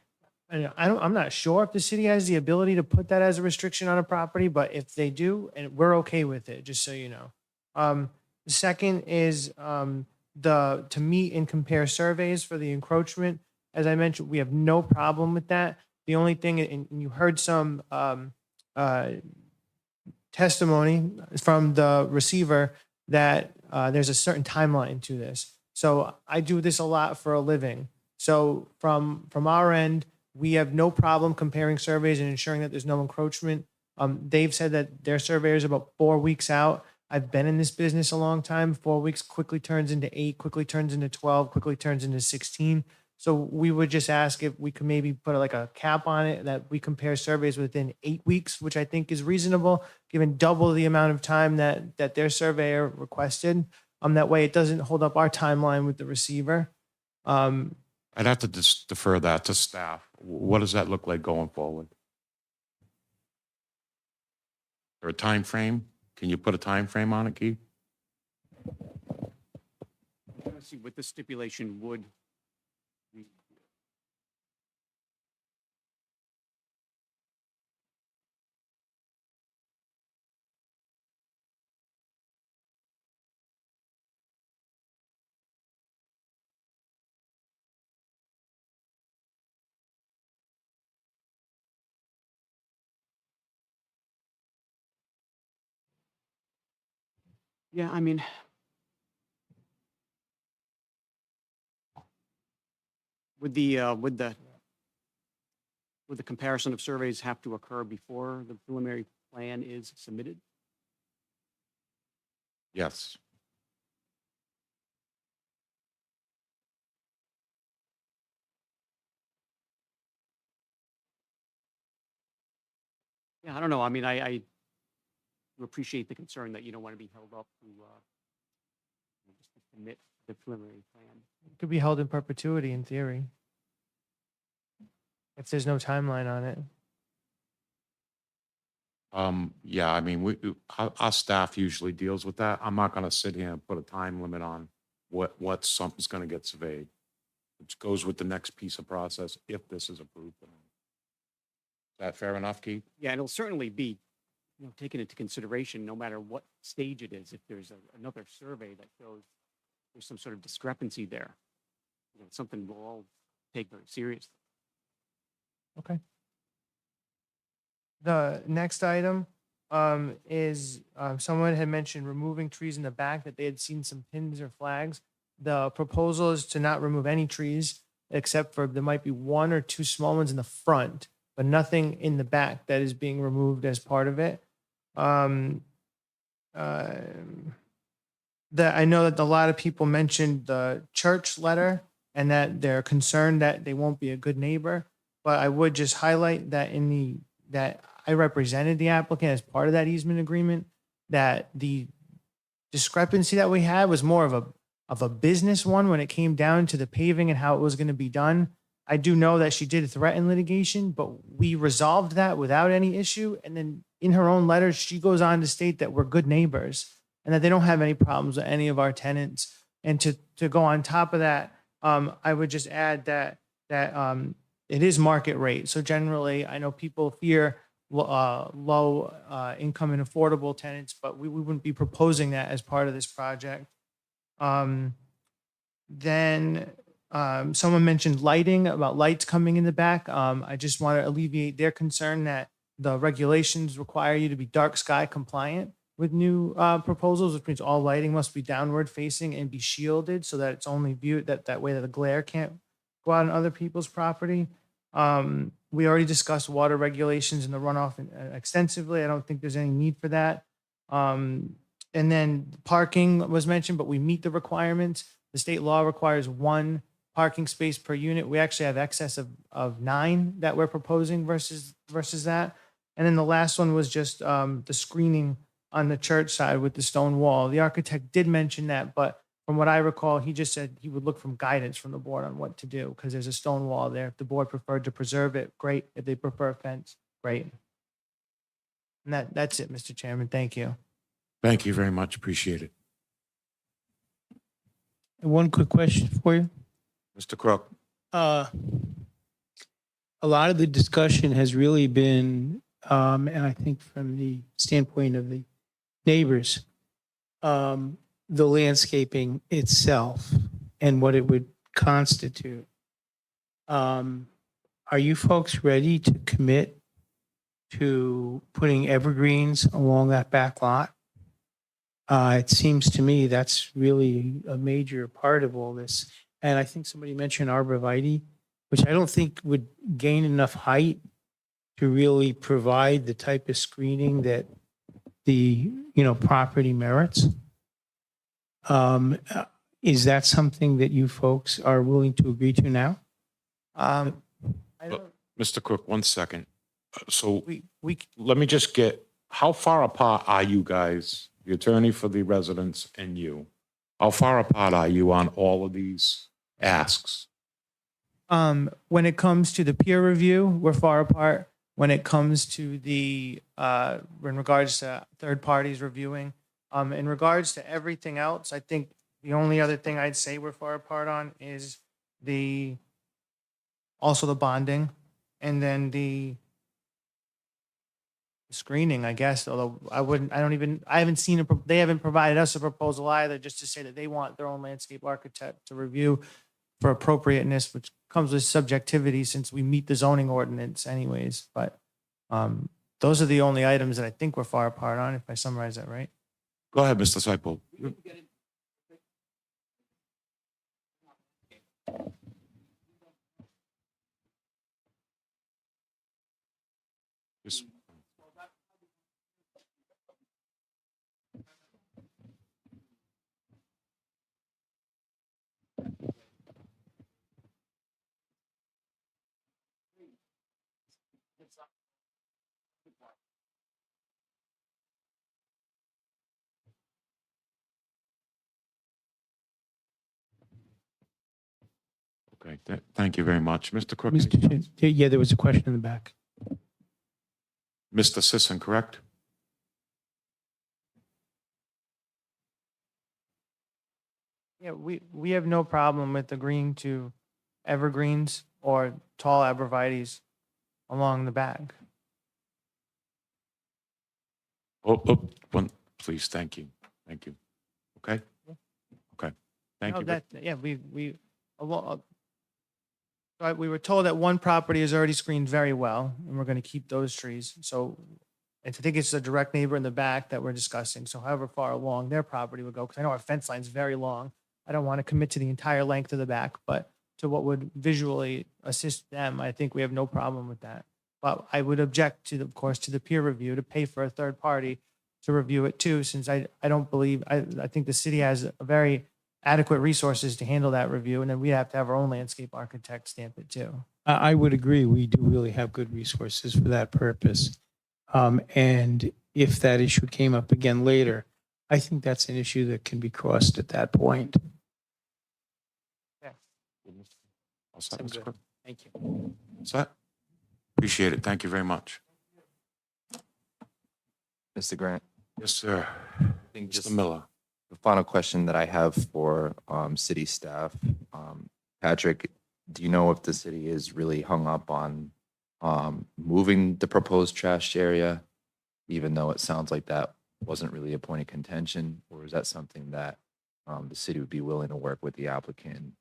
S3: And I'm not sure if the city has the ability to put that as a restriction on a property, but if they do, and we're okay with it, just so you know. The second is to meet and compare surveys for the encroachment. As I mentioned, we have no problem with that. The only thing, and you heard some testimony from the receiver that there's a certain timeline to this. So I do this a lot for a living. So from our end, we have no problem comparing surveys and ensuring that there's no encroachment. They've said that their surveyor is about 4 weeks out. I've been in this business a long time. 4 weeks quickly turns into 8, quickly turns into 12, quickly turns into 16. So we would just ask if we could maybe put like a cap on it that we compare surveys within 8 weeks, which I think is reasonable, given double the amount of time that their surveyor requested. That way it doesn't hold up our timeline with the receiver.
S1: I'd have to defer that to staff. What does that look like going forward? Or a time frame? Can you put a time frame on it, Keith?
S7: Let's see what the stipulation would. Yeah, I mean, would the comparison of surveys have to occur before the preliminary plan is submitted?
S1: Yes.
S7: Yeah, I don't know. I mean, I appreciate the concern that you don't want to be held up to just to submit the preliminary plan.
S3: It could be held in perpetuity in theory, if there's no timeline on it.
S1: Yeah, I mean, our staff usually deals with that. I'm not going to sit here and put a time limit on what something's going to get surveyed. Which goes with the next piece of process if this is approved. Is that fair enough, Keith?
S7: Yeah, and it'll certainly be, taken into consideration no matter what stage it is. If there's another survey that shows there's some sort of discrepancy there, it's something we'll all take very seriously.
S3: Okay. The next item is someone had mentioned removing trees in the back, that they had seen some pins or flags. The proposal is to not remove any trees except for there might be 1 or 2 small ones in the front, but nothing in the back that is being removed as part of it. That I know that a lot of people mentioned the church letter and that they're concerned that they won't be a good neighbor. But I would just highlight that that I represented the applicant as part of that easement agreement, that the discrepancy that we had was more of a business one when it came down to the paving and how it was going to be done. I do know that she did threaten litigation, but we resolved that without any issue. And then in her own letter, she goes on to state that we're good neighbors and that they don't have any problems with any of our tenants. And to go on top of that, I would just add that it is market rate. So generally, I know people fear low income and affordable tenants, but we wouldn't be proposing that as part of this project. Then someone mentioned lighting, about lights coming in the back. I just want to alleviate their concern that the regulations require you to be dark sky compliant with new proposals, which means all lighting must be downward facing and be shielded so that it's only viewed that way that the glare can't go out on other people's property. We already discussed water regulations and the runoff extensively. I don't think there's any need for that. And then parking was mentioned, but we meet the requirements. The state law requires 1 parking space per unit. We actually have excess of 9 that we're proposing versus that. And then the last one was just the screening on the church side with the stone wall. The architect did mention that, but from what I recall, he just said he would look from guidance from the board on what to do because there's a stone wall there. If the board preferred to preserve it, great. If they prefer a fence, great. And that's it, Mr. Chairman. Thank you.
S1: Thank you very much. Appreciate it.
S5: And one quick question for you.
S1: Mr. Crook.
S5: A lot of the discussion has really been, and I think from the standpoint of the neighbors, the landscaping itself and what it would constitute. Are you folks ready to commit to putting evergreens along that back lot? It seems to me that's really a major part of all this. And I think somebody mentioned arborvitae, which I don't think would gain enough height to really provide the type of screening that the, property merits. Is that something that you folks are willing to agree to now?
S3: I don't,
S1: Mr. Crook, 1 second. So
S3: we
S1: let me just get, how far apart are you guys, the attorney for the residents and you? How far apart are you on all of these asks?
S3: when it comes to the peer review, we're far apart. When it comes to the, in regards to third parties reviewing, in regards to everything else, I think the only other thing I'd say we're far apart on is also the bonding and then the screening, I guess, although I haven't seen, they haven't provided us a proposal either, just to say that they want their own landscape architect to review for appropriateness, which comes with subjectivity since we meet the zoning ordinance anyways. But those are the only items that I think we're far apart on, if I summarize that right.
S1: Go ahead, Mr. Seipel. Just- Okay, thank you very much. Mr. Crook,
S5: Mr. Chair, yeah, there was a question in the back.
S1: Mr. Sisson, correct?
S3: Yeah, we have no problem with agreeing to evergreens or tall arborvitaes along the back.
S1: Please, thank you. Thank you. Okay? Okay. Thank
S3: No,
S1: you.
S3: yeah, we were told that one property is already screened very well, and we're going to keep those trees. So I think it's a direct neighbor in the back that we're discussing. So however far along their property would go, because I know our fence line's very long. I don't want to commit to the entire length of the back, but to what would visually assist them, I think we have no problem with that. But I would object to, of course, to the peer review, to pay for a third party to review it too, since I don't believe, I think the city has a very adequate resources to handle that review, and then we have to have our own landscape architect stamp it too.
S5: I would agree. We do really have good resources for that purpose. And if that issue came up again later, I think that's an issue that can be crossed at that point.
S1: All set,
S5: Sounds
S1: Mr.
S5: good.
S1: Crook?
S5: Thank you.
S1: What's that? Appreciate it. Thank you very much.
S8: Mr. Grant,
S1: Yes, sir.
S8: I think
S1: Mr.
S8: just
S1: Miller.
S8: the final question that I have for city staff. Patrick, do you know if the city is really hung up on moving the proposed trash area, even though it sounds like that wasn't really a point of contention? Or is that something that the city would be willing to work with the applicant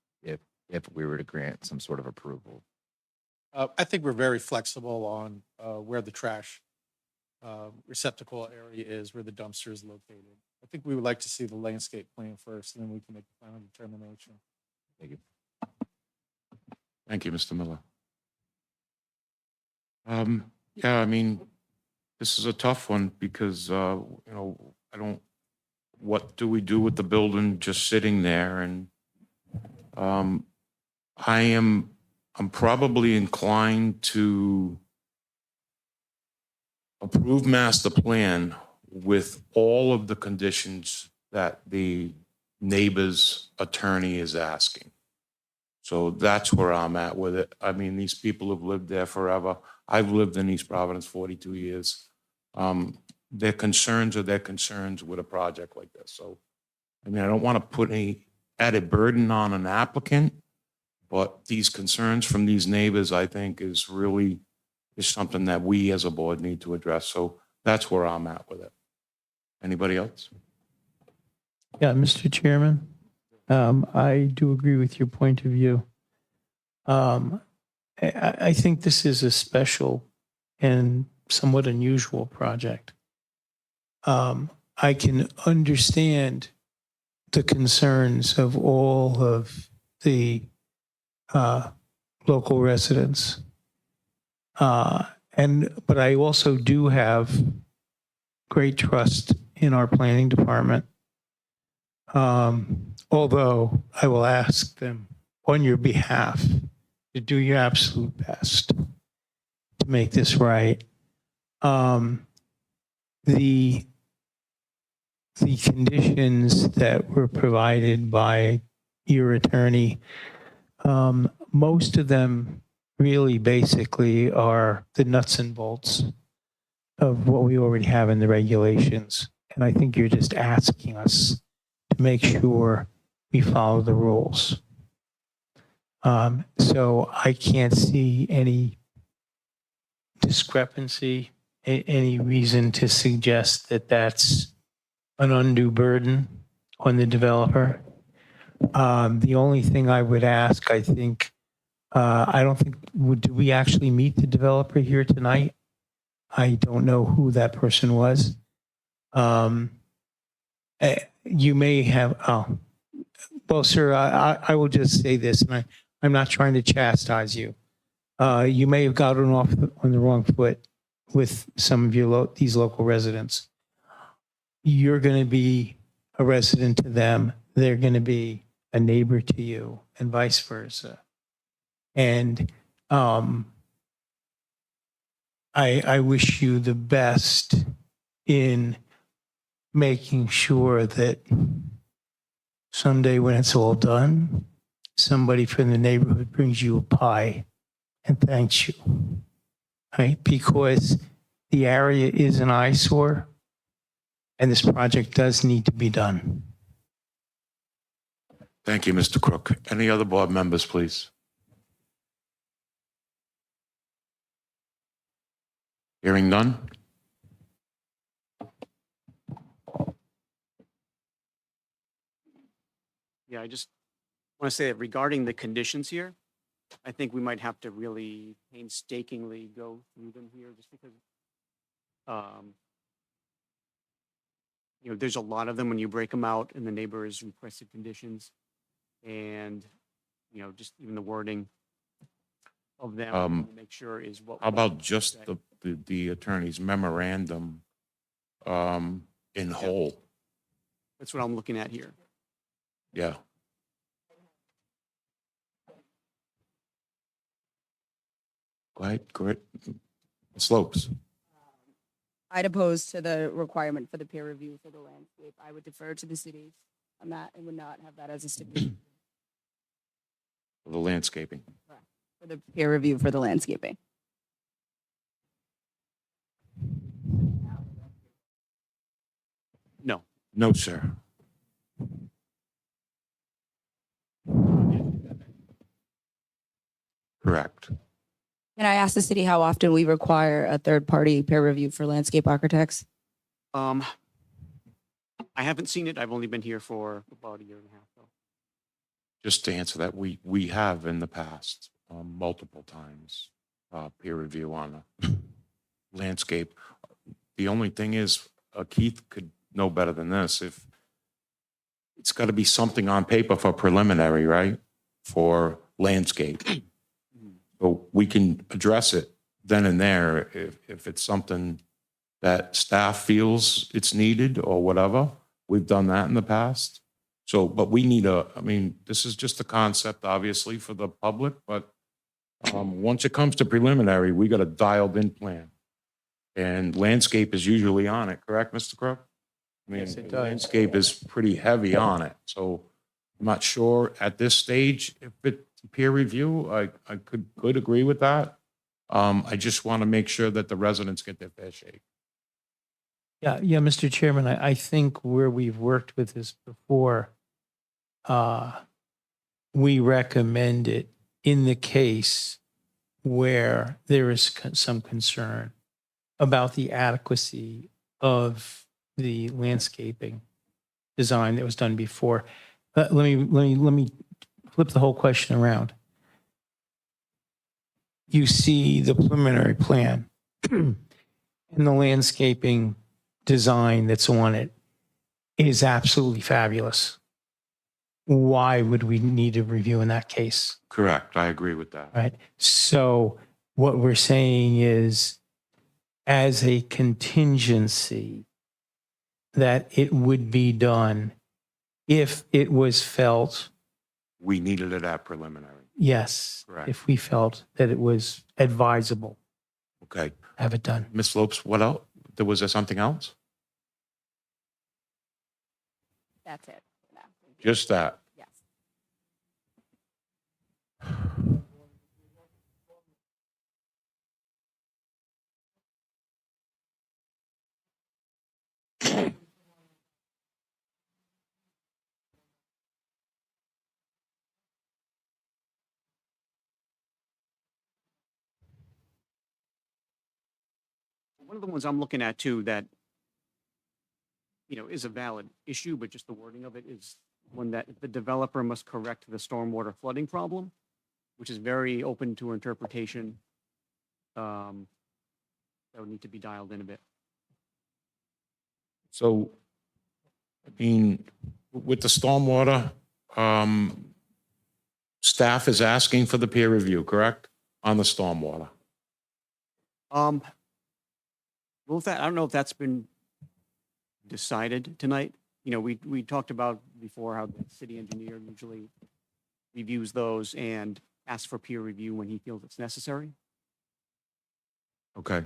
S8: if we were to grant some sort of approval?
S6: I think we're very flexible on where the trash receptacle area is, where the dumpster is located. I think we would like to see the landscape plan first, and then we can make the final determination.
S8: Thank you.
S1: Thank you, Mr. Miller. Yeah, I mean, this is a tough one because, what do we do with the building just sitting there? And I'm probably inclined to approve master plan with all of the conditions that the neighbor's attorney is asking. So that's where I'm at with it. I mean, these people have lived there forever. I've lived in East Providence 42 years. Their concerns are their concerns with a project like this. So, I mean, I don't want to put any added burden on an applicant, but these concerns from these neighbors, I think, is something that we as a board need to address. So that's where I'm at with it. Anybody else?
S5: Yeah, Mr. Chairman, I do agree with your point of view. I think this is a special and somewhat unusual project. I can understand the concerns of all of the local residents. But I also do have great trust in our planning department. Although I will ask them on your behalf to do your absolute best to make this right. The conditions that were provided by your attorney, most of them really basically are the nuts and bolts of what we already have in the regulations. And I think you're just asking us to make sure we follow the rules. So I can't see any discrepancy, any reason to suggest that that's an undue burden on the developer. The only thing I would ask, I think, I don't think, did we actually meet the developer here tonight? I don't know who that person was. You may have, well, sir, I will just say this, and I'm not trying to chastise you. You may have gotten off on the wrong foot with some of these local residents. You're going to be a resident to them. They're going to be a neighbor to you, and vice versa. And I wish you the best in making sure that someday when it's all done, somebody from the neighborhood brings you a pie and thanks you, right? Because the area is an eyesore and this project does need to be done.
S1: Thank you, Mr. Crook. Any other board members, please? Hearing none?
S7: Yeah, I just want to say that regarding the conditions here, I think we might have to really painstakingly go through them here just because, there's a lot of them when you break them out in the neighbor's requested conditions. And, just even the wording of them, I wanna make sure is what.
S1: How about just the attorney's memorandum in whole?
S7: That's what I'm looking at here.
S1: Yeah. Go ahead, correct. Slopes.
S14: I'd oppose to the requirement for the peer review for the landscape. I would defer to the city on that and would not have that as a stipulation.
S1: The landscaping.
S14: For
S20: for the peer review for the landscaping?
S7: No.
S1: No, sir. Correct.
S20: Can I ask the city how often we require a third-party peer review for landscape architects?
S7: I haven't seen it. I've only been here for about a year and a half. So.
S1: Just to answer that, we have in the past, multiple times, peer review on a landscape. The only thing is, Keith could know better than this, if it's got to be something on paper for preliminary, right? For landscape. So we can address it then and there if it's something that staff feels it's needed or whatever. We've done that in the past. So, but we need I mean, this is just a concept, obviously, for the public, but once it comes to preliminary, we got a dialed-in plan. And landscape is usually on it, correct, Mr. Crook? I mean,
S4: Yes, it does.
S1: landscape is pretty heavy on it. So I'm not sure at this stage if it's peer review. I could agree with that. I just want to make sure that the residents get their fair shake.
S5: Yeah, Mr. Chairman, I think where we've worked with this before, we recommend it in the case where there is some concern about the adequacy of the landscaping design that was done before. Let me flip the whole question around. You see the preliminary plan and the landscaping design that's on it is absolutely fabulous. Why would we need a review in that case?
S1: Correct. I agree with that.
S5: Right. So what we're saying is, as a contingency, that it would be done if it was felt,
S1: We needed it at preliminary.
S5: yes,
S1: Correct.
S5: if we felt that it was advisable,
S1: Okay.
S5: have it done.
S1: Ms. Lopes, what else? Was there something else?
S20: That's it. for now.
S1: Just that.
S20: Yes.
S7: One of the ones I'm looking at too that, is a valid issue, but just the wording of it is one that the developer must correct the stormwater flooding problem, which is very open to interpretation. That would need to be dialed in a bit.
S1: So, I mean, with the stormwater, staff is asking for the peer review, correct? On the stormwater.
S7: Well, with that, I don't know if that's been decided tonight. We talked about before how the city engineer usually reviews those and asks for peer review when he feels it's necessary.
S1: Okay.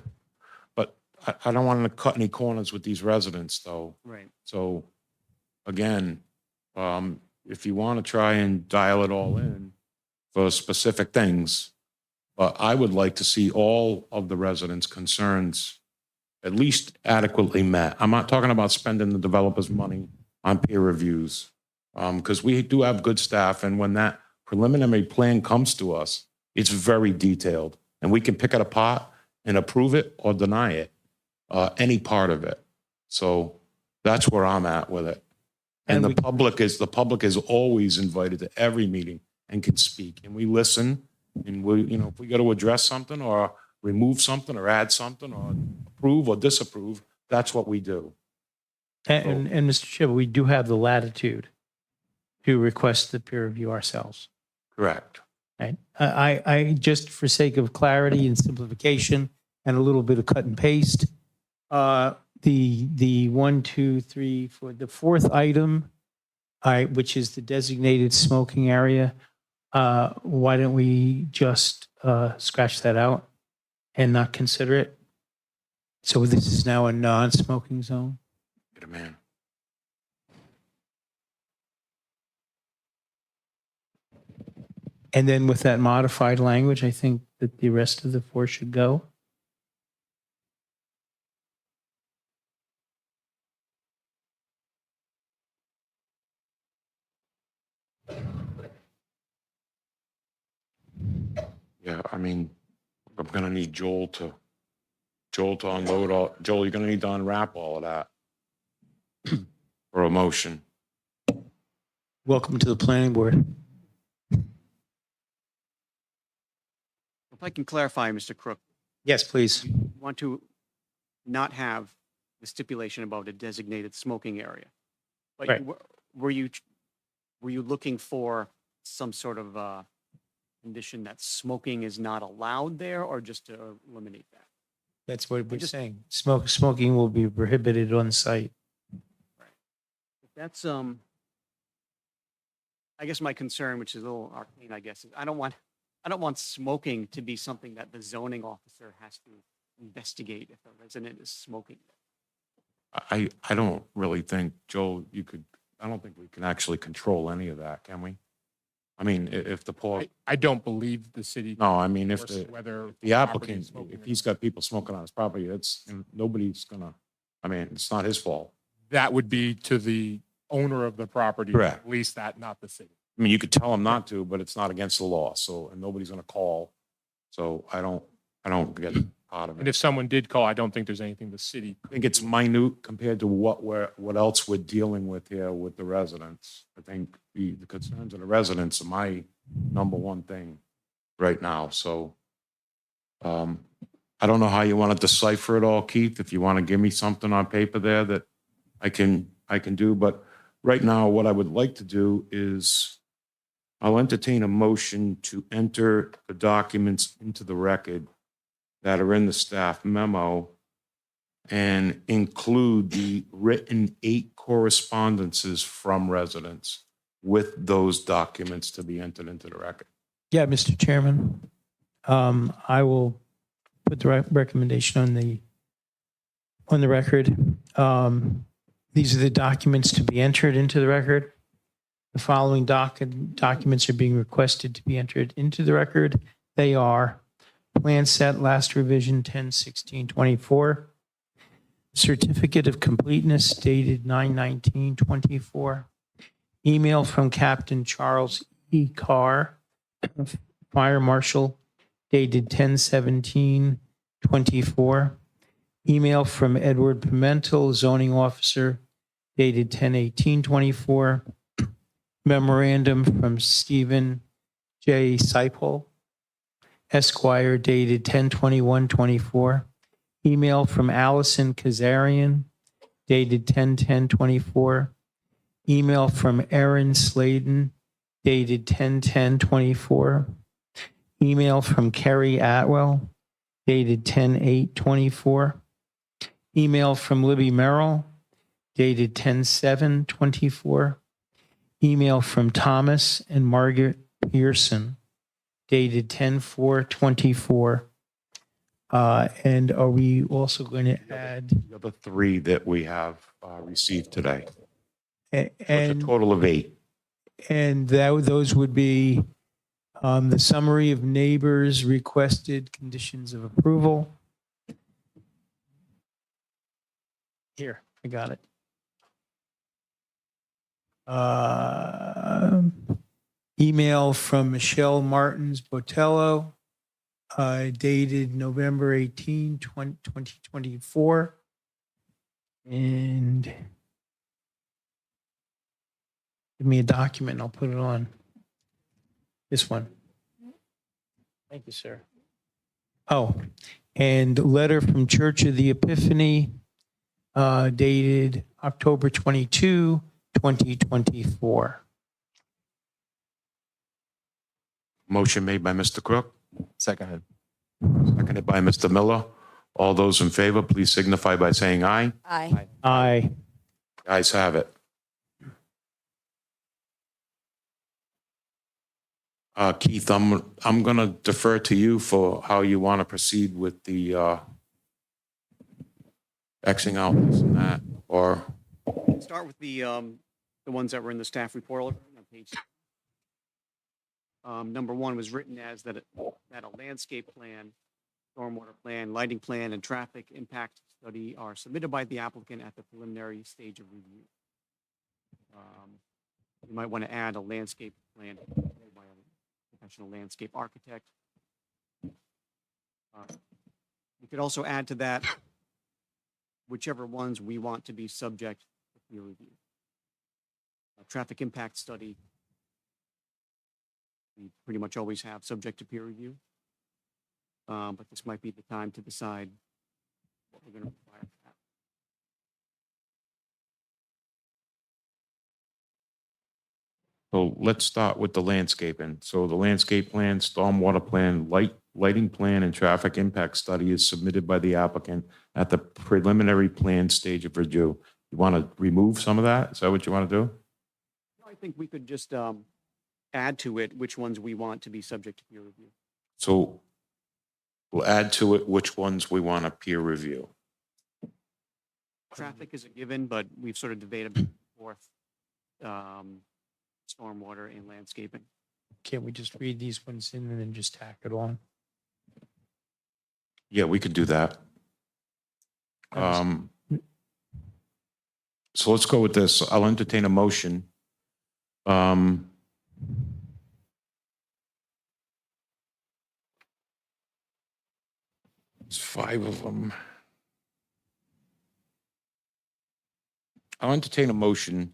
S1: But I don't want to cut any corners with these residents, though.
S7: Right.
S1: So, again, if you want to try and dial it all in for specific things, but I would like to see all of the residents' concerns at least adequately met. I'm not talking about spending the developer's money on peer reviews, because we do have good staff, and when that preliminary plan comes to us, it's very detailed, and we can pick it apart and approve it or deny it, any part of it. So that's where I'm at with it. And the public is always invited to every meeting and can speak, and we listen, and if we got to address something or remove something or add something or approve or disapprove, that's what we do.
S5: And Mr. Chair, we do have the latitude to request the peer review ourselves.
S1: Correct.
S5: Right. I just for sake of clarity and simplification and a little bit of cut and paste, the 1, 2, 3, 4, the fourth item, which is the designated smoking area, why don't we just scratch that out and not consider it? So this is now a non-smoking zone?
S1: Get a man.
S5: And then with that modified language, I think that the rest of the four should go.
S1: Yeah, I mean, I'm gonna need Joel to unload all, Joel, you're gonna need to unwrap all of that for a motion.
S5: Welcome to the planning board.
S7: If I can clarify, Mr. Crook,
S5: Yes, please.
S7: you want to not have the stipulation about a designated smoking area. But
S5: Right.
S7: were you looking for some sort of condition that smoking is not allowed there, or just to eliminate that?
S5: That's what we're
S7: just-
S5: saying. Smoking will be prohibited on site.
S7: That's I guess my concern, which is a little arcane, I guess, is I don't want smoking to be something that the zoning officer has to investigate if a resident is smoking.
S1: I don't really think, Joel, I don't think we can actually control any of that, can we? I mean, if the poor,
S2: I don't believe the city.
S1: no, I mean, if
S2: enforce
S1: the,
S2: whether
S1: the
S2: property
S1: applicant,
S2: is smoking
S1: if
S2: or
S1: he's got people smoking on his property, nobody's gonna, I mean, it's not his fault.
S2: that would be to the owner of the property.
S1: Correct.
S2: At least that, not the city.
S1: I mean, you could tell him not to, but it's not against the law, so, and nobody's gonna call. So I don't get part of
S2: And
S1: it.
S2: if someone did call, I don't think there's anything the city.
S1: I think it's minute compared to what else we're dealing with here with the residents. I think the concerns of the residents are my number one thing right now, so. I don't know how you want to decipher it all, Keith, if you want to give me something on paper there that I can do, but right now, what I would like to do is I'll entertain a motion to enter the documents into the record that are in the staff memo and include the written 8 correspondences from residents with those documents to be entered into the record.
S5: Yeah, Mr. Chairman. I will put the recommendation on the record. These are the documents to be entered into the record. The following documents are being requested to be entered into the record. They are plan set last revision 10/16/24, certificate of completeness dated 9/19/24, email from Captain Charles E. Carr, Fire Marshal, dated 10/17/24, email from Edward Pimentel, zoning officer, dated 10/18/24, memorandum from Stephen J. Seipel, Esquire, dated 10/21/24, email from Allison Kazarian, dated 10/10/24, email from Aaron Sladen, dated 10/10/24, email from Kerry Atwell, dated 10/8/24, email from Libby Merrill, dated 10/7/24, email from Thomas and Margaret Pearson, dated 10/4/24. And are we also going to add?
S1: The other 3 that we have received today. So it's a
S5: And
S1: total of 8.
S5: those would be the summary of neighbors' requested conditions of approval. Here, I got it. Email from Michelle Martins Botello, dated November 18, 2024. And give me a document and I'll put it on. This one. Thank you, sir. Oh, and letter from Church of the Epiphany, dated October 22, 2024.
S1: Motion made by Mr. Crook,
S8: Seconded.
S1: seconded by Mr. Miller. All those in favor, please signify by saying aye.
S20: Aye.
S5: Aye.
S1: Ayes have it. Keith, I'm going to defer to you for how you want to proceed with the Xing out this and that, or
S7: Start with the ones that were in the staff report on page. Number one was written as that a landscape plan, stormwater plan, lighting plan, and traffic impact study are submitted by the applicant at the preliminary stage of review. You might want to add a landscape plan by a professional landscape architect. You could also add to that whichever ones we want to be subject to peer review. A traffic impact study, we pretty much always have subject to peer review. But this might be the time to decide what we're going to require for that.
S1: So let's start with the landscaping. So the landscape plan, stormwater plan, lighting plan, and traffic impact study is submitted by the applicant at the preliminary plan stage of review. You want to remove some of that? Is that what you want to do?
S7: I think we could just add to it which ones we want to be subject to peer review.
S1: So we'll add to it which ones we want to peer review.
S7: Traffic is a given, but we've sort of debated back and forth stormwater and landscaping.
S5: Can't we just read these ones in and then just tack it on?
S1: Yeah, we could do that. So let's go with this. I'll entertain a motion. It's 5 of them. I'll entertain a motion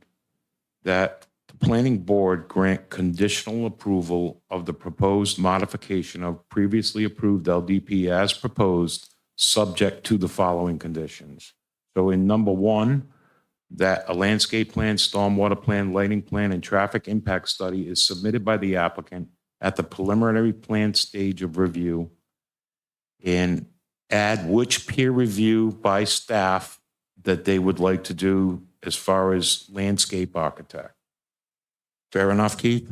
S1: that the planning board grant conditional approval of the proposed modification of previously approved LDP as proposed, subject to the following conditions. So in number 1, that a landscape plan, stormwater plan, lighting plan, and traffic impact study is submitted by the applicant at the preliminary plan stage of review, and add which peer review by staff that they would like to do as far as landscape architect. Fair enough, Keith?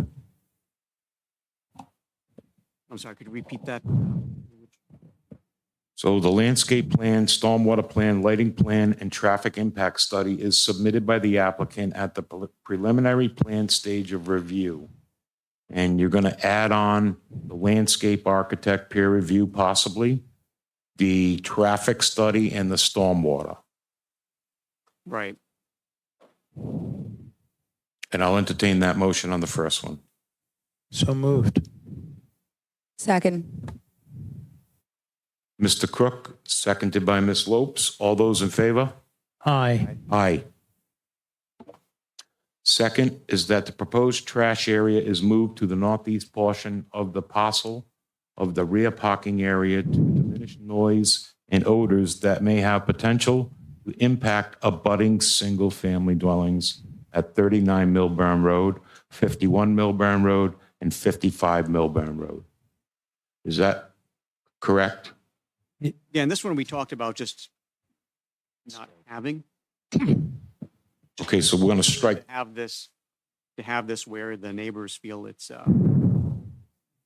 S7: I'm sorry, could you repeat that?
S1: So the landscape plan, stormwater plan, lighting plan, and traffic impact study is submitted by the applicant at the preliminary plan stage of review. And you're going to add on the landscape architect peer review possibly, the traffic study, and the stormwater.
S7: Right.
S1: And I'll entertain that motion on the first one.
S5: So moved.
S20: Second.
S1: Mr. Crook, seconded by Ms. Lopes. All those in favor?
S5: Aye.
S1: Aye. Second is that the proposed trash area is moved to the northeast portion of the parcel of the rear parking area to diminish noise and odors that may have potential to impact abutting single-family dwellings at 39 Millburn Road, 51 Millburn Road, and 55 Millburn Road. Is that correct?
S7: Yeah, and this one we talked about just not having.
S1: Okay, so we're going to strike.
S7: To have this where the neighbors feel it's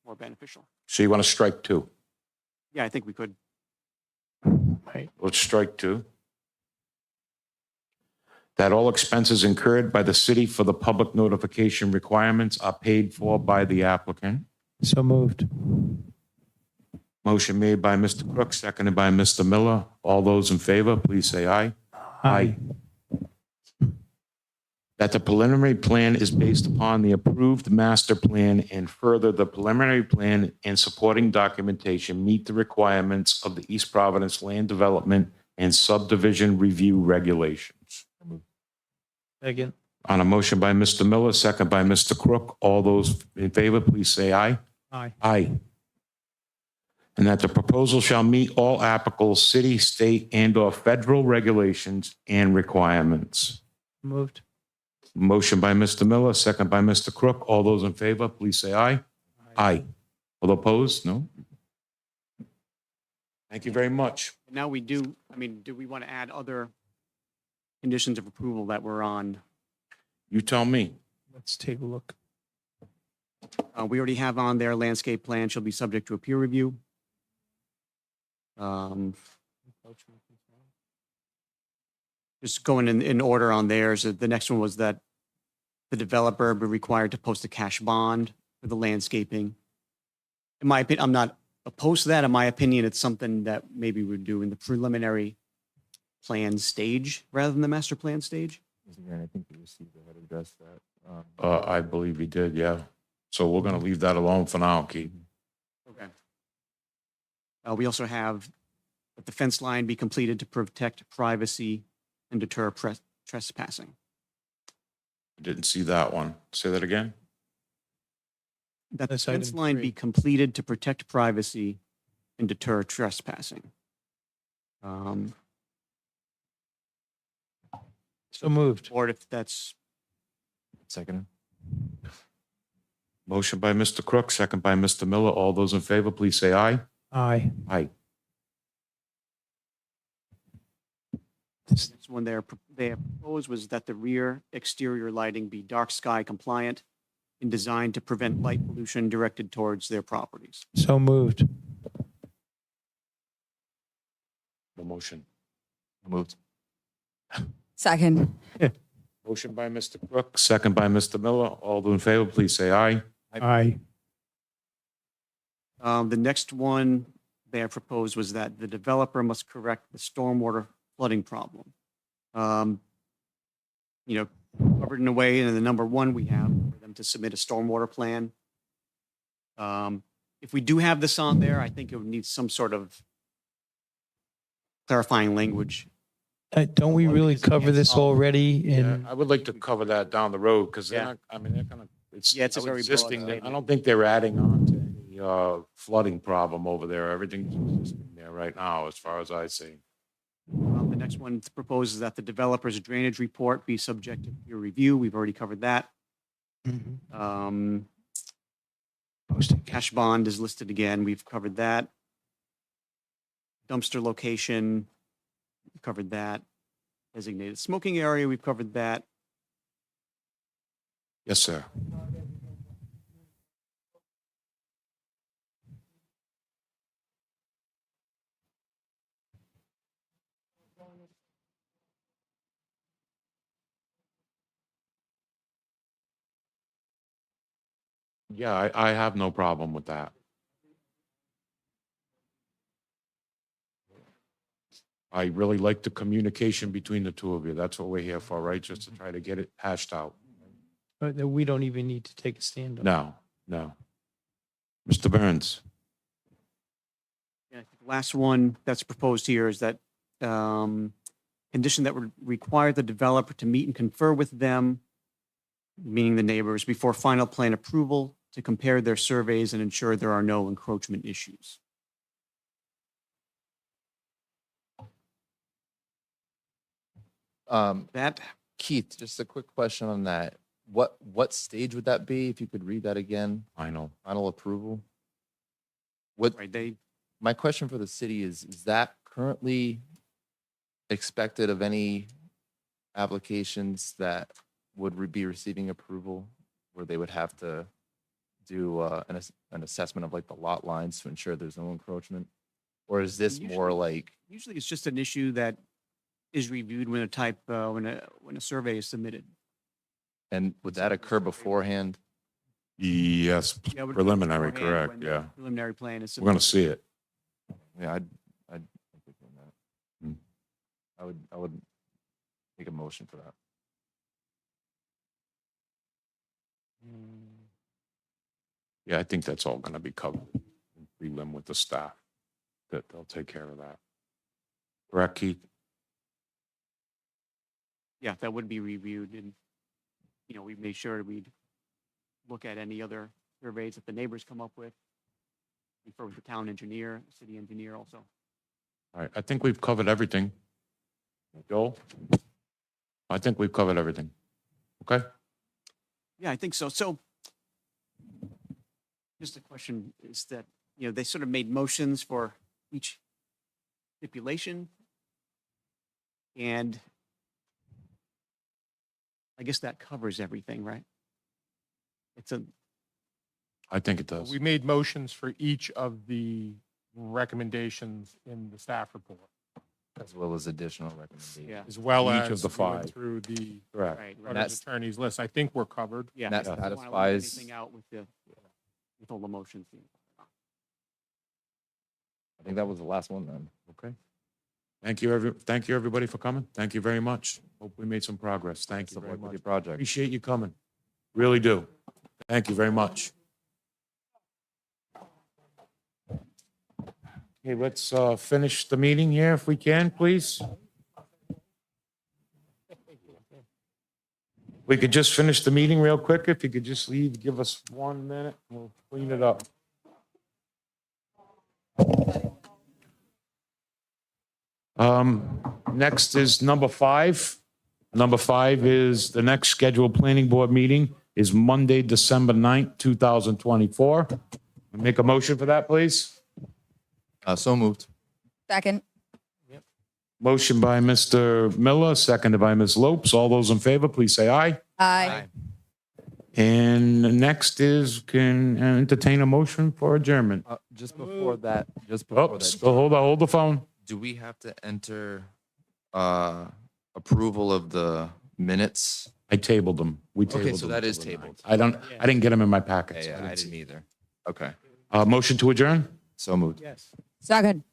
S7: more beneficial.
S1: So you want to strike 2?
S7: Yeah, I think we could.
S5: Right.
S1: Let's strike 2. That all expenses incurred by the city for the public notification requirements are paid for by the applicant.
S5: So moved.
S1: Motion made by Mr. Crook, seconded by Mr. Miller. All those in favor, please say aye. Aye. That the preliminary plan is based upon the approved master plan, and further, the preliminary plan and supporting documentation meet the requirements of the East Providence Land Development and Subdivision Review Regulations.
S5: Second.
S1: On a motion by Mr. Miller, second by Mr. Crook. All those in favor, please say aye.
S5: Aye.
S1: Aye. And that the proposal shall meet all applicable city, state, and/or federal regulations and requirements.
S5: Moved.
S1: Motion by Mr. Miller, second by Mr. Crook. All those in favor, please say aye. Aye. All opposed? No? Thank you very much.
S7: Now we do, do we want to add other conditions of approval that were on?
S1: You tell me.
S5: Let's take a look.
S7: We already have on there landscape plan shall be subject to a peer review. Just going in order on theirs. The next one was that the developer be required to post a cash bond for the landscaping. In my opinion, I'm not opposed to that. In my opinion, it's something that maybe we'd do in the preliminary plan stage rather than the master plan stage.
S8: Mr. Grant, I think the receiver had addressed that.
S1: I believe he did, yeah. So we're gonna leave that alone for now, Keith.
S7: Okay. We also have that the fence line be completed to protect privacy and deter trespassing.
S1: Didn't see that one. Say that again?
S7: That the
S3: That's
S7: fence
S3: item
S7: line
S3: 3.
S7: be completed to protect privacy and deter trespassing.
S3: So moved.
S7: Or if that's,
S8: Second.
S1: Motion by Mr. Crook, second by Mr. Miller. All those in favor, please say aye.
S3: Aye.
S1: Aye.
S7: this one they have proposed was that the rear exterior lighting be dark sky compliant and designed to prevent light pollution directed towards their properties.
S3: So moved.
S1: The motion.
S8: Moved.
S20: Second.
S1: Motion by Mr. Crook, second by Mr. Miller. All those in favor, please say aye.
S3: Aye.
S7: The next one they have proposed was that the developer must correct the stormwater flooding problem. Covered in a way, and the number one we have for them to submit a stormwater plan. If we do have this on there, I think it would need some sort of clarifying language.
S3: Don't we really cover this already
S1: Yeah,
S3: in?
S1: I would like to cover that down the road because they're
S7: Yeah.
S1: not, I mean, they're kind of, it's.
S7: Yeah, it's a very broad
S1: existing. I
S7: statement.
S1: don't think they're adding on to any flooding problem over there. Everything's existing there right now, as far as I see.
S7: The next one proposes that the developer's drainage report be subject to peer review. We've already covered that. Cash bond is listed again. We've covered that. Dumpster location, we've covered that. Designated smoking area, we've covered that.
S1: Yes, sir. Yeah, I have no problem with that. I really like the communication between the two of you. That's what we're here for, right? Just to try to get it hashed out.
S5: But that we don't even need to take a stand on.
S1: No. Mr. Burns,
S7: Yeah, I think the last one that's proposed here is that condition that would require the developer to meet and confer with them, meaning the neighbors, before final plan approval to compare their surveys and ensure there are no encroachment issues. That,
S8: Keith, just a quick question on that. What stage would that be? If you could read that again,
S1: final.
S8: final approval? What,
S7: right,
S8: my question for the city is that currently expected of any applications that would be receiving approval where they would have to do an assessment of like the lot lines to ensure there's no encroachment? Or is this more like,
S7: usually it's just an issue that is reviewed when when a survey is submitted.
S8: and would that occur beforehand?
S1: Yes,
S7: Yeah, it would be
S1: preliminary,
S7: beforehand
S1: correct,
S7: when the
S1: yeah.
S7: Preliminary plan is
S1: We're gonna
S7: submitted.
S1: see it.
S8: Yeah, I'd think on that.
S1: Hmm.
S8: I would make a motion for that.
S1: Yeah, I think that's all gonna be covered in prelim with the staff. That they'll take care of that. Correct, Keith?
S7: Yeah, that would be reviewed and, we made sure we'd look at any other surveys that the neighbors come up with. Confer with the town engineer, city engineer also.
S1: All right, I think we've covered everything. Joel? I think we've covered everything. Okay?
S7: Yeah, I think so. So just a question is that, they sort of made motions for each stipulation. And I guess that covers everything, right?
S1: I think it does.
S2: We made motions for each of the recommendations in the staff report,
S8: As well as additional recommendations.
S7: Yeah.
S2: as well
S1: Each of
S2: as
S1: the
S2: we went
S1: five.
S2: through the
S1: Correct.
S7: Right,
S2: auditor's
S8: That's-
S2: attorney's list. I think we're covered.
S7: Yeah.
S8: That
S7: I don't wanna leave
S8: satisfies-
S7: anything out with the with all the motions being.
S8: I think that was the last one then.
S1: Okay. Thank you, everybody, for coming. Thank you very much. Hope we made some progress. Thank you
S8: Good
S1: very
S8: luck with
S1: much.
S8: your project.
S1: Appreciate you coming. Really do. Thank you very much. Okay, let's finish the meeting here if we can, please. We could just finish the meeting real quick. If you could just leave, give us 1 minute, we'll clean it up. Next is number 5. Number 5 is the next scheduled planning board meeting is Monday, December 9th, 2024. Make a motion for that, please.
S8: So moved.
S20: Second.
S1: Motion by Mr. Miller, seconded by Ms. Lopes. All those in favor, please say aye.
S20: Aye.
S1: And next is, can entertain a motion for adjournment.
S8: Just before that, just before
S1: Oh,
S8: that,
S1: hold the phone.
S8: do we have to enter approval of the minutes?
S1: I tabled them. We tabled them.
S8: Okay, so that is
S1: till the
S8: tabled.
S1: 9th. I didn't get them in my packets.
S8: Yeah, I
S1: didn't see.
S8: didn't either. Okay,
S1: Motion to adjourn?
S8: so moved.
S3: Yes.
S20: Second.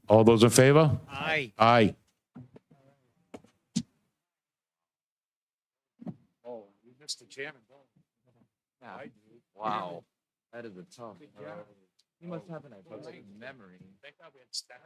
S1: All those in favor?
S3: Aye.
S1: Aye. Oh, you missed the chairman.
S8: Wow, that is a tough. You must have an memory.
S1: Thank God we had Stan.